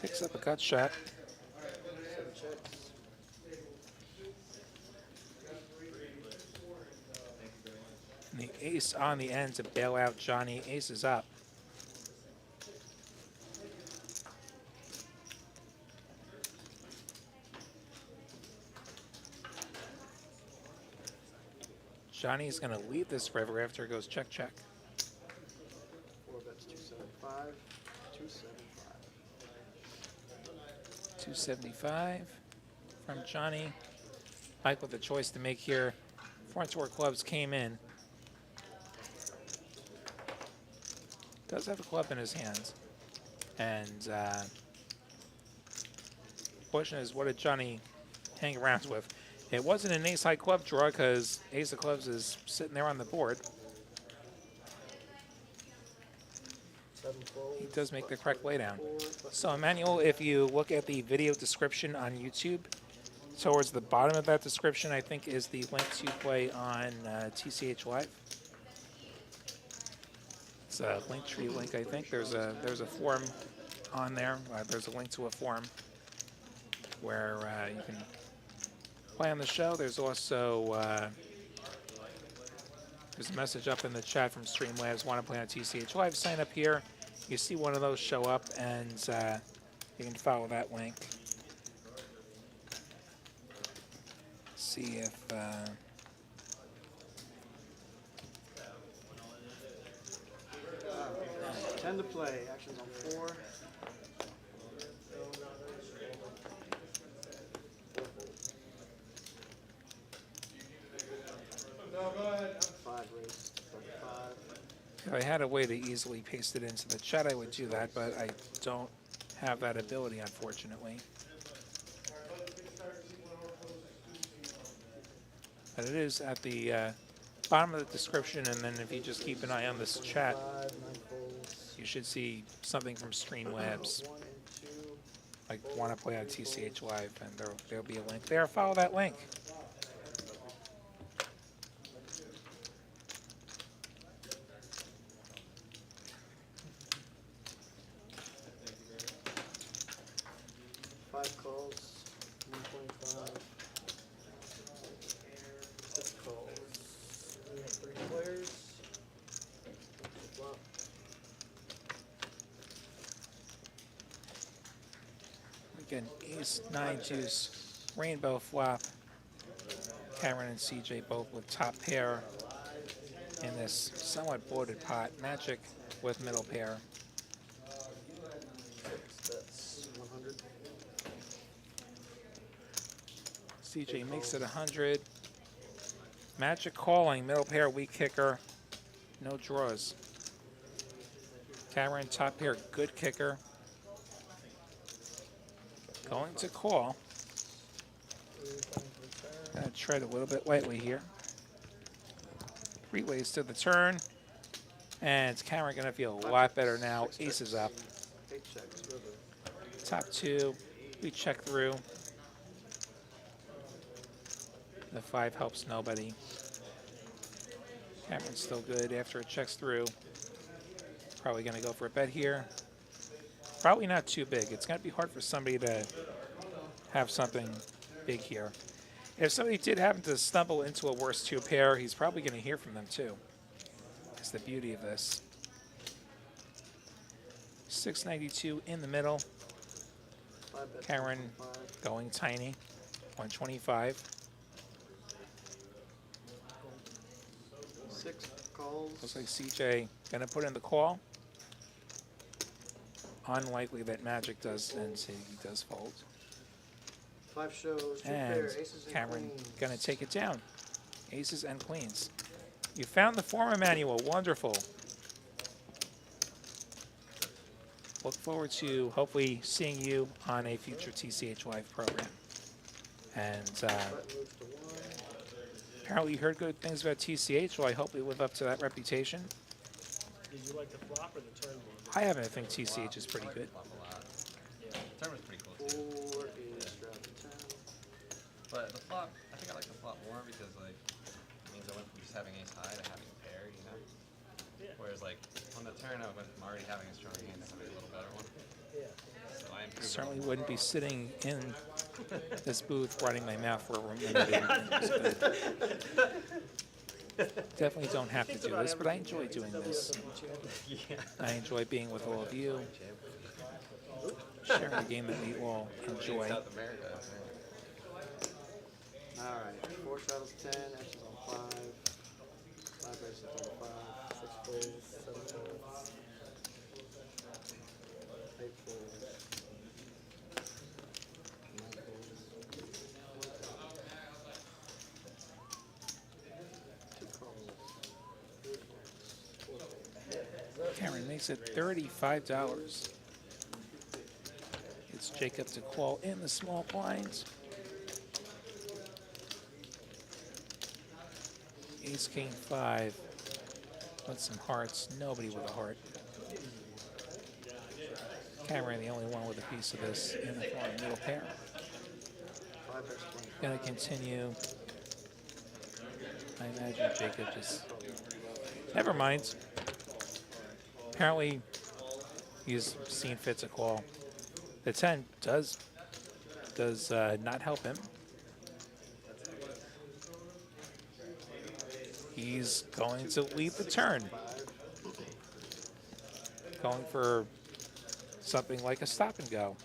picks up a gut shot. And the ace on the end to bail out Johnny. Ace is up. Johnny's going to lead this river after it goes check, check. 4 bets 275, 275. 275 from Johnny. Mike with a choice to make here. Front door clubs came in. Does have a club in his hands. And question is, what did Johnny hang around with? It wasn't an ace-high club draw because ace of clubs is sitting there on the board. He does make the correct laydown. So, Emmanuel, if you look at the video description on YouTube, towards the bottom of that description, I think, is the link to play on TCH Live. It's a Linktree link, I think. There's a form on there. There's a link to a forum where you can play on the show. There's also there's a message up in the chat from Streamlabs. Want to play on TCH Live? Sign up here. You see one of those show up, and you can follow that link. See if 10 to play. Actions on 4. No, go ahead. 5 raised. 35. If I had a way to easily paste it into the chat, I would do that, but I don't have that ability, unfortunately. But it is at the bottom of the description, and then if you just keep an eye on this chat, 5, 9 folds. you should see something from Streamlabs. 1 and 2. Like, want to play on TCH Live, and there'll be a link there. Follow that link. Five calls, 125. 6 calls. We have 3 players. Flop. Again, ace, 9, deuce, rainbow flop. Cameron and CJ both with top pair in this somewhat bloated pot. Magic with middle pair. 6, that's 100. CJ makes it 100. Magic calling, middle pair, weak kicker. No draws. Cameron, top pair, good kicker. Going to call. Gonna tread a little bit lightly here. 3 ways to the turn. And it's Cameron gonna feel a lot better now. Ace is up. 8 checks, river. Top 2, we check through. The 5 helps nobody. Cameron's still good after it checks through. Probably gonna go for a bet here. Probably not too big. It's gonna be hard for somebody to have something big here. If somebody did happen to stumble into a worse 2 pair, he's probably gonna hear from them too. That's the beauty of this. 692 in the middle. 5 bets, Cameron 125. going tiny. 125. 6 calls. Looks like CJ gonna put in the call. Unlikely that Magic does, and he does fold. 5 shows, 2 And pair, aces and Cameron queens. gonna take it down. Aces and queens. You found the former manual. Wonderful. Look forward to hopefully seeing you on a future TCH Live program. And Button moves to 1. apparently you heard good things about TCH, well, I hope we live up to that reputation. Did you like the flop or the turn one? I happen to think TCH is pretty good. Flop a lot. Turn was pretty cool too. 4 is drop to 10. But the flop, I think I like the flop more because like it means I went from just having ace high to having a pair, you know? Yeah. Whereas like on the turn I went from already having a strong hand to having a little better one. Yeah. So I improved Certainly on wouldn't be sitting in this booth running my mouth for a minute. Definitely don't have to do this, but I enjoy doing this. yeah. I enjoy being with all of you, sharing a game that we all enjoy. South America. Alright, 4 shadows 10, X's on 5. 5 races on 5. 6 folds, 7 folds. 8 folds. 9 folds. 2 calls. 3 folds. 4 folds. Cameron makes it $35. It's Jacob to call in the small blinds. Ace, king, 5. With some hearts. Nobody with a heart. Cameron, the only one with a piece of this in the form of middle pair. 5 bets 20. Gonna continue. I imagine Jacob just. Never mind. Apparently, he's seen fit to call. The 10 does not help him. He's going to lead the turn. Going for something like a stop and go.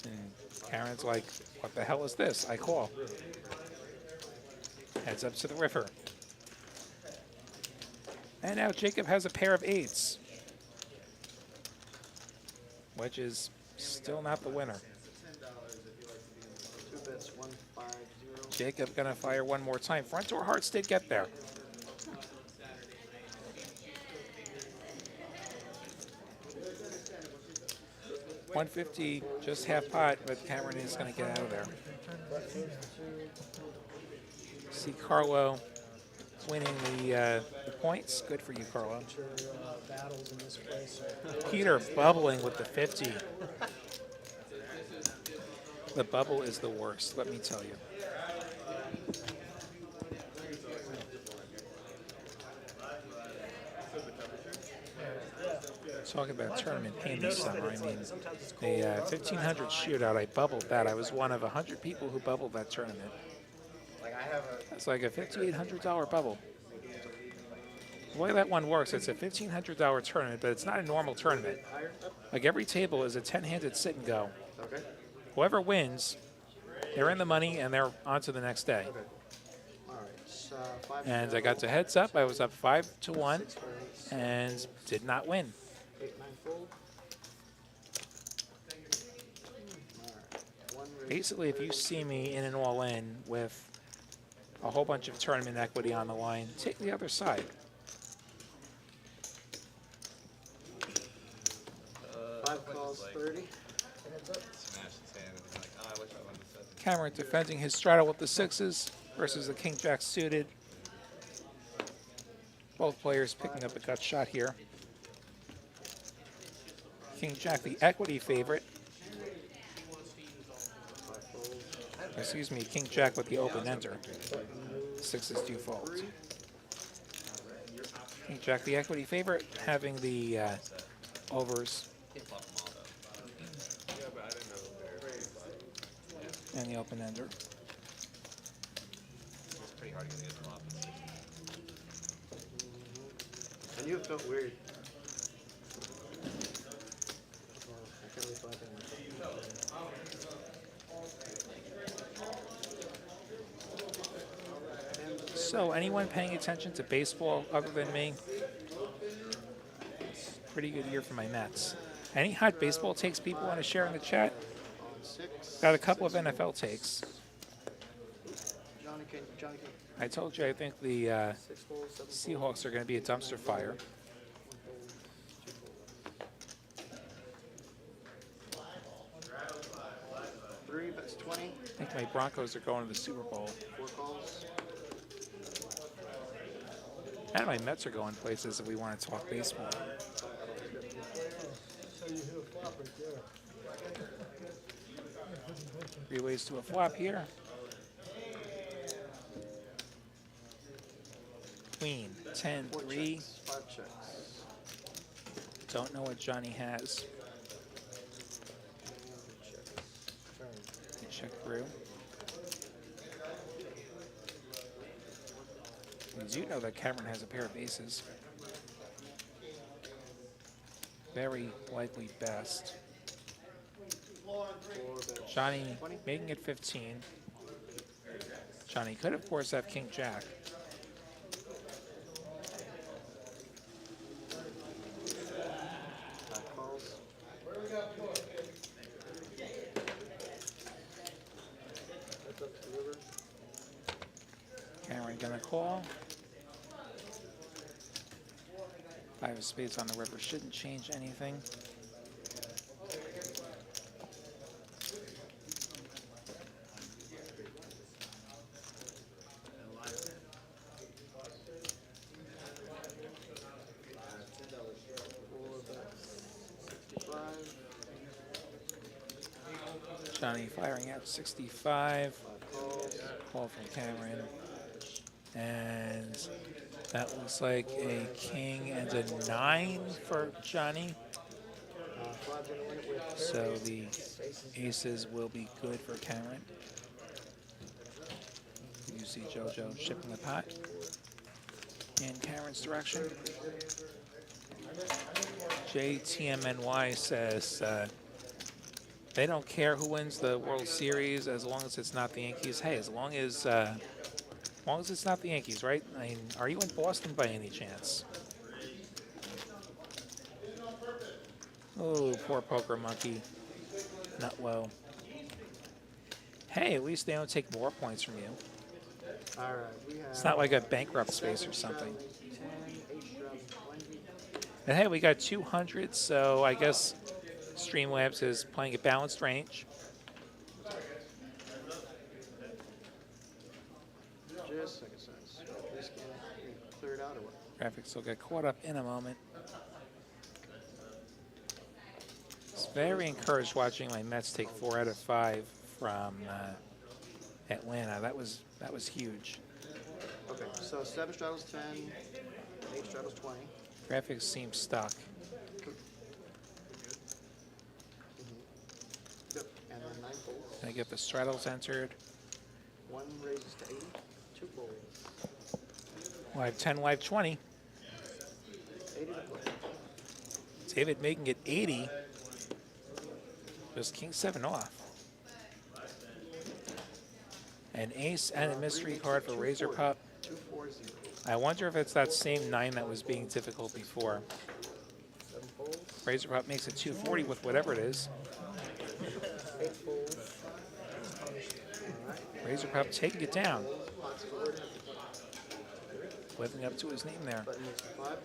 And Karen's like, what the hell is this? I call. Heads up to the river. And now Jacob has a pair of 8s, which is still not the winner. 2 bets 150. Jacob gonna fire one more time. Front door hearts did get there. $150, just half pot, but Cameron is gonna get out of there. See Carlo winning the points. Good for you, Carlo. Battles in this place. Peter bubbling with the 50. The bubble is the worst, let me tell you. Talk about tournament pain this summer. I mean, the 1500 shootout, I bubbled that. I was one of 100 people who bubbled that tournament. It's like a $5,800 bubble. The way that one works, it's a $1,500 tournament, but it's not a normal tournament. Like every table is a 10-handed sit and go. Okay. Whoever wins, they're in the money and they're on to the next day. All right. So 5 And I got to heads up. I was up 5-1 and did not win. 8, 9 fold. All right. 1 raise. Basically, if you see me in an all-in with a whole bunch of tournament equity on the line, take the other side. Five calls, 30. Smash his hand and he's like, oh, I wish I won the 7. Cameron defending his straddle with the 6s versus the king-jack suited. Both players picking up a gut shot here. King-jack, the equity favorite. Excuse me, king-jack with the open ender. 6s do fold. King-jack, the equity favorite, having the overs Can't flop them all though. Yeah, but I didn't know there. and the open ender. It's pretty hard to get the flop. I knew it felt weird. I can't really flop it. So, anyone paying attention to baseball other than me? Pretty good year for my Mets. Any hot baseball takes people want to share in the chat? On 6. Got a couple of NFL takes. Johnny can. I told you I think the 6 fold, 7 fold. Seahawks are going to be a dumpster fire. 3 bets 20. I think my Broncos are going to the Super Bowl. 4 calls. And my Mets are going places if we want to talk baseball. So you hit a flop right there. 3 ways to a flop here. Queen, 10, 4 3. checks. 5 checks. Don't know what Johnny has. Turn. You check through. Because you know that Cameron has a pair of aces. Very likely best. 4 bets. Johnny 20. making it 15. Johnny could, of course, have king jack. Calls. That's up to the river. Cameron gonna call. 5 of spades on the river shouldn't change anything. Johnny firing out 65. Call from Cameron. And that looks like a king and a 9 for Johnny. So the aces will be good for Cameron. You see JoJo shipping the pot in Cameron's direction. JTMNY says they don't care who wins the World Series as long as it's not the Yankees. Hey, as long as it's not the Yankees, right? I mean, are you in Boston by any chance? Oh, poor poker monkey. Not well. Hey, at least they don't take more points from you. All right, we have. It's not like a bankrupt space or something. 10, 8 straddles 20. And hey, we got 200, so I guess Streamlabs is playing a balanced range. Just a second, sense. Please scan it. Clear it out or what? Graphics will get caught up in a moment. It's very encouraged watching my Mets take 4 out of 5 from Atlanta. That was huge. Okay, so 7 straddles 10, 8 straddles 20. Graphics seem stuck. Yep, and then 9 folds. Gonna get the straddles entered. 1 raises to 80, 2 folds. Live 10, live 20. 80 to play. David making it 80. Just king 7 off. An ace and a mystery card for Razor Pup. 240. I wonder if it's that same 9 that was being difficult before. 7 folds. Razor Pup makes it 240 with whatever it is. 8 folds. Razor Pup taking it down. Pots forward. Living up to his name there. Button makes it 5.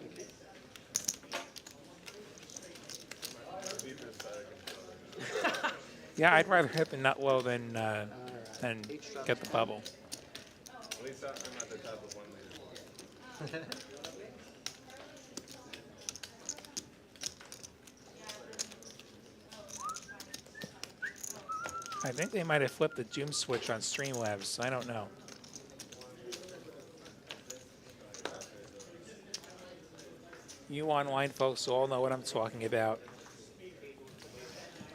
Yeah, I'd rather hit the nut low than get the bubble. At least I'm at the top of 1 leaderboard. I think they might have flipped the Doom switch on Streamlabs. I don't know. You online folks all know what I'm talking about.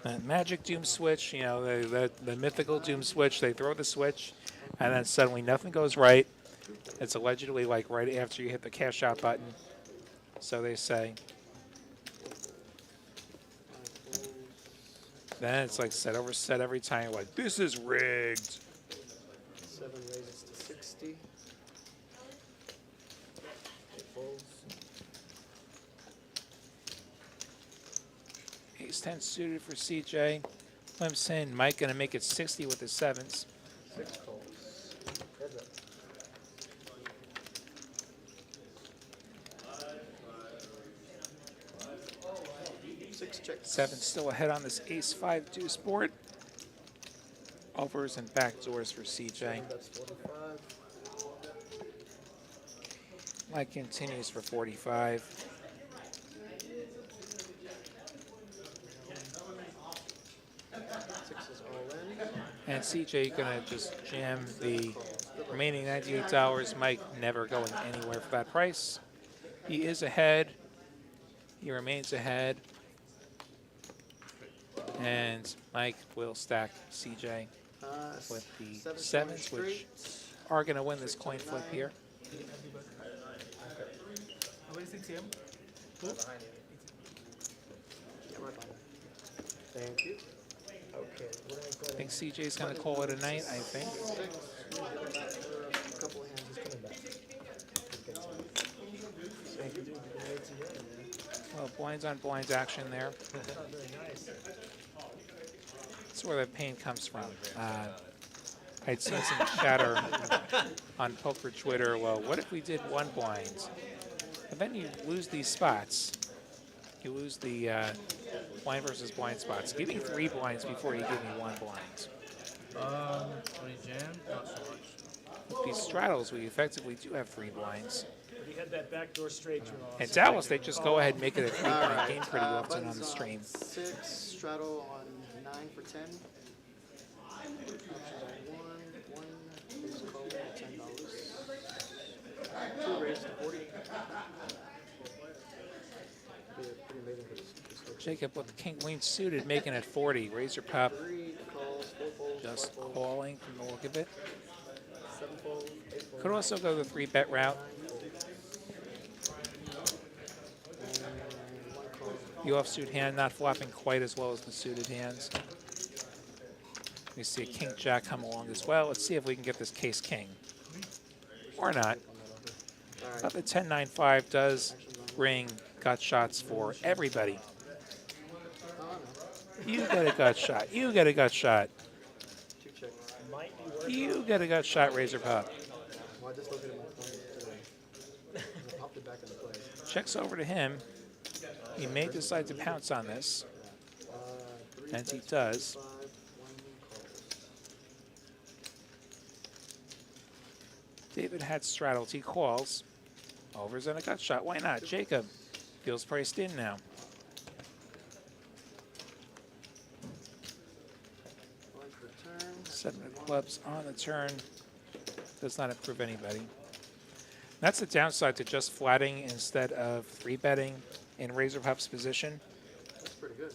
That magic Doom switch, you know, the mythical Doom switch, they throw the switch, and then suddenly nothing goes right. It's allegedly like right after you hit the cash out button. So they say. Then it's like set over set every time. Like, this is rigged. 7 raises to 60. 8 folds. Ace 10 suited for CJ. Clemson, Mike gonna make it 60 with his 7s. 6 folds. Heads up. 6 checks. 7 still ahead on this ace 5 deuce board. Overs and backdoors for CJ. That's 45. Mike continues for 45. 6 is all in. And CJ gonna just jam the remaining $98. Mike never going anywhere for that price. He is ahead. He remains ahead. And Mike will stack CJ with the 7s, which are going to win this coin flip here. What is it, Tim? Yeah, right behind. Thank you. Okay, we're gonna go I think CJ's going to call it a night, I think. 6. A couple of hands. He's coming back. Thank you, dude. You've been way too young, man. Well, blinds on blinds action there. Oh, very nice. That's where the pain comes from. I'd seen some chatter on poker Twitter. Well, what if we did 1 blind? And then you lose these spots. You lose the blind versus blind spots. Give me 3 blinds before you give me 1 blind. When he jammed, not so much. With these straddles, we effectively do have 3 blinds. But he had that backdoor straight draw. In Dallas, they just go ahead and make it a 3-blind game pretty often on buttons the stream. 6, straddle on 9 for 10. Options on 1, base call, $10. 2 raised to 40. Pretty amazing for this Jacob with the king queen suited, making it 40. Razor Pup 3 calls, 4 folds, just 5 folds, calling from the look of it. 7 folds, 8 folds. Could also go the 3-bet route. And 1 call. The offsuit hand not flopping quite as well as the suited hands. We see a king jack come along as well. Let's see if we can get this case king. Or not. But the 10-9-5 does bring gut shots for everybody. You get a gut shot. You get a gut shot. 2 checks. You get a gut shot, Razor Pup. Well, I just looked at my phone today. And I popped it back into place. Checks over to him. He may decide to pounce on this, and he does. 5, 1 calls. David had straddled. He calls. Overs and a gut shot. Why not? Jacob feels priced in now. 1 for turn. 7 of clubs on the turn. Does not improve anybody. That's the downside to just flatting instead of 3-betting in Razor Pup's position. That's pretty good.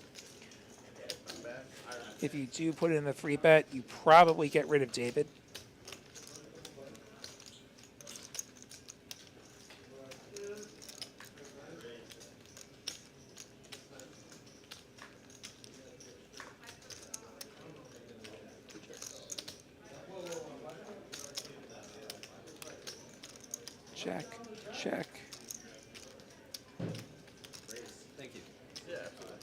If you do put in the 3-bet, you probably get rid of David. Check, check. Thank you. Yeah, absolutely.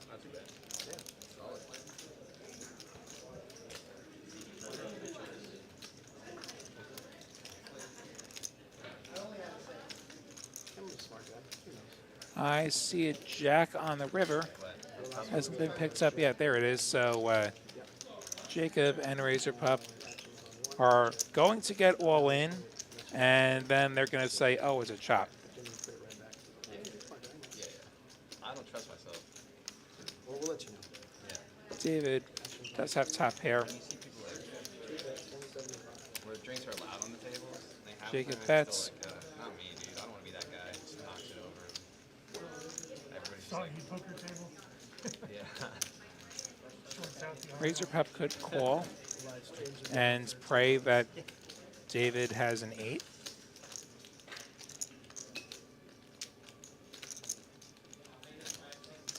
Not too bad. Yeah, solid. I'm a smart guy. Who knows? I see a jack on the river. Hasn't been picked up yet. There it is. So Jacob and Razor Pup are going to get all in, and then they're going to say, oh, it's a chop. Then you put it right back. Smart guy. Yeah, yeah. I don't trust myself. Well, we'll let you know. Yeah. David does have top pair. When you see people like 175. where drinks are allowed on the tables, they have Jacob time, bets. Like, not me, dude. I don't want to be that guy. Just knocks it over. Everybody's just Soggy like, poker table. yeah. Shorts out the Razor Pup could call Live streams are and pray that David has an 8.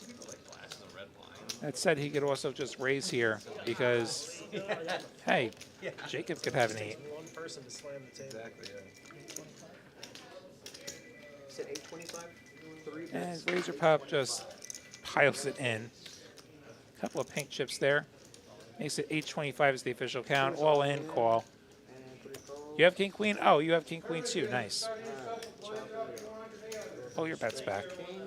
People like glasses of red wine. That said, he could also just raise here because, hey, Jacob could have an 8. one person to slam the table. Exactly, yeah. You said 825? 3 And bets. Razor Pup just piles it in. Couple of pink chips there. Makes it 825 is the official count. All in, call. And 3 calls. You have king queen? Oh, you have king queen too. Nice. Alright, chop it. Pull your bets back. King.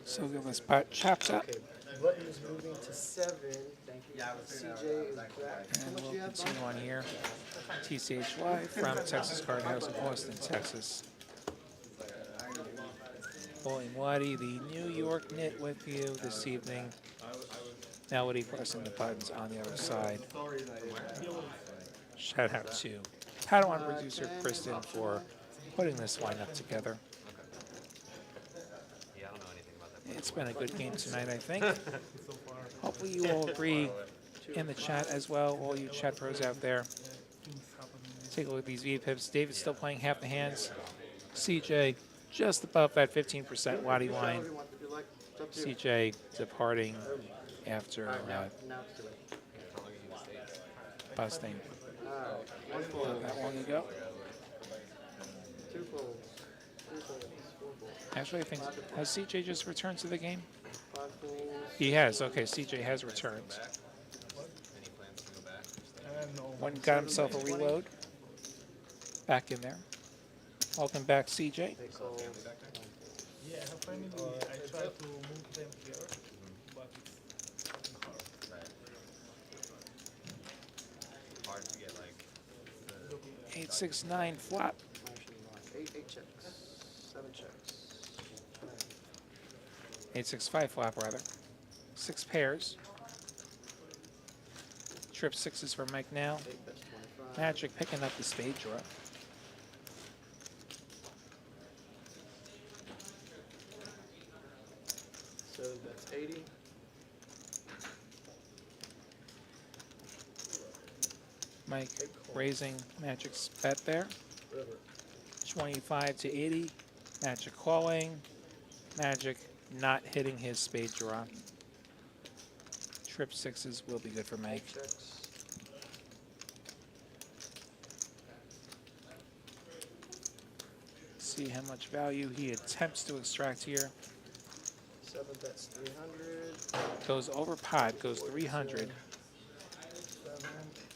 So give us pot chops up. Okay, button is moving to 7. Thank you. CJ is back. How And much we'll you have, continue on here. TCH Live from Texas Card House in Austin, Texas. Bowling Waddy, the New York Knit with you this evening. Now Woody pressing the buttons on the other side. Shout out to Padawan producer Kristen for putting this lineup together. Yeah, I don't know anything about that. It's been a good game tonight, I think. Hopefully you all agree in the chat as well, all you chat pros out there. Take a look at these V-pips. David's still playing half the hands. CJ just above that 15% Waddy line. Whatever you want, if you like. It's up to you. CJ departing after Alright, now it's too late. How long are you in the States? busting Alright, 1 fold, not that long ago. 2 folds, 3 folds, 4 folds, Actually, I think, has CJ just returned to the game? 5 folds. He has. Okay, CJ has returned. Any plans to go back? Or stay? One got himself a reload. Back in there. Welcome back, CJ. They call Yeah, finally I tried to move them here, but Hard to get like the 869 flop. 8 checks, 7 checks. 865 flop, rather. 6 pairs. Trip 6s for Mike now. 8 bets 25. Magic picking up the spade draw. So that's 80. Mike raising Magic's bet there. River. 25 to 80. Magic calling. Magic not hitting his spade draw. Trip 6s will be good for Mike. Checks. see how much value he attempts to extract here. 7 bets 300. Goes over pot, goes 300.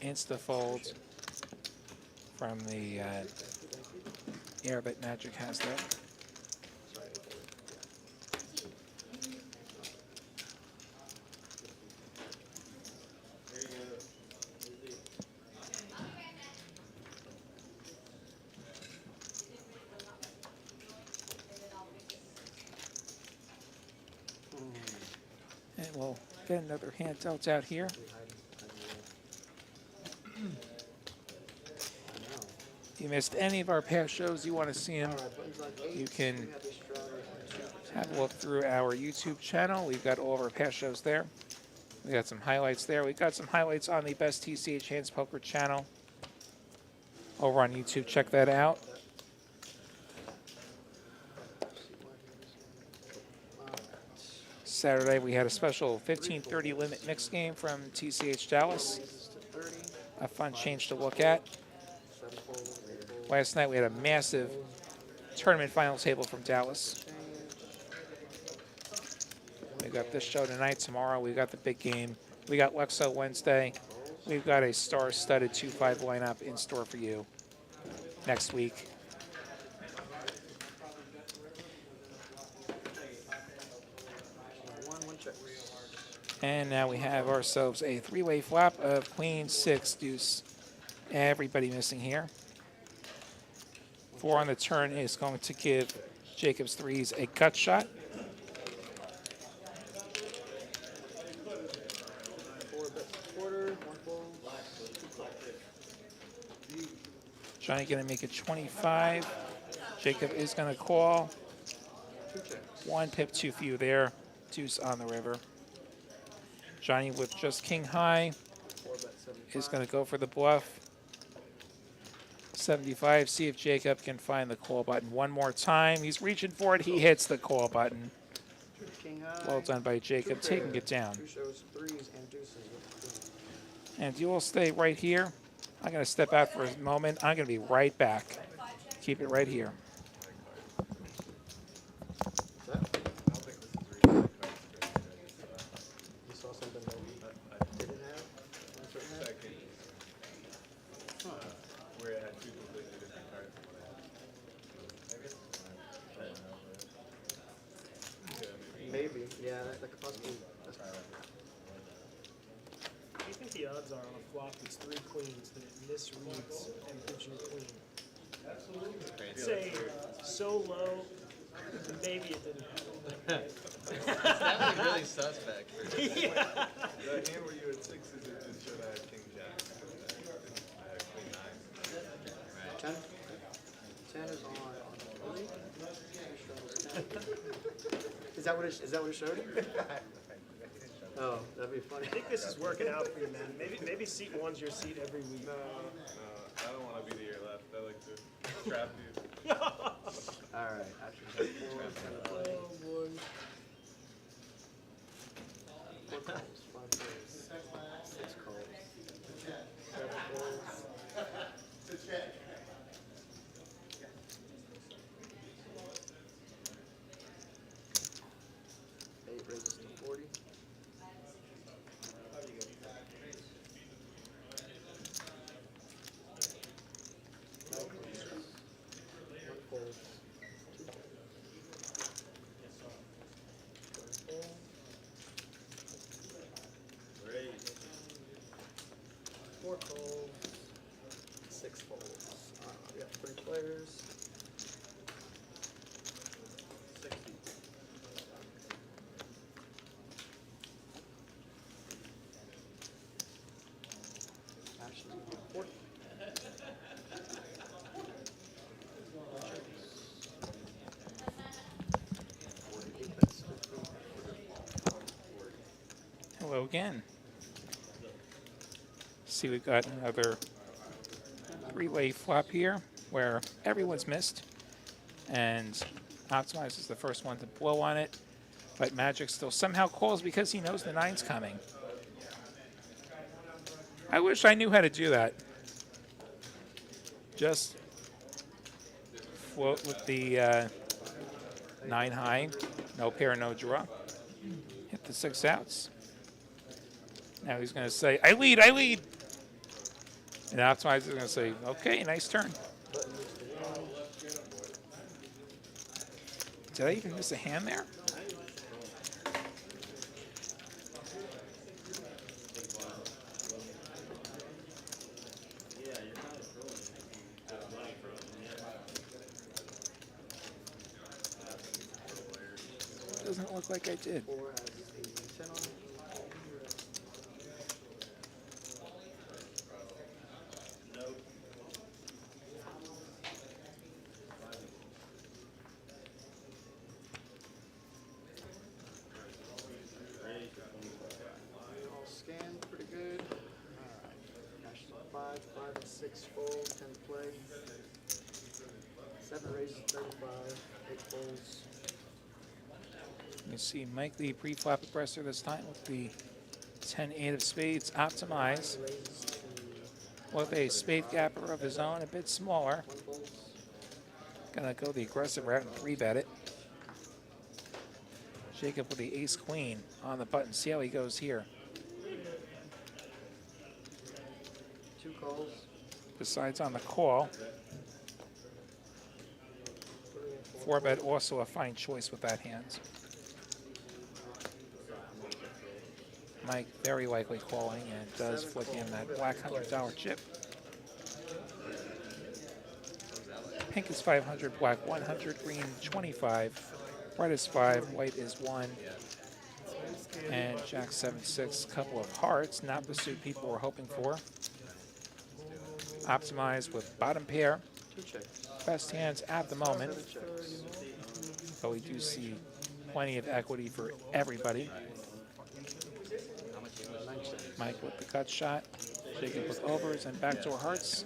7. Insta fold from the air that Magic has there. Sorry. And we'll get another hand dealt out here. If you missed any of our past shows, you want to see them, you can have a look through our YouTube channel. We've got all of our past shows there. We got some highlights there. We've got some highlights on the Best TCH Hands Poker channel over on YouTube. Check that out. Saturday, we had a special 15:30 limit mix game from TCH Dallas. A fun change to look at. Last night, we had a massive tournament final table from Dallas. We got this show tonight. Tomorrow, we got the big game. We got Lexo Wednesday. We've got a star-studded 2-5 lineup in store for you next week. And now we have ourselves a three-way flop of queen, 6, deuce. Everybody missing here. 4 on the turn is going to give Jacob's threes a gut shot. 4 bets a quarter. 1 fold. Johnny going to make it 25. Jacob is going to call. 1 pip too few there. Deuce on the river. Johnny with just king high is going to go for the bluff. 75, see if Jacob can find the call button one more time. He's reaching for it. He hits the call button. King high. Well done by Jacob, taking it down. 2 shows 3s and deuces with the And you will stay right here. I'm going to step out for a moment. I'm going to be right back. Keep it right here. You saw something that you didn't have? On a certain hand? Second. Where it had two completely different cards than what I had. Maybe. Yeah, that could possibly. That's What do you think the odds are on a flop that's 3 queens that it misreads and gives you a queen? Say so low, maybe it didn't happen. That was really suspect. Yeah. The hand where you had 6s, it just showed I had king jack. I had queen 9. 10? 10 is on 3? Is that what it showed? Oh, that'd be funny. I think this is working out for you, man. Maybe seat 1's your seat every week. No, I don't want to be to your left. I like to trap you. Alright, actually, 4 10 play. Oh boy. 4 calls, 5 plays, 6 calls, 7 calls. 8 raises to 40. Four calls, 6 folds. We have 3 players. 60. Actually, 40. Hello again. See, we've got another three-way flop here where everyone's missed, and Optimize is the first one to blow on it, but Magic still somehow calls because he knows the 9's coming. I wish I knew how to do that. Just float with the 9 high, no pair, no draw. Hit the 6 outs. Now he's going to say, I lead, I lead. And Optimize is going to say, okay, nice turn. Did I even miss a hand there? Doesn't look like I did. All scanned pretty good. Alright. Cash is 5, 5 and 6 fold, 10 to play. 7 raises 35, 8 folds. You see Mike the pre-flop aggressor this time with the 10-8 of spades. Optimize Raises to with a spade gapper of his own, a bit smaller. 1 folds. Gonna go the aggressive route and 3-bet it. Jacob with the ace queen on the button. See how he goes here. 2 calls. Decides on the call. 4-bet also a fine choice with that hand. Mike very likely calling and does flick in that black $100 chip. Pink is 500, black 100, green 25. Red is 5, white is 1. And Jack 7-6, couple of hearts, not the suit people were hoping for. Optimized with bottom pair. 2 checks. Best hands at the moment, 7 checks. but we do see plenty of equity for everybody. Mike with the cut shot, Jacob with overs and backdoor hearts.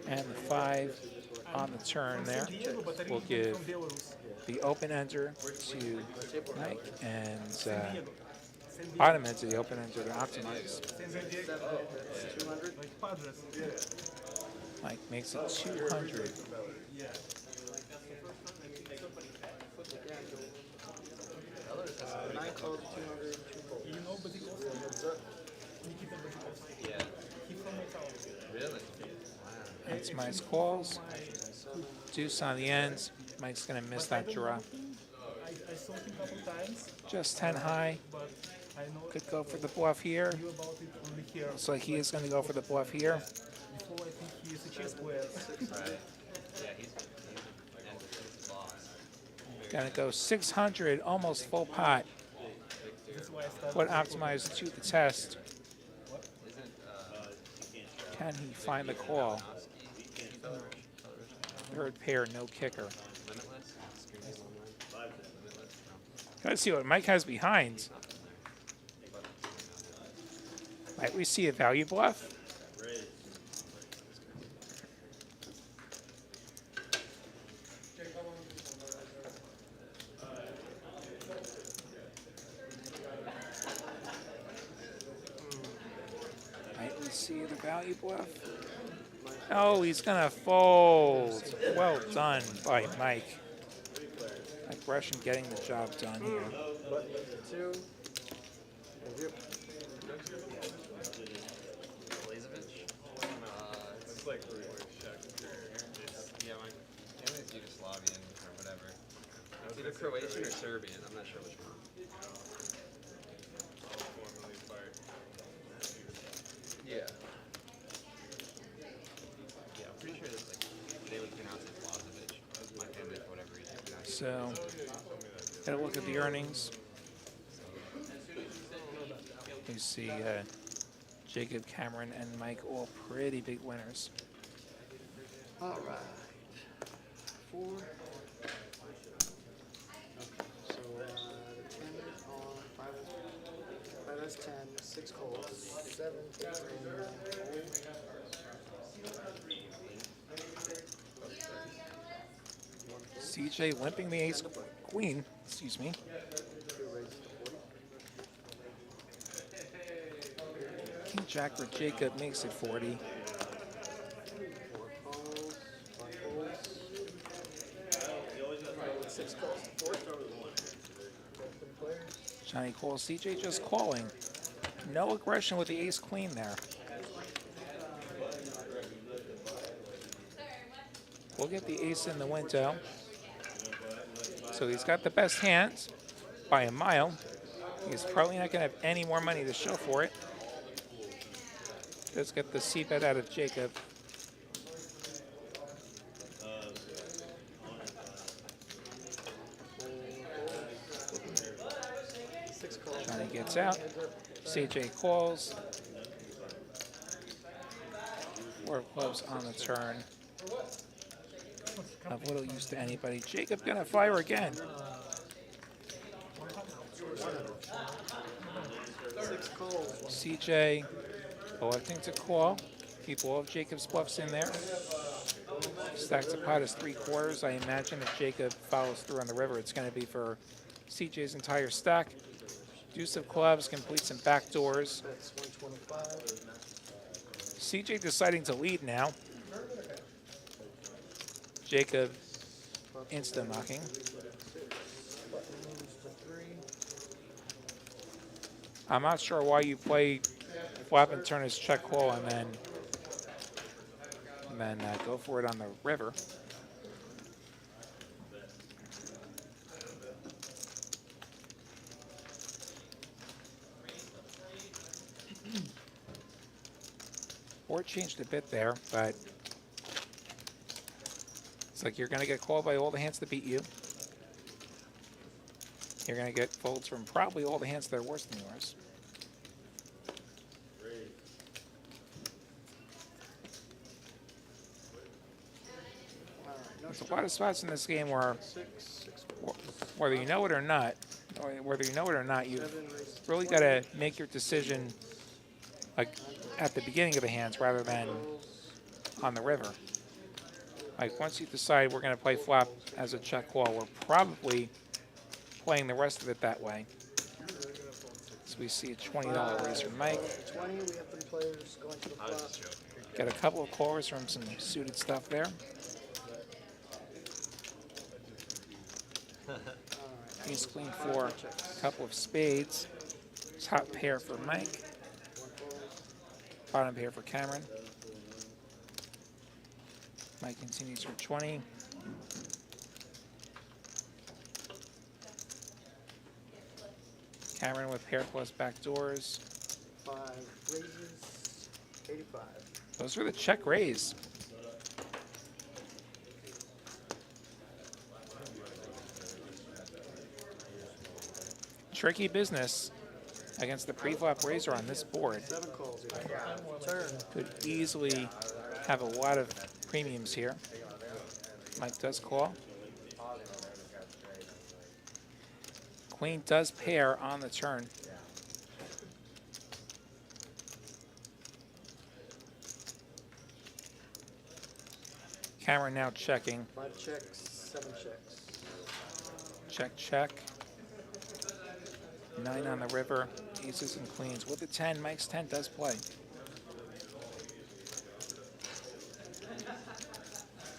And the 5 on the turn there will give the open ender to Mike and bottom end to the open ender to Optimize. 200. Mike makes it 200. Again, 9 calls, 200, 2 folds. Yeah. Really? Optimize calls. Deuce on the ends. Mike's going to miss that draw. I saw him a couple times, Just 10 high. but I know Could go for the bluff here. knew about it only here. Looks like he is going to go for the bluff here. Before I think he is a chess player. Right. Yeah, he's lost. Going to go 600, almost full pot. That's why I started. Put Optimize to the test. Isn't Can he find the call? Third pair, no kicker. Limitless? Gotta see what Mike has behind. Might we see a value bluff? Might we see the value bluff? Oh, he's gonna fold. Well done by Mike. Aggression getting the job done here. Button 2. Thank you. Blazevich? It's like Shakespeare. Yeah, my family's Yugoslavian or whatever. It's either Croatian or Serbian. I'm not sure which one. Formerly part. Yeah. Yeah, I'm pretty sure it's like they would pronounce it Blazevich. My family, for whatever reason, pronounces it. So, gotta look at the earnings. You see Jacob, Cameron, and Mike all pretty big winners. All right. 4. So the 10 on 5 is 10, 6 calls, 7, 8, 9, 10. CJ limping the ace queen, excuse me. 2 raises to 40. King Jack for Jacob makes it 40. 4 calls, 5 folds. Johnny calls, CJ just calling. No aggression with the ace-queen there. We'll get the ace in the window. So he's got the best hands by a mile. He's probably not going to have any more money to show for it. Let's get the c-bet out of Jacob. Johnny gets out. CJ calls. 4 of clubs on the turn. Of little use to anybody. Jacob gonna fire again. 6 calls. CJ electing to call. Keep all of Jacob's bluffs in there. Stacks the pot as 3/4. I imagine if Jacob follows through on the river, it's going to be for CJ's entire stack. Deuce of clubs completes some backdoors. That's 125. CJ deciding to lead now. Jacob insta knocking. Buttons to 3. I'm not sure why you play flop and turn as check call and then go for it on the river. Board changed a bit there, but it's like you're going to get called by all the hands that beat you. You're going to get folds from probably all the hands that are worse than yours. There's a lot of spots in this game where, whether you know it or not, you've really got to make your decision like at the beginning of the hands rather than on the river. Like once you decide we're going to play flop as a check call, we're probably playing the rest of it that way. So we see a $20 raise from Mike. 20, we have 3 players going to the flop. Got a couple of callers from some suited stuff there. Ace queen 4, a couple of spades. Top pair for Mike. Bottom pair for Cameron. Mike continues for 20. Cameron with pair plus backdoors. 5 raises, 85. Those are the check raise. Tricky business against the pre-flop raiser on this board. 7 calls. Turn. Could easily have a lot of premiums here. Mike does call. Queen does pair on the turn. Cameron now checking. 5 checks, 7 checks. Check, check. 9 on the river. Aces and queens. With the 10, Mike's 10 does play.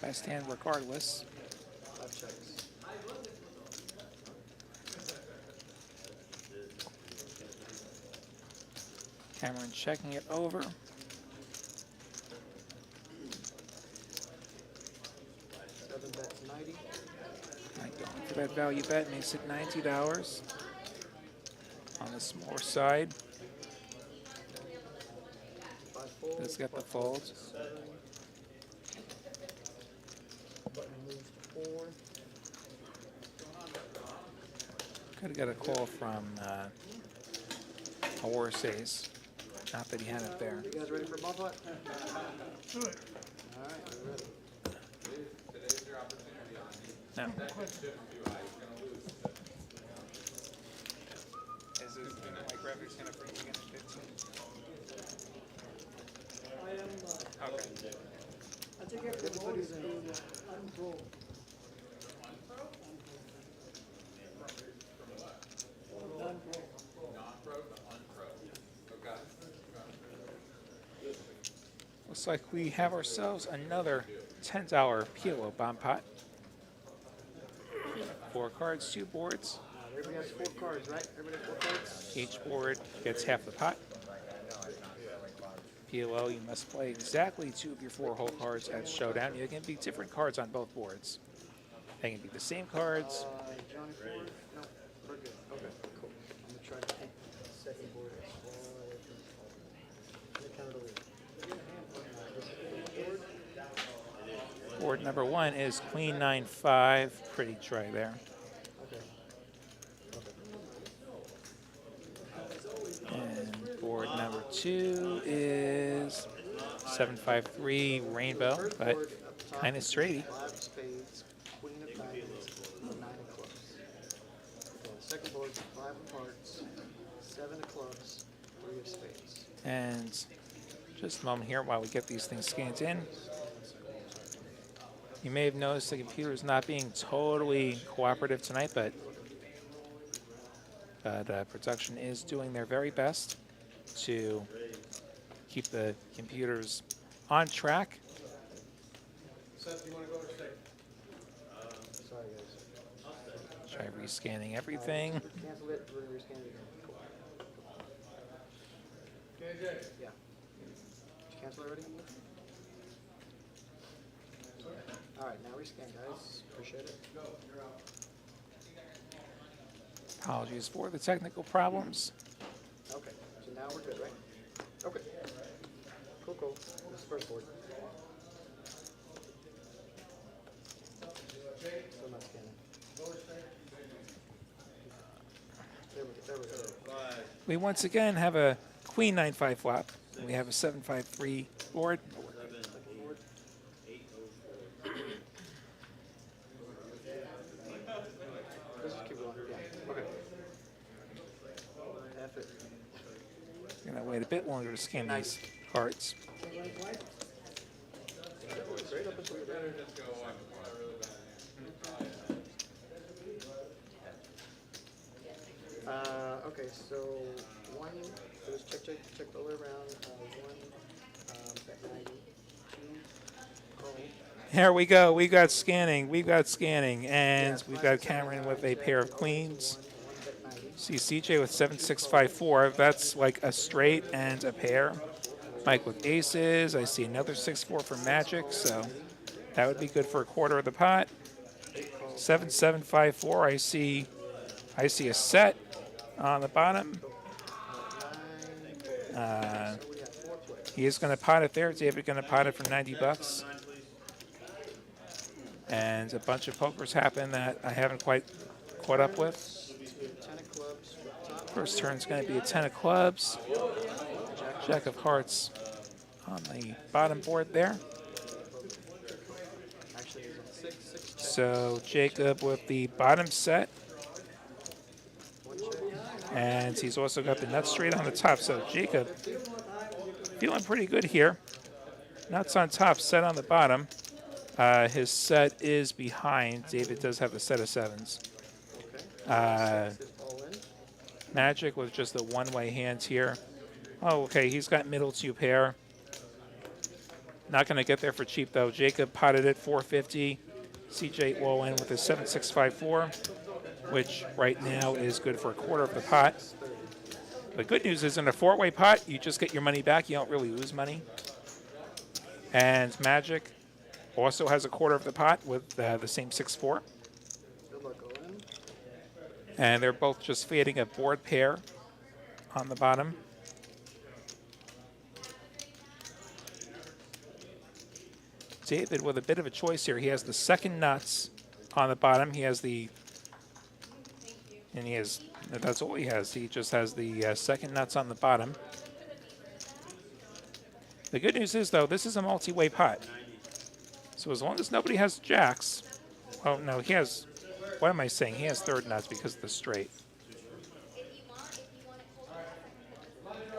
Best hand regardless. 5 checks. Cameron checking it over. 7 bets, 90. Mike going for that value bet makes it $90. On the smaller side. 5 folds. Does get the folds. 7. Button moves to 4. Could have got a call from a worse ace. Not that he had it there. You guys ready for bump putt? Do it. All right, we're ready. No. Okay. Everybody's in. Looks like we have ourselves another $10 PLO bomb pot. 4 cards, 2 boards. Everybody has 4 cards, right? Everybody has 4 cards? Each board gets half the pot. PLO, you must play exactly 2 of your 4 whole cards at Showdown. You can be different cards on both boards. They can be the same cards. Johnny Ford? No, we're good. Okay, cool. I'm going to try to keep the second board as far away from the phone. Let me count it over. Board number 1 is Queen 9-5. Pretty dry there. Okay. And board number 2 is 7-5-3 Rainbow, but kind of straighty. 5 of spades, queen of diamonds, 9 of clubs. Okay, the second board, 5 of hearts, 7 of clubs, 3 of spades. And just a moment here while we get these things scanned in. You may have noticed the computer is not being totally cooperative tonight, but production is doing their very best to keep the computers on track. Seth, do you want to go or stay? Sorry, guys. Try rescanning everything. Cancel it, we're going to rescan it again. Cool. KJ? Yeah. Did you cancel it already? All right, now rescan, guys. Appreciate it. Apologies for the technical problems. Okay, so now we're good, right? Okay. Cool, cool. This is first board. Still not scanning. There we go. We once again have a Queen 9-5 flop. We have a 7-5-3 board. Let's just keep going. Yeah. Okay. F it. Gonna wait a bit longer to scan these cards. Straight up until you're ready. Okay, so 1, so let's check all the way around. 1, bet 90, 2, call. Here we go. We've got scanning. And we've got Cameron with a pair of queens. 1, bet 90. See CJ with 7-6-5-4. That's like a straight and a pair. Mike with aces. I see another 6-4 for Magic, so that would be good for a quarter of the pot. 7-7-5-4. I see a set on the bottom. He is going to pot it there. David going to pot it for $90. And a bunch of pokers happen that I haven't quite caught up with. First turn's going to be a 10 of clubs. Jack of hearts on the bottom board there. So Jacob with the bottom set. And he's also got the nuts straight on the top. So Jacob feeling pretty good here. Nuts on top, set on the bottom. His set is behind. David does have a set of sevens. Magic with just a one-way hand here. Oh, okay, he's got middle 2 pair. Not going to get there for cheap, though. Jacob potted it 450. CJ all in with a 7-6-5-4, which right now is good for a quarter of the pot. The good news is in a 4-way pot, you just get your money back. You don't really lose money. And Magic also has a quarter of the pot with the same 6-4. And they're both just fading a board pair on the bottom. David with a bit of a choice here. He has the second nuts on the bottom. He has the, and he has, that's all he has. He just has the second nuts on the bottom. The good news is, though, this is a multi-way pot. So as long as nobody has jacks, oh, no, he has, what am I saying? He has third nuts because of the straight.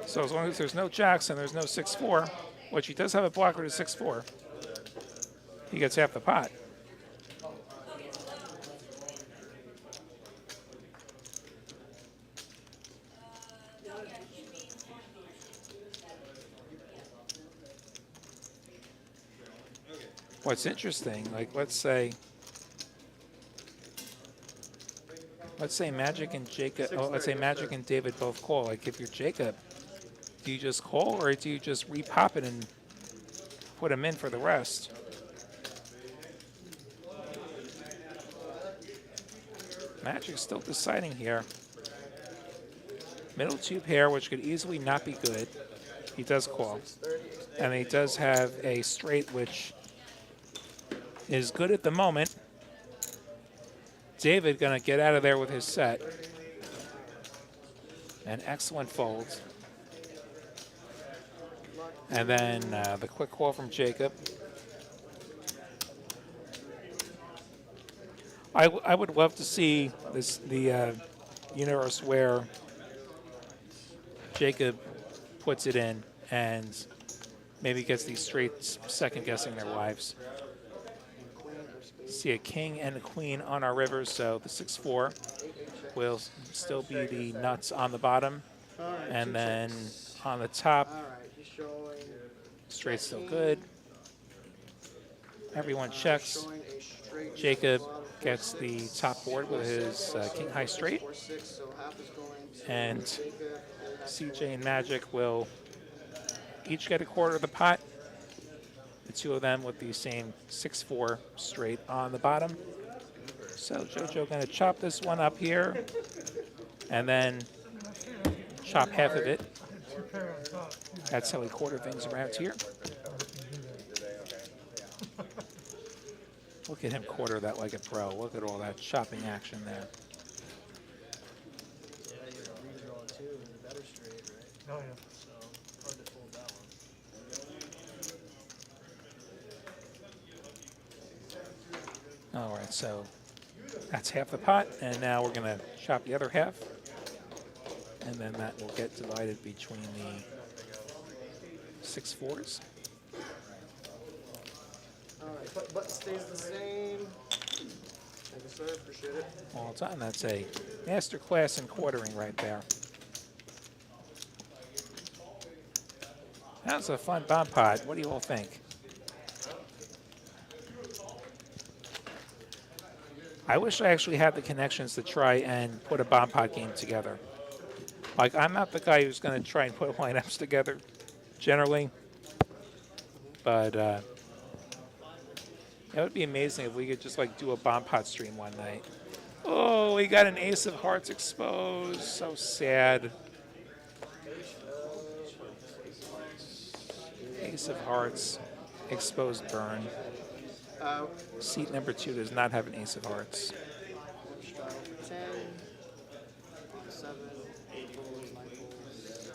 So as long as there's no jacks and there's no 6-4, which he does have a blocker to 6-4, he gets half the pot. What's interesting, like let's say Let's say Magic and Jacob. Oh, let's say Magic and David both call. Like if you're Jacob, do you just call or do you just repop it and put him in for the rest? Magic's still deciding here. Middle two pair, which could easily not be good. He does call. And he does have a straight, which is good at the moment. David going to get out of there with his set. An excellent fold. And then the quick call from Jacob. I would love to see the universe where Jacob puts it in and maybe gets these straights second guessing their lives. See a king and a queen on our river, so the 6-4 will still be the nuts on the bottom. And then on the top, straight still good. Everyone checks. Jacob gets the top board with his king high straight. And CJ and Magic will each get a quarter of the pot. The two of them with the same 6-4 straight on the bottom. So JoJo going to chop this one up here and then chop half of it. That's how we quarter things around here. Look at him quarter that like a pro. Look at all that chopping action there. Yeah, you redraw too, and a better straight, right? Oh, yeah. So hard to fold that one. All right, so that's half the pot, and now we're going to chop the other half, and then that will get divided between the 6-4s. Alright, button stays the same. Thank you, sir. Appreciate it. All the time. That's a master class in quartering right there. That was a fun bomb pot. What do you all think? I wish I actually had the connections to try and put a bomb pot game together. Like, I'm not the guy who's going to try and put lineups together, generally. But it would be amazing if we could just, like, do a bomb pot stream one night. Oh, we got an ace of hearts exposed. So sad. Ace of hearts, exposed burn. Seat number 2 does not have an ace of hearts. 10, 7, 8 folds, 9 folds.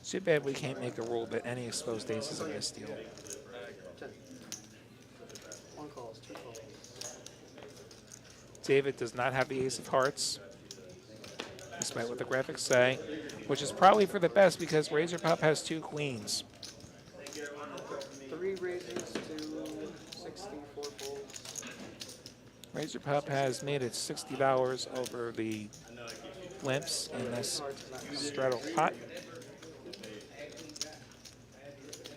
Too bad we can't make a rule that any exposed ace is a misdeal. 10. 1 calls, 2 calls. David does not have the ace of hearts, despite what the graphics say, which is probably for the best because Razor Pup has 2 queens. 3 raises to 64 folds. Razor Pup has made it $60 over the limps in this straddle pot.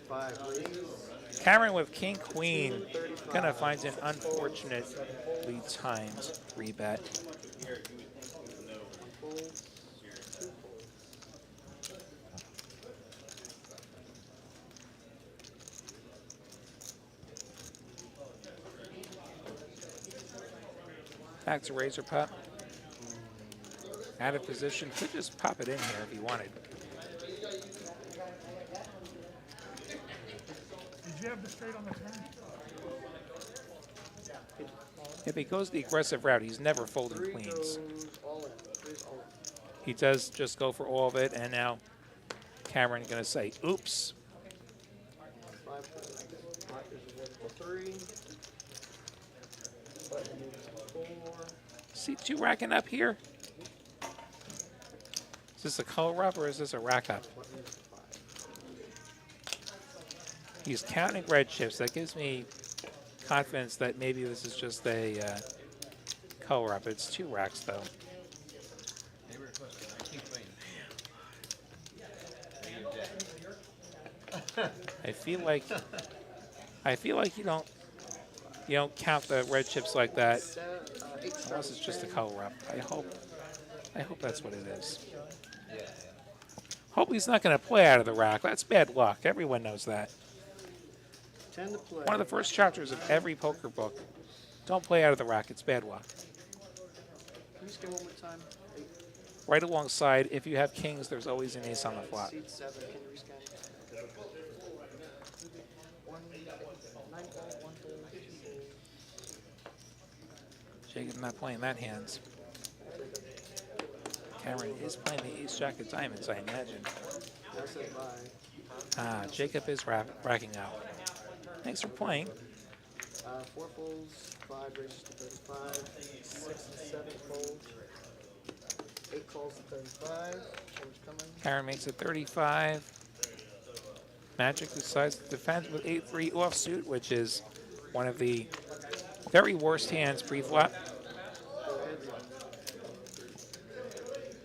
5 raises. Cameron with King Queen gonna find an unfortunately timed rebet. Folds. 2 folds. Back to Razor Pup. Out of position, could just pop it in here if he wanted. Did you have the straight on the turn? If he goes the aggressive route, he's never folding 3 queens. goes all in. 3's all in. He does just go for all of it, and now Cameron gonna say, oops. 5 folds. 5 is a vertical 3. Button moves to 4. See 2 racking up here? Is this a color up or is this a rack up? Button moves to 5. He's counting red chips. That gives me confidence that maybe this is just a color up. It's 2 racks though. They were close to my king queen. I feel like you You don't count the red chips like that Eight unless it's just a color up. I hope that's what it is. Yeah. Hope he's not going to play out of the rack. That's bad luck. Everyone knows that. 10 to play. One of the first chapters of every poker book. Don't play out of the rack. It's bad luck. Can you scale one more time? Eight. Right alongside, if you have kings, there's always an ace on the flop. Seed 7. Can you rescan? One, 9 ball, 1 ball, 2 ball. Jacob's not playing that hand. Cameron is playing the ace jack of diamonds, I imagine. That's it, bye. Jacob is racking out. Thanks for playing. 4 folds, 5 raises to 35, 6 and 7 fold, 8 calls to 35. Show's coming. Karen makes it 35. Magic decides to defend with 8-3 offsuit, which is one of the very worst hands pre-flop. Go ahead.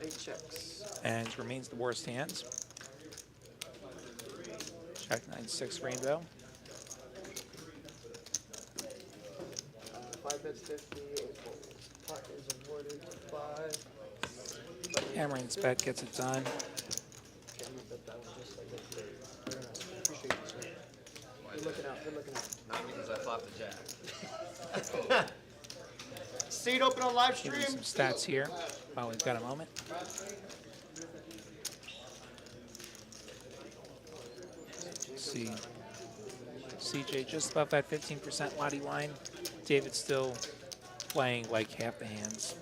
8 checks. And remains the worst hands. Jack 9-6 rainbow. 5 bets 50, 8 folds. Pot is awarded 5. Cameron's bet gets it done. Cameron bet that one just like that. Very nice. Appreciate you, sir. Good looking out. Good looking out. Not because I flopped the jack. Seat open on live Give stream. you some stats here while we've got a moment. See, CJ just above that 15% Lottie line. David's still playing like half the hands.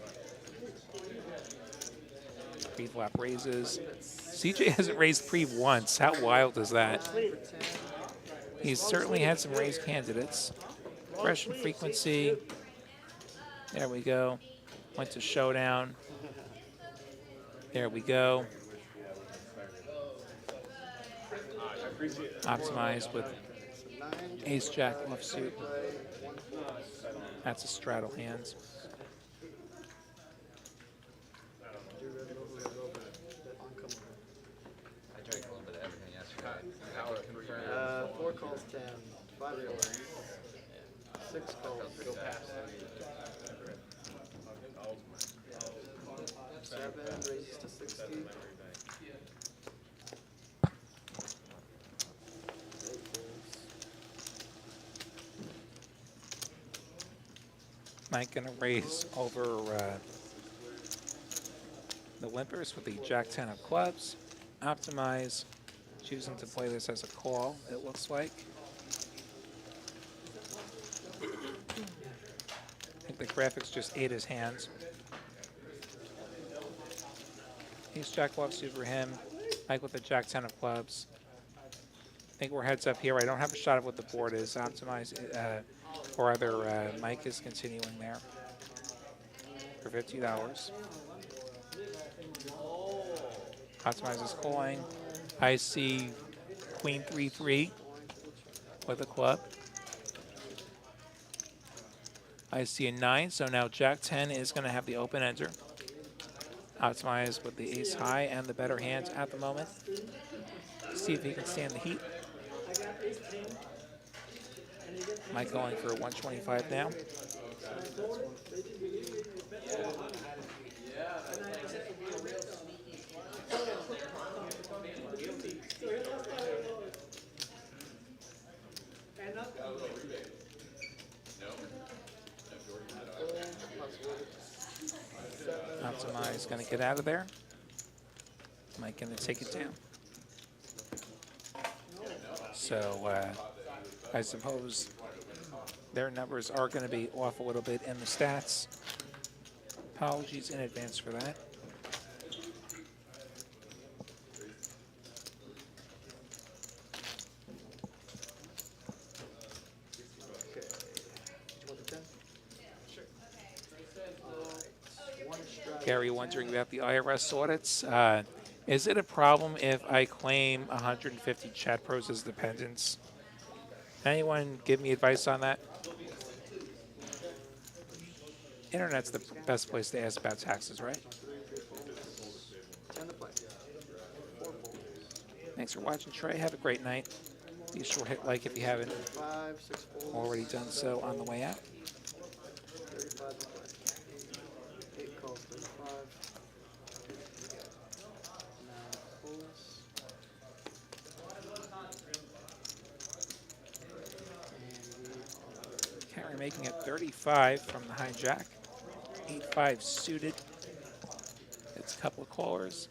Pre-flop raises. CJ hasn't raised pre once. How wild is that? He's certainly had some raised candidates. Fresh in frequency. There we go. Went to showdown. There we go. Optimized with ace jack offsuit. That's a straddle hands. I drank a little bit of everything yesterday. 4 calls 10, 5 calls, 6 calls, go past. 7 raises to 60. 8 folds. Mike gonna raise over the limpers with the jack 10 of clubs. Optimize, choosing to play this as a call, it looks like. I think the graphics just ate his hands. Ace jack offsuit for him. Mike with the jack 10 of clubs. I think we're heads up here. I don't have a shot of what the board is. Optimize, or rather, Mike is continuing there for $50. Optimize is calling. I see queen 3-3 with a club. I see a 9, so now jack 10 is going to have the open ender. Optimize with the ace high and the better hands at the moment. See if he can stand the heat. Mike going for 125 now. Optimize going to get out of there. Mike going to take it down. So I suppose their numbers are going to be off a little bit in the stats. Apologies in advance for that. Gary wondering about the IRS audits. Is it a problem if I claim 150 chat pros as dependents? Anyone give me advice on that? Internet's the best place to ask about taxes, right? Thanks for watching, Trey. Have a great night. Be sure to hit like if you haven't 5, 6 folds. already done so on the way out. 35 to play. 8 calls, 35. 9 folds. Cameron making it 35 from the hijack. 8-5 suited. It's a couple of callers.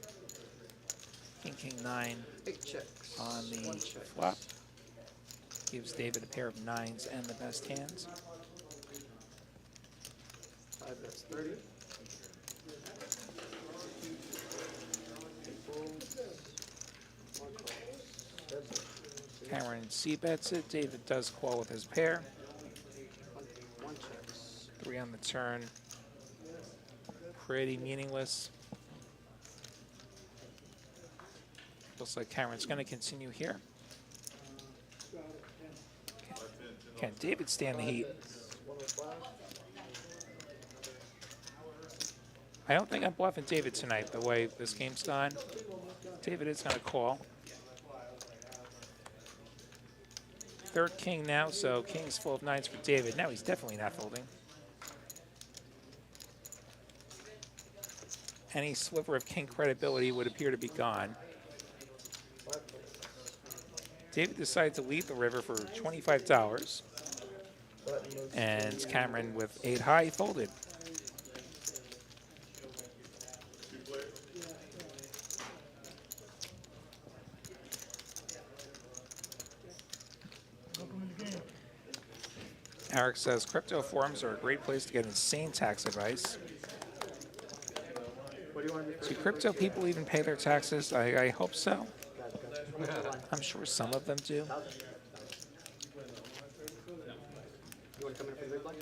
King, King 9 8 checks. on the 1 check. flop. Gives David a pair of 9s and the best hands. 5 bets 30. 8 folds. 1 call. That's it. Cameron c-bets it. David does call with his pair. 1 checks. 3 on the turn. Pretty meaningless. Looks like Cameron's going to continue here. Can David stand the heat? 105. I don't think I'm bluffing David tonight, the way this game's gone. David is going to call. Third king now, so king's full of 9s for David. Now he's definitely not folding. Any sliver of king credibility would appear to be gone. David decided to leave the river for $25. And Cameron with 8 high folded. Welcome to the game. Eric says crypto forums are a great place to get insane tax advice. What do you want to do? Do crypto people even pay their taxes? I hope so. Gotcha. I'm sure some of them do. You want to come in for the big blind?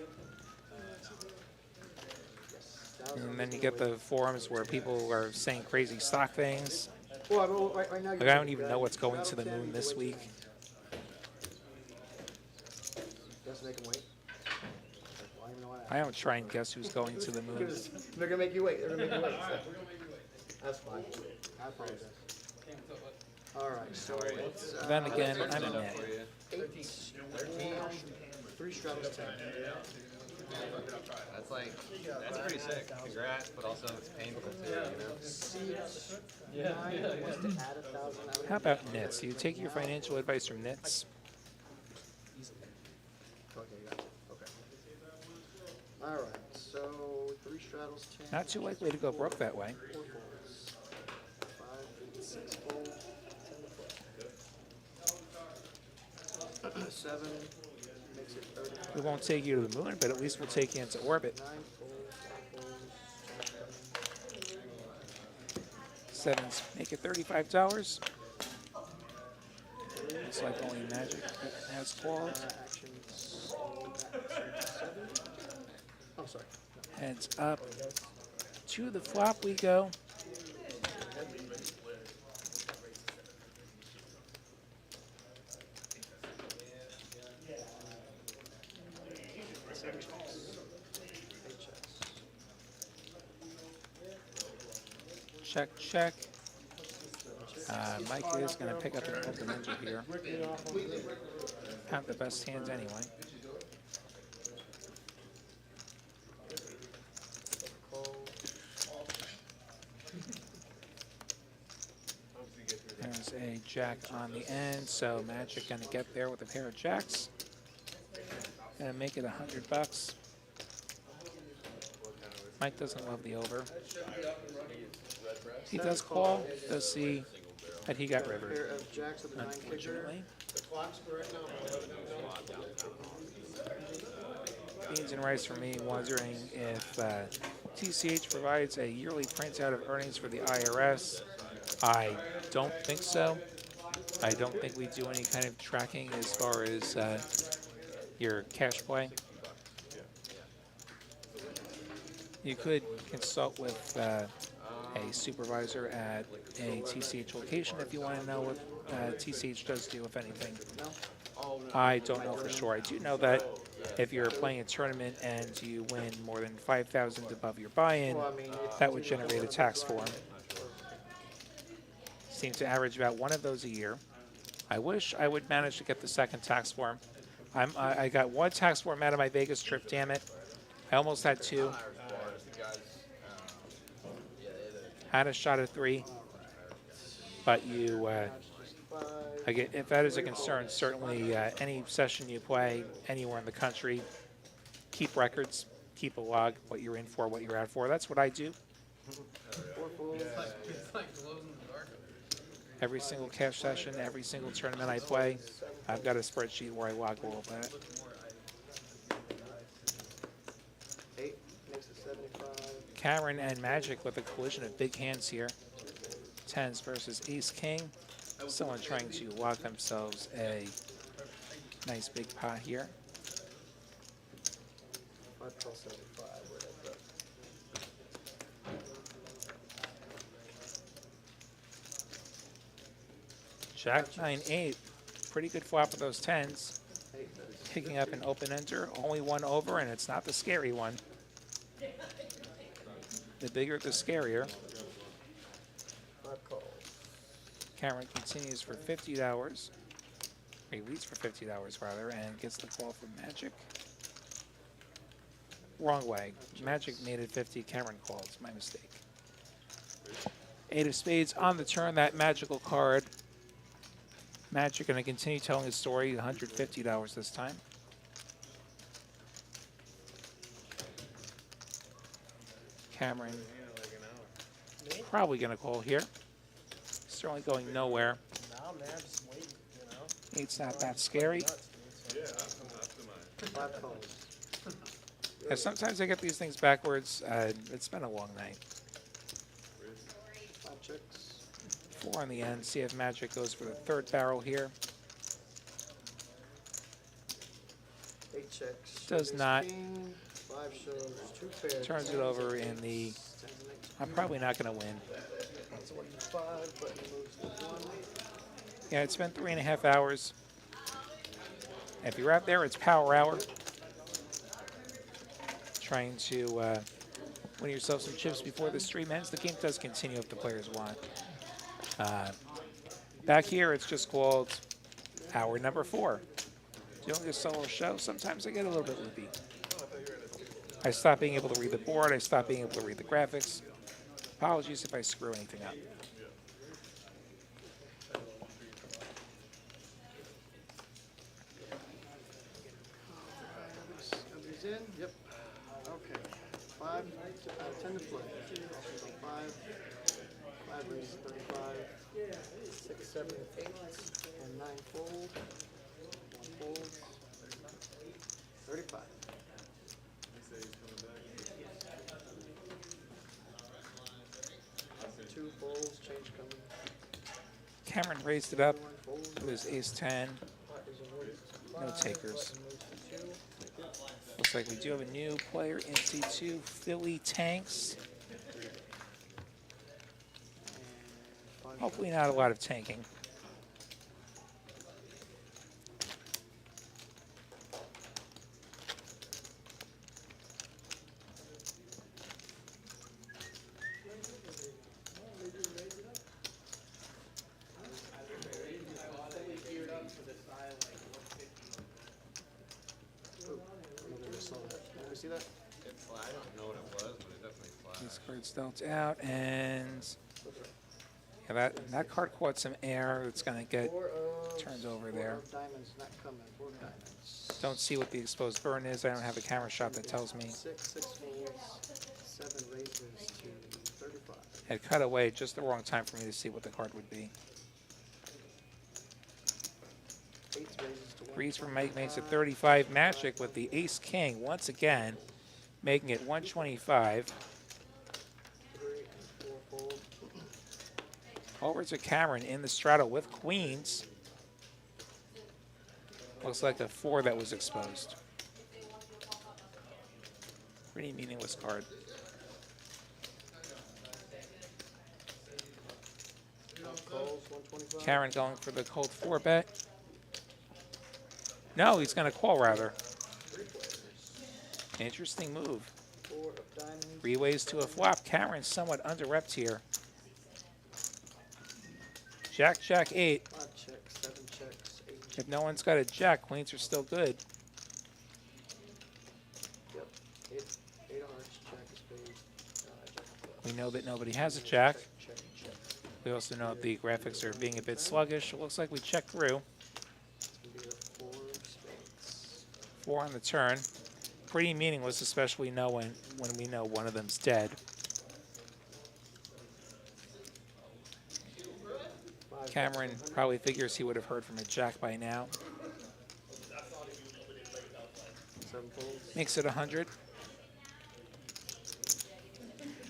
Yes. And then you get the forums where people are saying crazy stock things. Well, right now. Like, I don't even know what's going to the moon this week. Just make them wait. Well, I don't even know why. I don't try and guess who's going to the moon. They're gonna make you wait. They're gonna make you wait. So. That's fine. I apologize. All right. So it's, Then again, I'm in it. 8, 13, 3 straddles 10. That's like, that's pretty sick. Congrats, but also it's painful too, you know? C9 wants to add 1,000. How about Nits? Do you take your financial advice from Nits? Okay, you got it. Okay. All right. So 3 straddles 10. Not too likely to go broke that way. 4 folds. 5, 8, 6 fold. 10 fold. 7 makes it 35. We won't take you to the moon, but at least we'll take you into orbit. 9 folds. 7s make it $35. Looks like only Magic has called. Actions. 7. Oh, sorry. Heads up. To the flop we go. Check, check. Mike is going to pick up an open ender here. Have the best hands anyway. There's a jack on the end, so Magic going to get there with a pair of jacks. Gonna make it $100. Mike doesn't love the over. He does call. Does see that he got Pair rivered, of jacks with a 9 kicker. unfortunately. Beans and rice for me, wondering if TCH provides a yearly printout of earnings for the IRS. I don't think so. I don't think we do any kind of tracking as far as your cash play. You could consult with a supervisor at a TCH location if you want to know what TCH does do, if anything. I don't know for sure. I do know that if you're playing a tournament and you win more than 5,000 above your buy-in, that would generate a tax form. Seems to average about one of those a year. I wish I would manage to get the second tax form. I got one tax form out of my Vegas trip, damn it. I almost had two. Had a shot at 3. But you, if that is a concern, certainly any session you play anywhere in the country, keep records, keep a log, what you're in for, what you're out for. That's what I do. Every single cash session, every single tournament I play, I've got a spreadsheet where I log all of that. 8 makes it 75. Cameron and Magic with a collision of big hands here. 10s versus Ace King. Someone trying to log themselves a nice big pot here. 5 call 75. Where did that go? Jack 9 8. Pretty good flop with those 10s. Picking up an open ender. Only one over, and it's not the scary one. The bigger, the scarier. 5 calls. Cameron continues for $50. He leads for $50 rather, and gets the call from Magic. Wrong way. Magic made it 50. Cameron called. It's my mistake. 8 of spades on the turn. That magical card. Magic going to continue telling his story. $150 this time. Cameron probably going to call here. Certainly going nowhere. Nah, man, just waiting, you know. 8's not that scary. Yeah, after mine. 5 calls. Yeah, sometimes I get these things backwards. It's been a long night. 5 checks. 4 on the end. See if Magic goes for the third barrel here. 8 checks. Does Ace not. King, 5 shows. 2 pairs. Turns it over in the... I'm probably not going to win. 25, but he moves to 1. Yeah, it's been 3.5 hours. If you're out there, it's power hour. Trying to win yourself some chips before the stream ends. The game does continue if the players want. Back here, it's just called hour number 4. Doing a solo show, sometimes I get a little bit loopy. I stop being able to read the board. I stop being able to read the graphics. Apologies if I screw anything up. Somebody's in? Yep. Okay. 5, 10 to play. So 5 raises 35. 6, 7, 8, and 9 fold. 1 fold. 35. 2 folds, change coming. Cameron raised it up 1 fold. to his ace-10. Pot is awarded to No 5. takers. Button moves to 2. Take it. Looks like we do have a new player in C2, Philly Tanks. And 5 Hopefully not a lot of tanking. See that? It's, I don't know what it was, but it definitely flashed. These cards dealt out, and yeah, that card caught some air. It's going to get 4 of turned over there. 4 of diamonds not coming. 4 of diamonds. Don't see what the exposed burn is. I don't have a camera shot that tells me. 6 folds. 7 raises to 35. It cut away just the wrong time for me to see what the card would be. 8 raises to 1. Breeze from Mike makes it 35. Magic with the ace-king once again, making it 125. 3 and 4 fold. Over to Cameron in the straddle with queens. Looks like a 4 that was exposed. Pretty meaningless card. Calls 125. Cameron going for the cold 4 bet. No, he's going to call rather. Interesting move. 4 of diamonds. 3 ways to a flop. Cameron's somewhat under-repped here. Jack, Jack 8. 5 checks. 7 checks. If no one's got a jack, queens are still good. Yep. Eight of hearts, jack of spades, jack of clubs. We know that nobody has a jack. Check, check. We also know the graphics are being a bit sluggish. It looks like we checked through. It's gonna be a four of spades. 4 on the turn. Pretty meaningless, especially when we know one of them's dead. Cameron probably figures he would have heard from a jack by now. 7 folds. Makes it 100.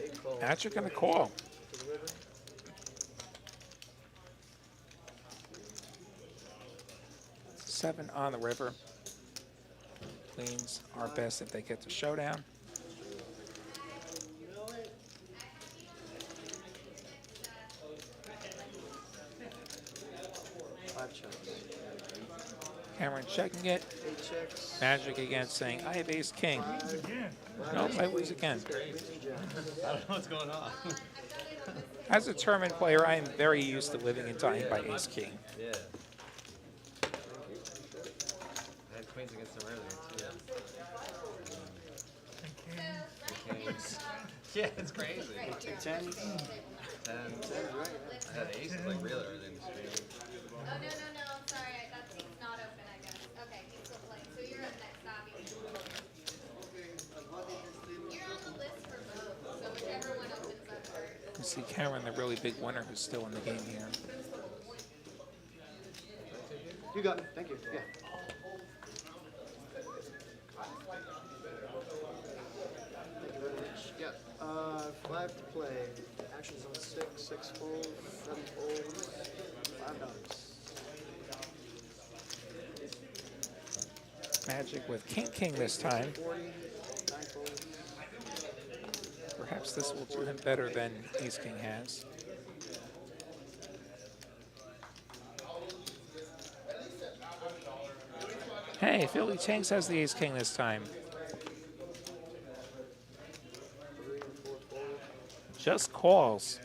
8 calls. Magic and a call. To the river. Seven on the river. Queens are best if they get to showdown. Five checks. Cameron checking it. 8 checks. Magic again saying, I have ace king. Again. Nope, I lose again. Queens and jacks. I don't know what's going on. As a tournament player, I am very used to living and dying by ace king. Yeah. I had queens against them earlier, too. Kings. Yeah, it's crazy. Take 10. 10. Right. I had aces like really early in the stream. Oh, no, sorry, that seat's not open, I guess. Okay, he's still playing, so you're up next, Bobby. You're on the list for both, so whichever one opens up first. You see Cameron, the really big winner who's still in the game here. You got it. Thank you. Yeah. Thank you very much. Yeah. 5 to play. Actions on 6. 6 folds. 7 folds. $5. Magic with king this time. 40. 9 folds. Perhaps this will do him better than ace king has. Hey, Philly Tanks has the ace king this time. 3 and 4 fold. Just calls.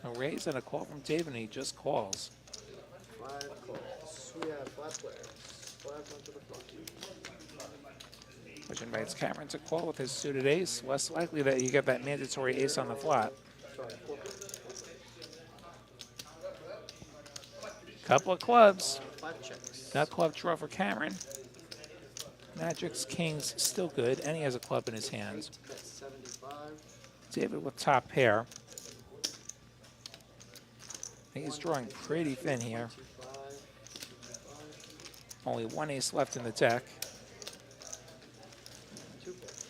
A raise and a call from David, and he just calls. 5 calls. We have 5 players. 5 went to the front. Which invites Cameron to call with his suited ace. Less likely that you get that mandatory ace on the flop. Sorry, 4 players. Couple of clubs. 5 checks. Nut club draw for Cameron. Magic's king's still good, and he has a club in his hands. 8 at 75. David with top pair. I think he's drawing pretty thin here. 25. Only one ace left in the deck. 2 players.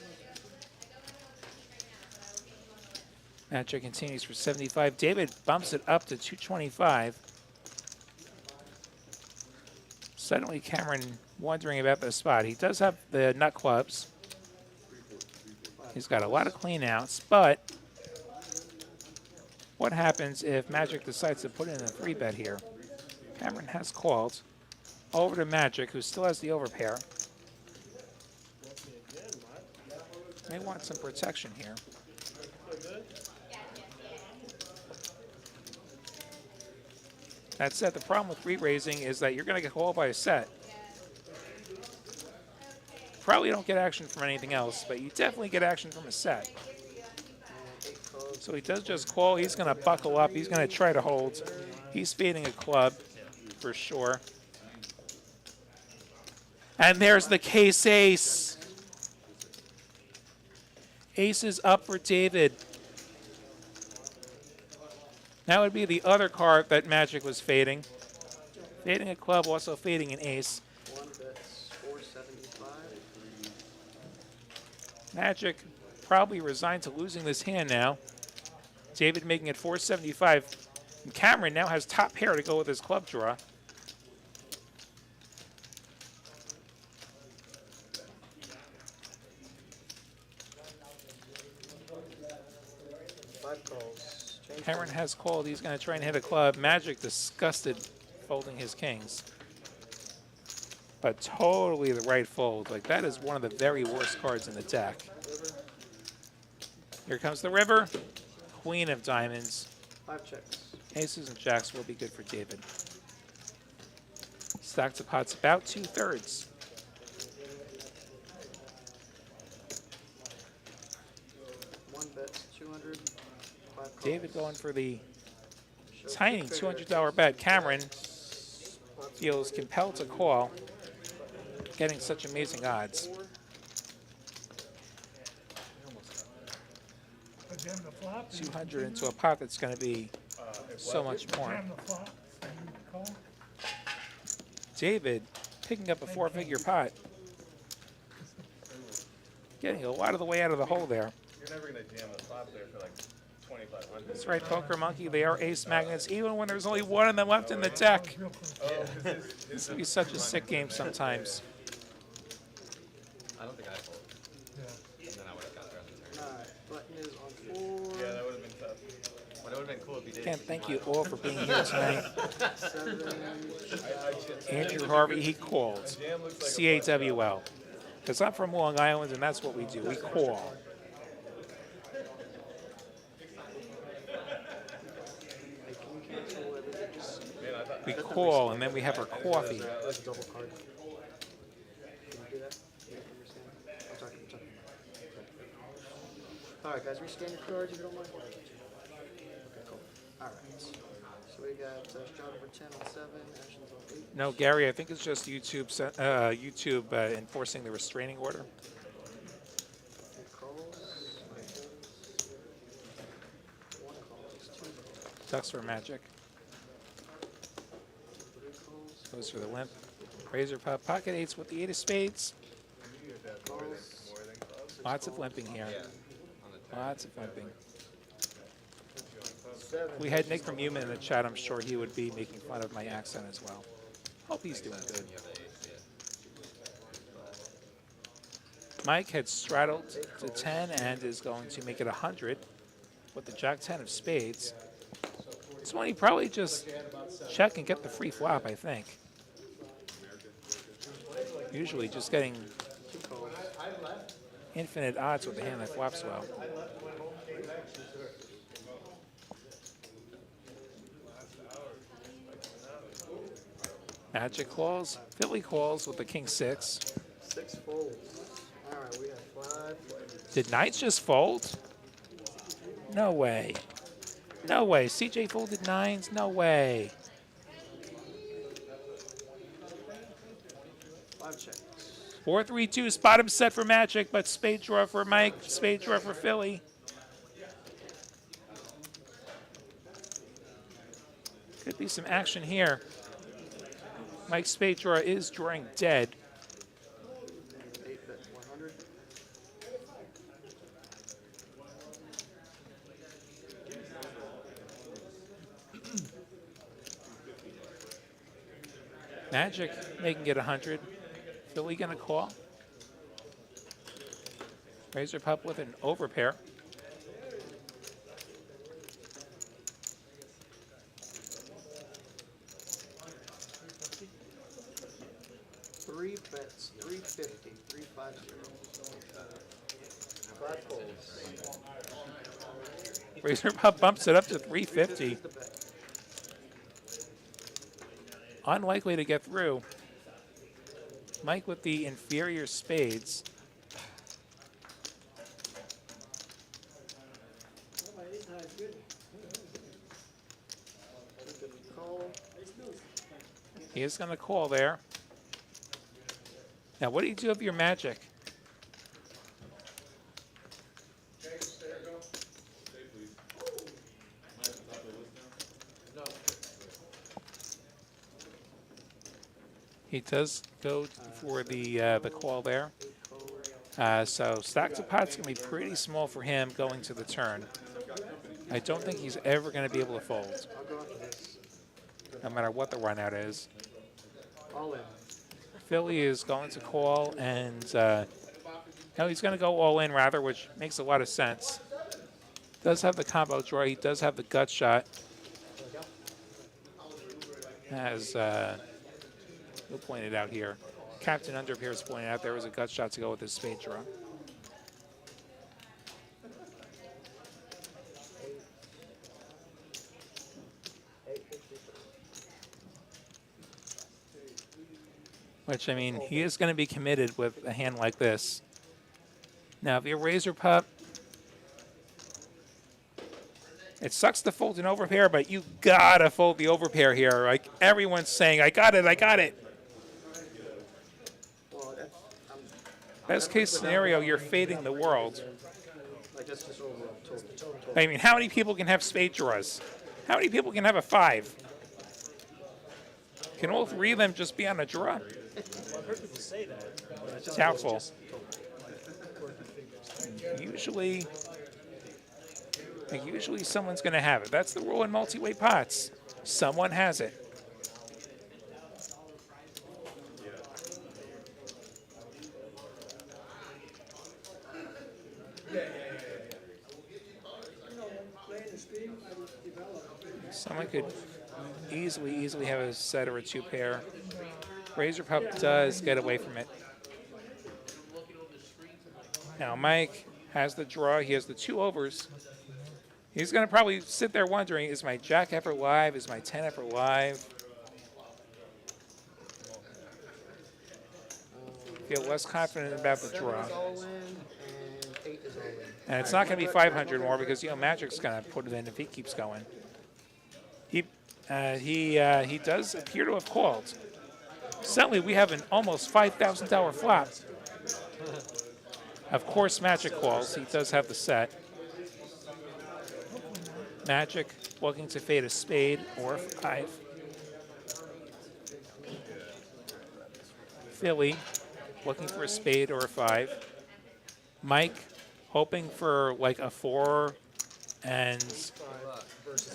Magic continues for 75. David bumps it up to 225. Suddenly Cameron wondering about the spot. He does have the nut clubs. He's got a lot of clean outs, but what happens if Magic decides to put in a 3-bet here? Cameron has called over to Magic, who still has the overpair. May want some protection here. That said, the problem with re-raising is that you're going to get called by a set. Probably don't get action from anything else, but you definitely get action from a set. So he does just call. He's going to buckle up. He's going to try to hold. He's fading a club for sure. And there's the case ace. Ace is up for David. That would be the other card that Magic was fading. Fading a club, also fading an ace. 1 bets 475. Magic probably resigned to losing this hand now. David making it 475. And Cameron now has top pair to go with his club draw. Cameron has called. He's going to try and hit a club. Magic disgusted folding his kings. But totally the right fold. Like, that is one of the very worst cards in the deck. Here comes the river. Queen of diamonds. 5 checks. Aces and jacks will be good for David. Stack to pot's about 2/3. One bet, 200. Five calls. David going for the Show tiny two $200 pairs. bet. Cameron feels compelled to call, getting such amazing odds. I jam the flop. and you 200 into continue. a pot that's going to be so much more. Jam the flop. And you call. David picking up a 4-figure pot. Getting a lot of the way out of the hole there. You're never gonna jam the flop there for like 2,500. That's right, Poker Monkey. They are ace magnets, even when there's only one of them left in the deck. Real close. Oh, This can be such a sick game sometimes. I don't think I fold. Yeah. And then I would have got there on the turn. Alright, button is on 4. yeah, that would have been tough. But it would have been cool if you did. Again, thank you all for being here tonight. 7. Andrew Harvey, he called. Jam looks like CAWL. Because I'm from Long Island, and that's what we do. We call. Hey, can you cancel everything? Just man, I thought We call, and then we have our coffee. that's double card. Can you do that? You understand? I'm talking. Alright, guys, rescan your cards if you don't mind. Okay, cool. Alright. So we got shot over 10 on 7, actions on 8. No, Gary, I think it's just YouTube enforcing the restraining order. 3 calls. 1 calls. 2 calls. Ducks for magic. 3 calls. Goes for the limp. Razor pop, pocket eights with the 8 of spades. Calls. Lots of limping here. Yeah. On the turn. Lots of limping. 7. We had Nick from Human in the chat. I'm sure he would be making fun of my accent as well. Hope he's doing good. You have the ace, yeah. Mike had straddled to 10 and is going to make it 100 with the Jack 10 of spades. This one he probably just check and get the free flop, I think. Usually just getting 2 calls. infinite odds with the hand that flops well. Magic calls, Philly calls with the king 6. 6 folds. Alright, we have 5. Did Knights just fold? No way. No way. CJ folded 9s? No way. 5 checks. 4-3-2, spot him set for Magic, but spade draw for Mike, spade draw for Philly. Could be some action here. Mike's spade draw is drawing dead. 8 bet 100. Magic making it 100. Philly gonna call. Razor pup with an overpair. Three bets, 350, 350. 5 folds. Razor pup bumps it up to 350. The bet. Unlikely to get through. Mike with the inferior spades. Call. He is going to call there. Now, what do you do of your Magic? He does go for the call there. So stack to pot's going to be pretty small for him going to the turn. I don't think he's ever going to be able to fold, I'll go after this. no matter what the run out is. All in. Philly is going to call, and no, he's going to go all in rather, which makes a lot of sense. Does have the combo draw. He does have the gut shot. As Bill pointed out here, Captain Underpair is pointing out there was a gut shot to go with his spade draw. Which, I mean, he is going to be committed with a hand like this. Now, if you're Razor Pup, it sucks to fold an overpair, but you gotta fold the overpair here. Like, everyone's saying, I got it, I got it. Well, that's, Best case scenario, you're fading the world. like, that's just overall total. I mean, how many people can have spade draws? How many people can have a 5? Can all 3 of them just be on a draw? Well, I've heard people say that, but I thought Doubtful. it was just quirky figures. Usually someone's going to have it. That's the rule in multi-way pots. Someone has it. Someone could easily have a set or a 2 pair. Razor Pup does get away from it. Now Mike has the draw. He has the 2 overs. He's going to probably sit there wondering, is my Jack ever live? Is my 10 ever live? Feel less confident about the draw. 7 is all in, and 8 is all in. And it's not going to be 500 more because, you know, Magic's going to put it in if he keeps going. He does appear to have called. Suddenly we have an almost $5,000 flop. Of course Magic calls. He does have the set. Magic looking to fade a spade or a 5. Philly looking for a spade or a 5. Mike hoping for like a 4 and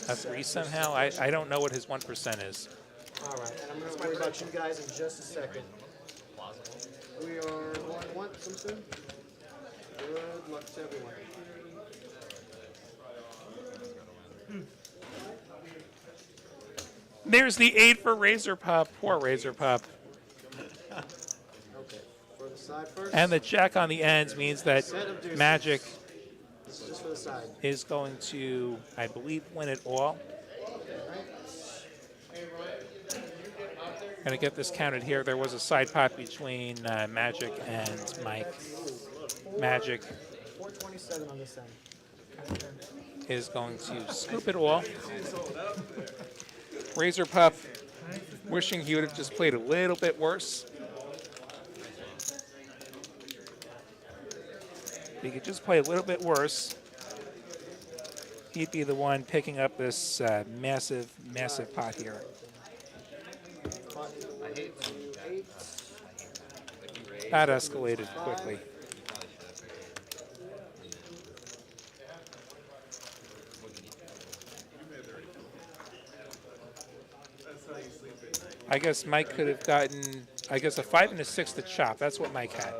a 3 somehow. I don't know what his 1% is. All right, and I'm going to worry about you guys in just a second. We are going once, Simpson. Good luck to everyone. There's the 8 for Razor Pup. Poor Razor Pup. Okay, for the side first. And the Jack on the ends means that Set of deuces. Magic This is just for the side. is going to, I believe, win it all. Going to get this counted here. There was a side pot between Magic and Mike. Magic 427 on this end. is going to scoop it all. Razor Pup wishing he would have just played a little bit worse. If he could just play a little bit worse, he'd be the one picking up this massive pot here. That escalated quickly. I guess Mike could have gotten, I guess, a 5 and a 6 to chop. That's what Mike had.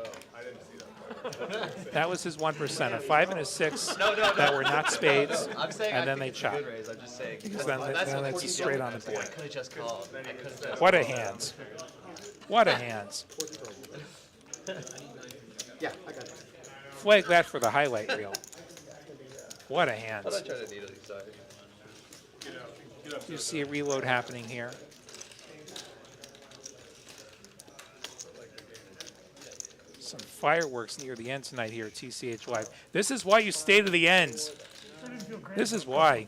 That was his 1%, a 5 and a 6 that were not spades, I'm saying and I then think they it's a chop. good raise. I'm just saying. Because then it's straight on the board. I could have just called. I could have just. What a hand. What a hand. Yeah, I got it. Flag that for the highlight reel. What a hand. I'm not trying to needle you, sorry. You see a reload happening here. Some fireworks near the end tonight here at TCH Live. This is why you stay to the end. This is why.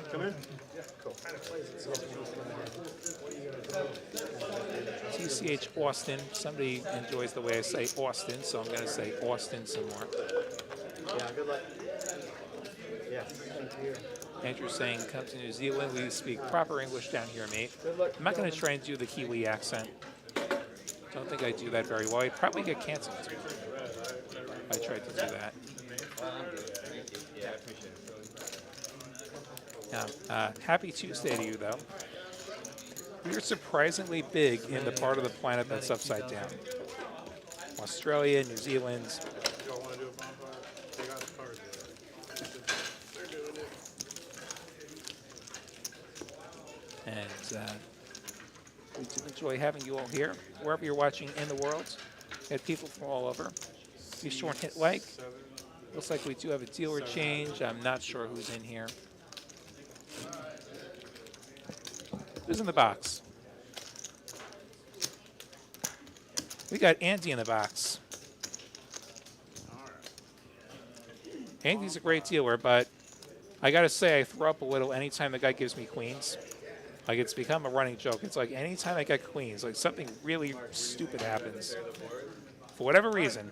Come in. TCH Austin. Somebody enjoys the way I say Austin, so I'm going to say Austin some more. Yeah, good luck. Yeah, thank you. Andrew saying, come to New Zealand. We speak proper English down here, mate. Good luck. I'm not going to try and do the Kiwi accent. Don't think I do that very well. I'd probably get canceled if I tried to do that. Yeah, I appreciate it. Now, happy Tuesday to you, though. We are surprisingly big in the part of the planet that's upside down. Australia, New Zealand. Y'all want to do a bonfire? They got the cards there. They're doing it. And we do enjoy having you all here, wherever you're watching in the world. We had people from all over. Be sure and hit like. Looks like we do have a dealer change. I'm not sure who's in here. Who's in the box? We got Andy in the box. Andy's a great dealer, but I got to say I throw up a little anytime the guy gives me queens. Like, it's become a running joke. It's like anytime I get queens, like something really stupid happens. For whatever reason.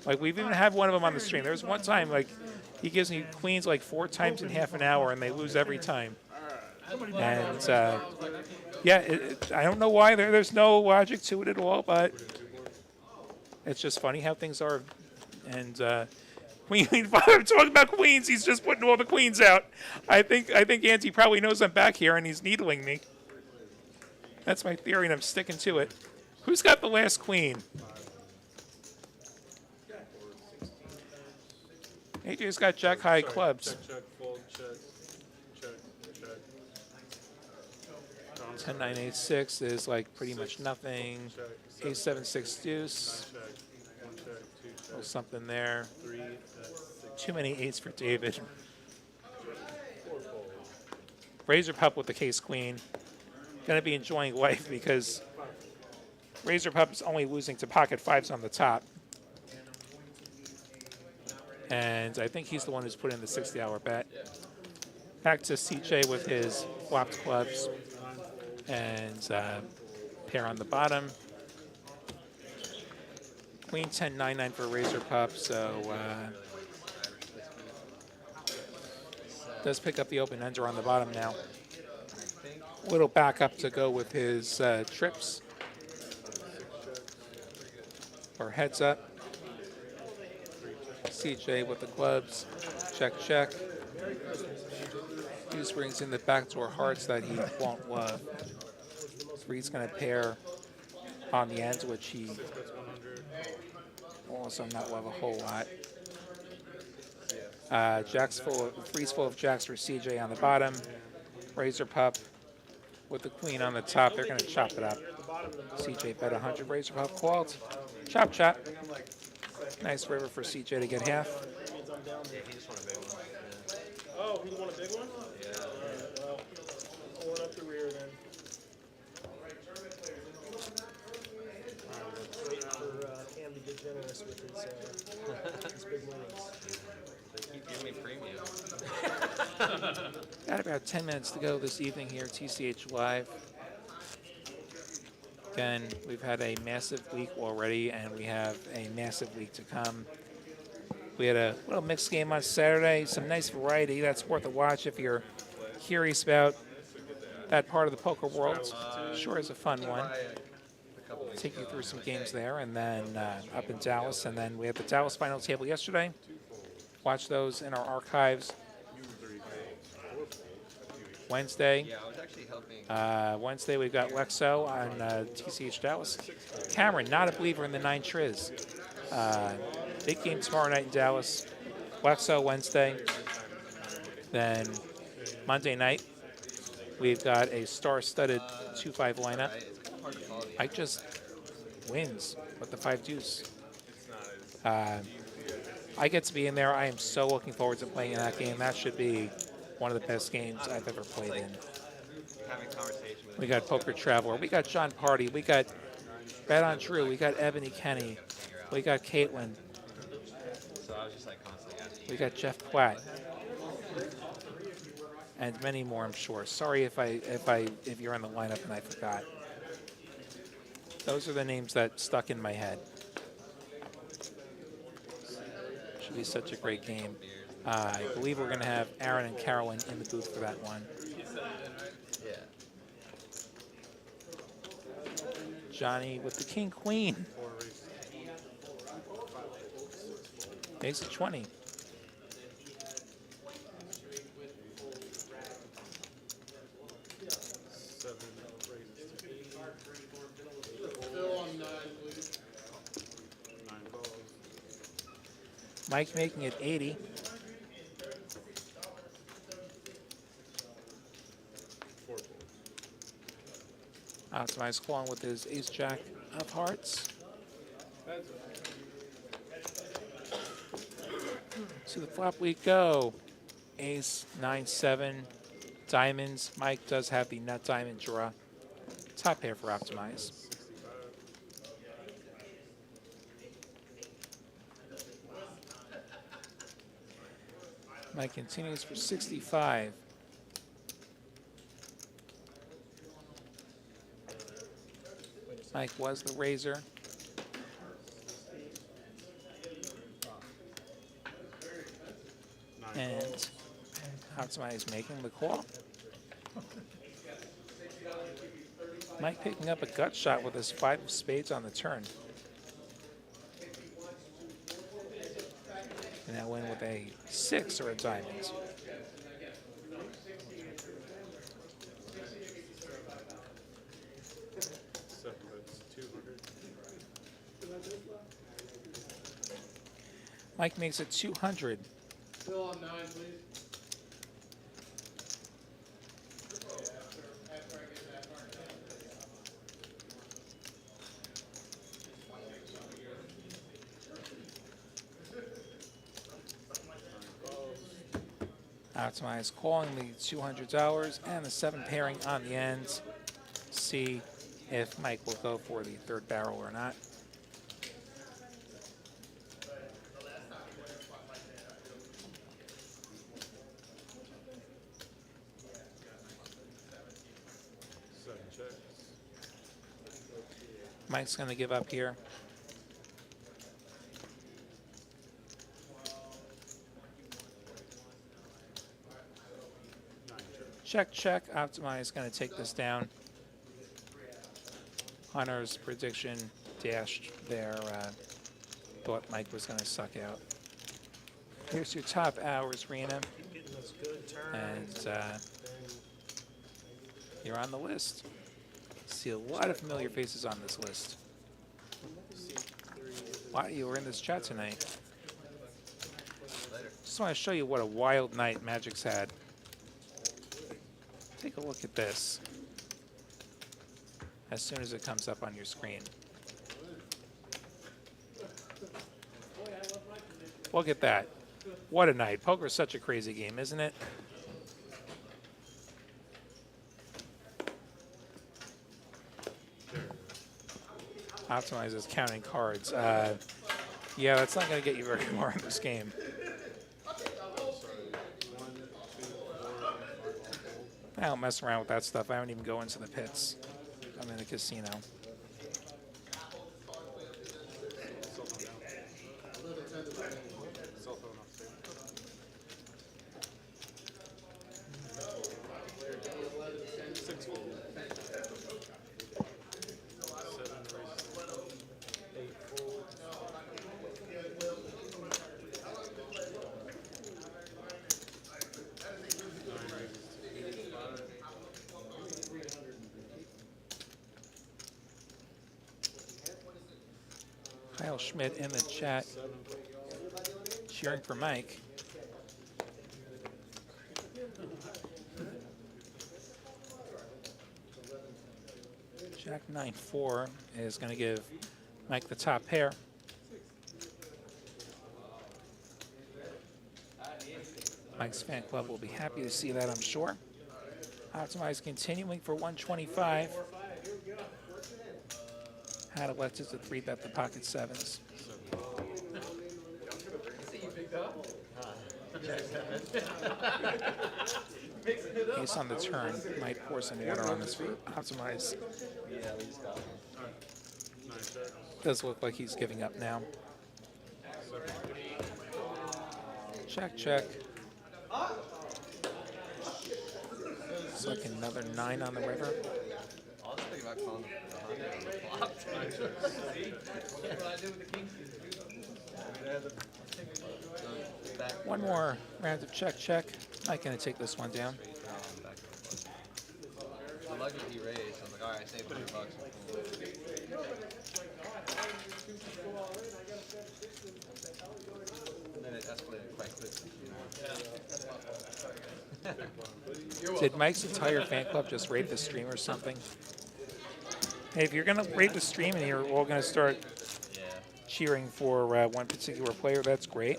Like, we've even had one of them on the stream. There was one time, like, he gives me queens like 4 times in half an hour, and they lose every time. And, yeah, I don't know why. There's no logic to it at all, but it's just funny how things are. And I'm talking about queens. He's just putting all the queens out. I think Auntie probably knows I'm back here, and he's needling me. That's my theory, and I'm sticking to it. Who's got the last queen? AJ's got jack high clubs. Check, fold, check, check. 10, 9, 8, 6 is like pretty much nothing. 8, 7, 6 deuce. Check, 1 check, 2 check, Little something there. 3, that's 6, Too many 8s for David. 4 fold. Razor Pup with the case queen. Gonna be enjoying life because Razor Pup's only losing to pocket 5s on the top. And I think he's the one who's put in the $60 bet. Back to CJ with his flopped clubs and pair on the bottom. Queen 10, 9, 9 for Razor Pup, so does pick up the open ender on the bottom now. Little backup to go with his trips or heads up. CJ with the clubs, check, check. Deuce brings in the backdoor hearts that he won't love. Three's going to pair on the ends, which he will also not love a whole lot. Three's full of jacks for CJ on the bottom. Razor Pup with the queen on the top. They're going to chop it up. CJ bet 100. Razor Pup called. Chop, chop. Nice river for CJ to get half. Yeah, he just won a big one. Yeah. Oh, he won a big one? Yeah. Alright, well, I'll one up the rear then. Wait for Cam to get generous with his big winnings. They keep giving me premium. Got about 10 minutes to go this evening here at TCH Live. Again, we've had a massive week already, and we have a massive week to come. We had a little mixed game on Saturday, some nice variety. That's worth a watch if you're curious about that part of the poker world. Sure is a fun one. Take you through some games there, and then up in Dallas. And then we had the Dallas final table yesterday. Watch those in our archives. Wednesday. Yeah, I was actually helping. Wednesday, we've got Lexo on TCH Dallas. Cameron, not a believer in the 9 triz. Big game tomorrow night in Dallas. Lexo Wednesday. Then Monday night, we've got a star-studded 2-5 lineup. Ike just wins with the 5 deuce. I get to be in there. I am so looking forward to playing in that game. That should be one of the best games I've ever played in. We got Poker Traveler. We got John Party. We got Bet on Drew. We got Ebony Kenny. We got Caitlin. We got Jeff Platt. And many more, I'm sure. Sorry if you're in the lineup and I forgot. Those are the names that stuck in my head. Should be such a great game. I believe we're going to have Aaron and Carolyn in the booth for that one. Yeah. Johnny with the king queen. Makes it 20. Mike making it 80. Optimize calling with his ace-jack of hearts. To the flop we go. Ace, 9, 7, diamonds. Mike does have the nut diamond draw. Top pair for Optimize. Mike continues for 65. Mike was the raiser. And Hatsumai's making the call. Mike picking up a gut shot with his 5 of spades on the turn. And that win with a 6 or a diamond. Mike makes it 200. Still on 9, please. Hatsumai is calling the $200 and the 7 pairing on the end. See if Mike will go for the 3rd barrel or not. Mike's going to give up here. Check, check. Optimize is going to take this down. Hunter's prediction dashed there. Thought Mike was going to suck out. Here's your top hours, Rena. And you're on the list. See a lot of familiar faces on this list. A lot of you were in this chat tonight. Just want to show you what a wild night Magic's had. Take a look at this as soon as it comes up on your screen. Look at that. What a night. Poker is such a crazy game, isn't it? Optimize is counting cards. Yeah, that's not going to get you very far in this game. I don't mess around with that stuff. I don't even go into the pits. I'm in a casino. Kyle Schmidt in the chat cheering for Mike. Jack 9-4 is going to give Mike the top pair. Mike's fan club will be happy to see that, I'm sure. Optimize continuing for 125. Had elected to 3-bet the pocket 7s. Ace on the turn. Might pour some water on his feet. Optimize. Does look like he's giving up now. Check, check. Looks like another 9 on the river. I'll just think about calling the flop. One more round of check, check. Mike gonna take this one down. The lucky he raised. I was like, all right, save $100. And then it escalated quite quickly. Did Mike's entire fan club just raid the stream or something? Hey, if you're gonna raid the stream and you're all gonna start cheering for one particular player, that's great.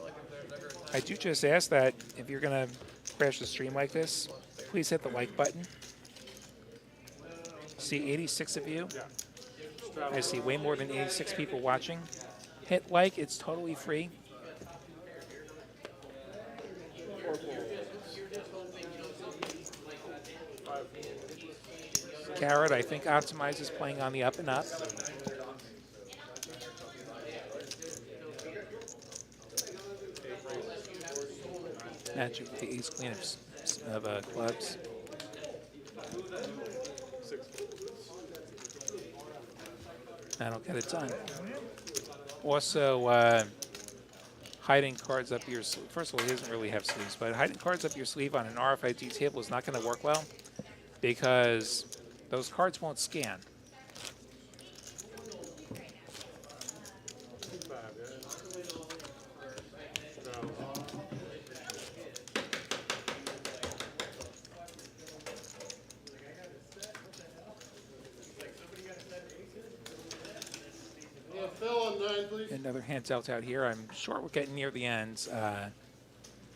I do just ask that if you're gonna crash the stream like this, please hit the like button. See 86 of you. I see way more than 86 people watching. Hit like, it's totally free. Garrett, I think Optimize is playing on the up and up. Magic with the ace queen of clubs. That'll get it done. Also, hiding cards up your sleeve. First of all, he doesn't really have sleeves, but hiding cards up your sleeve on an RFID table is not going to work well because those cards won't scan. Another hand dealt out here. I'm sure we're getting near the end.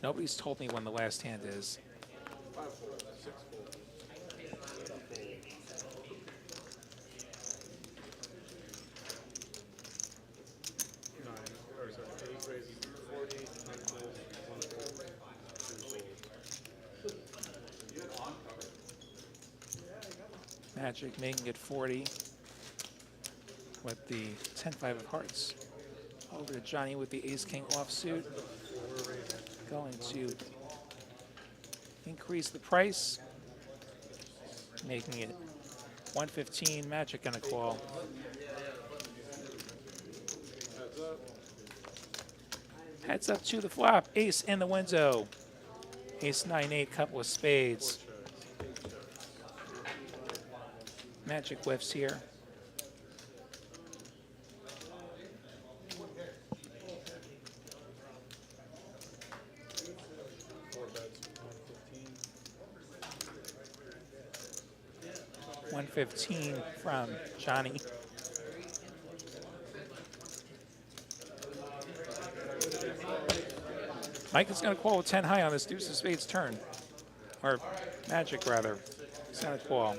Nobody's told me when the last hand is. Magic making it 40 with the 10-5 of hearts. Over to Johnny with the ace-king offsuit. Going to increase the price, making it 115. Magic gonna call. Heads up to the flop. Ace in the window. Ace 9-8, couple of spades. Magic whiffs here. $115 from Johnny. Mike is going to call with 10 high on this deuce of spades turn. Or Magic, rather. He's going to call.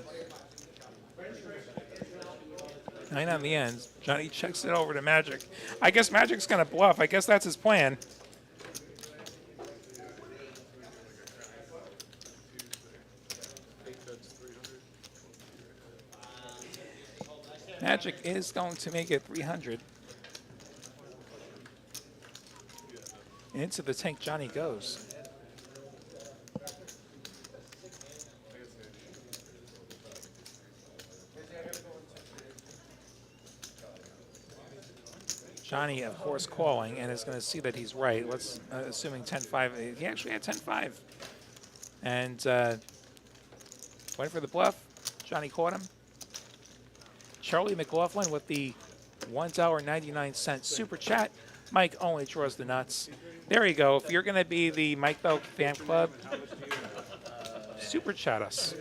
9 on the end. Johnny checks it over to Magic. I guess Magic's going to bluff. I guess that's his plan. Magic is going to make it 300. Into the tank Johnny goes. Johnny, of course, calling and is going to see that he's right. Let's assuming 10-5. He actually had 10-5. And went for the bluff. Johnny caught him. Charlie McLaughlin with the $1.99 super chat. Mike only draws the nuts. There you go. If you're going to be the Mike Bell fan club, super chat us.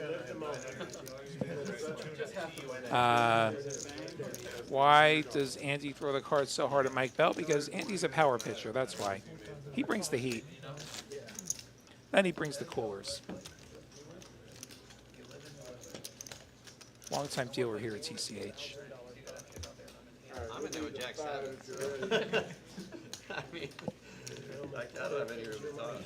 Why does Andy throw the cards so hard at Mike Bell? Because Andy's a power pitcher. That's why. He brings the heat. Then he brings the coolers. Long-time dealer here at TCH. I'm in there with Jack Savage. I mean, I don't have any room to talk.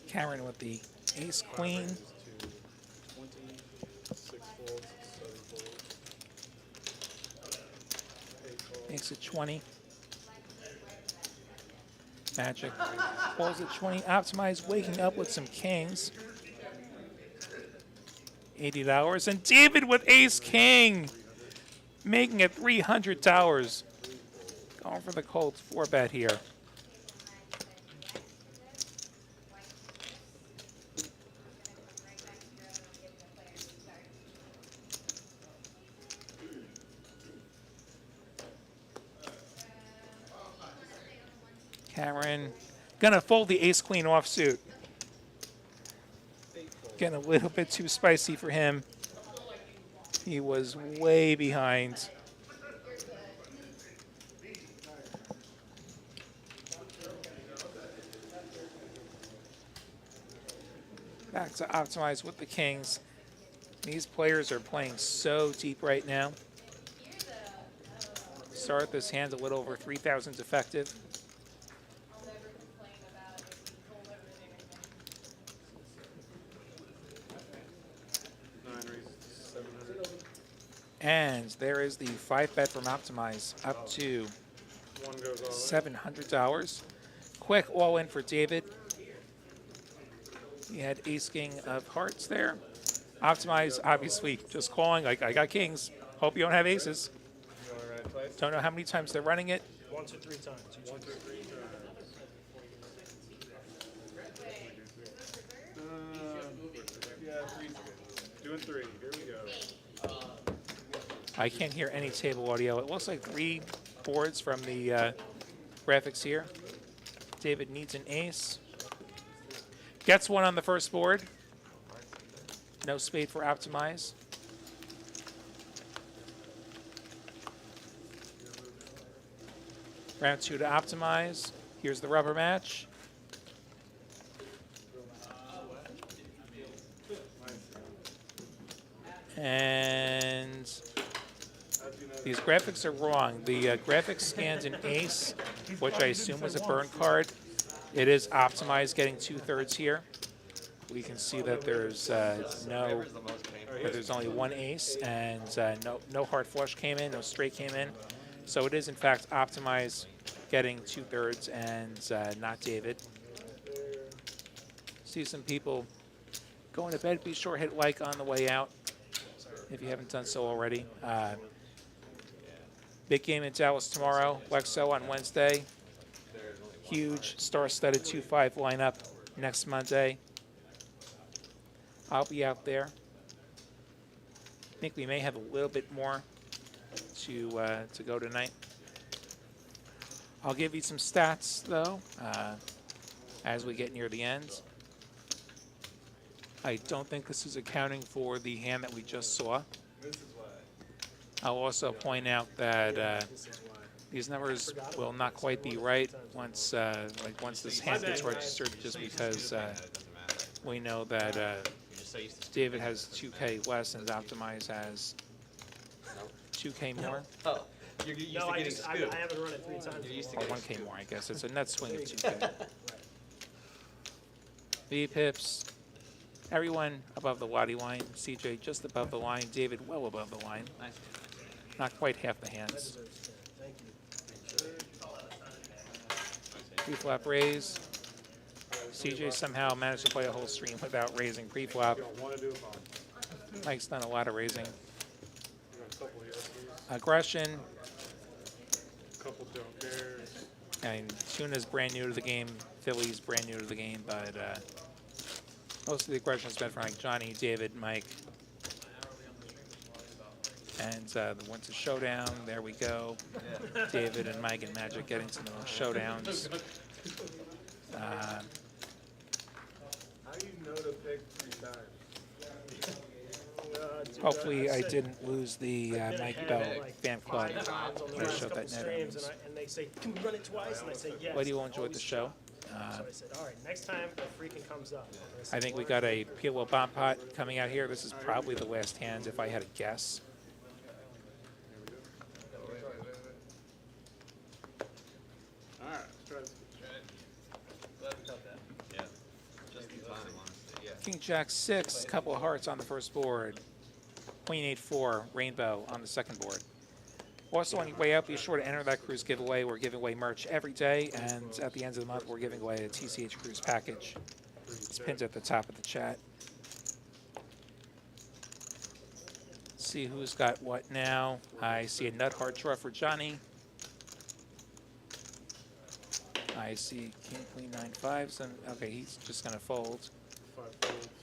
Karen with the ace queen. Makes it 20. Magic calls it 20. Optimize waking up with some kings. $80. And David with ace king. Making it $300. Going for the Colts 4-bet here. Cameron gonna fold the ace-queen offsuit. Getting a little bit too spicy for him. He was way behind. back to optimize with the kings. These players are playing so deep right now. Start this hand a little over 3,000 effective. And there is the 5-bet from Optimize up to $700. Quick all-in for David. He had ace-king of hearts there. Optimize, obviously, just calling, like, I got kings. Hope you don't have aces. Don't know how many times they're running it. 1 to 3 times. 1 to 3 times. Yeah, 3's good. Doing 3. Here we go. I can't hear any table audio. It looks like 3 boards from the graphics here. David needs an ace. Gets one on the first board. No spade for Optimize. Round 2 to Optimize. Here's the rubber match. And these graphics are wrong. The graphics scanned an ace, which I assume was a burn card. It is Optimized getting 2/3 here. We can see that there's there's only one ace, and no hard flush came in, no straight came in. So it is in fact Optimized getting 2/3 and not David. See some people going to bed. Be sure to hit like on the way out if you haven't done so already. Big game in Dallas tomorrow. Wexo on Wednesday. Huge star-studded 2-5 lineup next Monday. I'll be out there. I think we may have a little bit more to go tonight. I'll give you some stats though as we get near the end. I don't think this is accounting for the hand that we just saw. I'll also point out that these numbers will not quite be right once this hand gets registered, just because we know that David has 2K less and Optimize has 2K more. Oh, you're used to getting scooped. I haven't run it 3 times. You're used to Or getting 1K more, I guess. It's a net swing of 2K. V pips. Everyone above the Lottie line. CJ just above the line. David well above the line. Nice. Not quite half the hands. Thank you. Pre-flop raise. CJ somehow managed to play a whole stream without raising pre-flop. Mike's done a lot of raising. Aggression. Couple don't dare. And Tuna's brand new to the game. Philly's brand new to the game, but most of the aggression has been from like Johnny, David, Mike. And the one to showdown. There we go. Yeah. David and Mike and Magic getting to the showdowns. How do you know to pick 3 times? Hopefully I didn't lose the Mike Bell fan club. I showed that net. And they say, can we run it twice? And I say, yes. Lady will enjoy the show. So I said, all right, next time the freaking comes up. I think we got a PLO bomb pot coming out here. This is probably the last hand if I had to guess. Alright, let's try this. Glad we got that. Yeah. Just in time, honestly. Yeah. King Jack 6, couple of hearts on the first board. Queen 8-4, rainbow on the second board. Also, on your way up, be sure to enter that cruise giveaway. We're giving away merch every day, and at the end of the month, we're giving away a TCH cruise package. It's pinned at the top of the chat. Let's see who's got what now. I see a nut heart draw for Johnny. I see King Queen 9-5. So, okay, he's just gonna fold.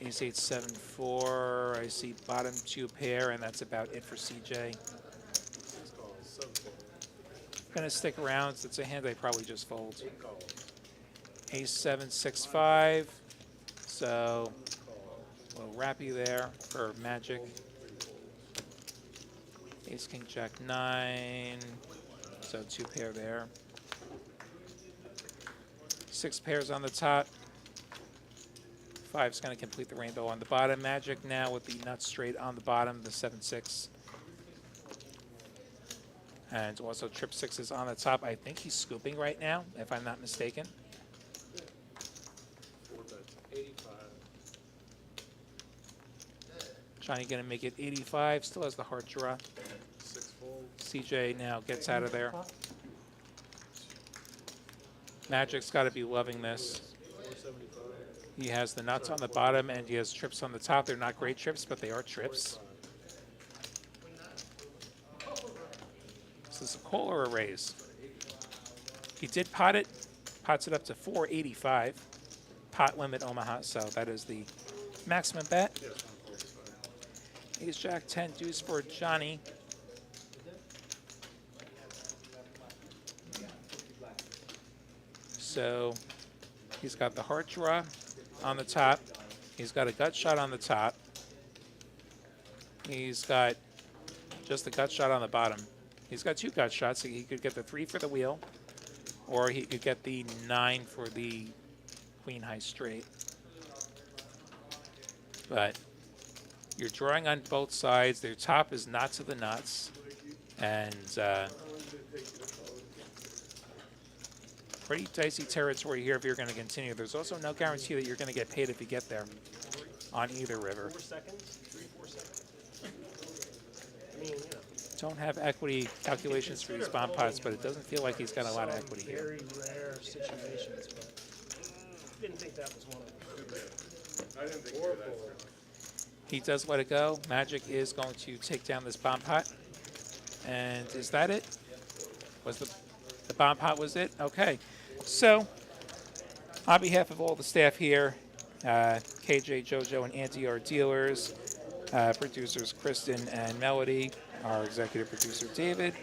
Ace 8-7-4. I see bottom 2 pair, and that's about it for CJ. Gonna stick around. It's a hand I probably just fold. Ace 7-6-5. So a little rappy there for Magic. Ace King Jack 9. So 2 pair there. 6 pairs on the top. 2-5 is going to complete the rainbow on the bottom. Magic now with the nut straight on the bottom, the 7-6. And also trip 6s on the top. I think he's scooping right now, if I'm not mistaken. 85. Johnny going to make it 85. Still has the heart draw. 6 folds. CJ now gets out of there. Magic's got to be loving this. 475. He has the nuts on the bottom and he has trips on the top. They're not great trips, but they are trips. Is this a call or a raise? He did pot it. Pots it up to 485. Pot limit Omaha, so that is the maximum bet. Ace Jack 10 deuce for Johnny. So he's got the heart draw on the top. He's got a gut shot on the top. He's got just the gut shot on the bottom. He's got 2 gut shots. So he could get the 3 for the wheel, or he could get the 9 for the queen high straight. But you're drawing on both sides. Their top is not to the nuts. And pretty dicey territory here if you're going to continue. There's also no guarantee that you're going to get paid if you get there on either river. 4 seconds, 3-4 seconds. I mean, you know. Don't have equity calculations for these bomb pots, but it doesn't feel like he's got a lot of equity here. Very rare situations, but didn't think that was one of them. I didn't think so. That's He does let it go. Magic is going to take down this bomb pot. And is that it? Was the bomb pot was it? Okay. So, on behalf of all the staff here, KJ, JoJo, and Auntie, our dealers, producers Kristen and Melody, our executive producer David,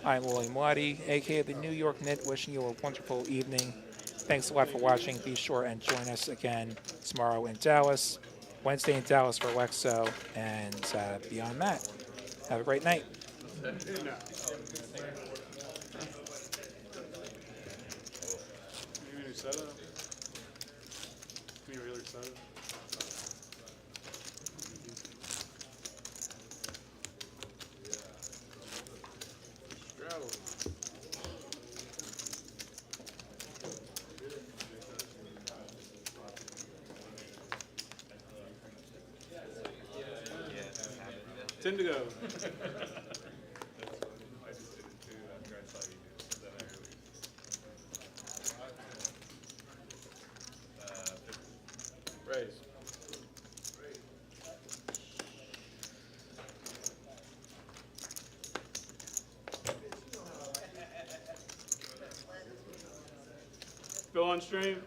I'm William Waddy, aka the New York Knit, wishing you a wonderful evening. Thanks a lot for watching. Be sure and join us again tomorrow in Dallas, Wednesday in Dallas for Lexo, and beyond that. Have a great night. Maybe a new setup. Maybe a regular setup. Yeah. 10 to go. Raise. Bill on stream.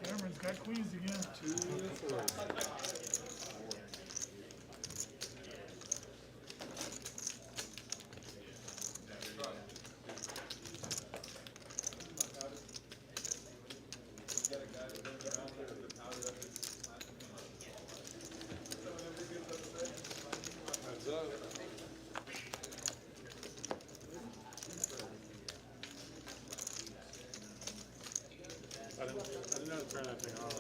Cameron's got queens again. 2-4. Heads up. I didn't know to turn that thing off.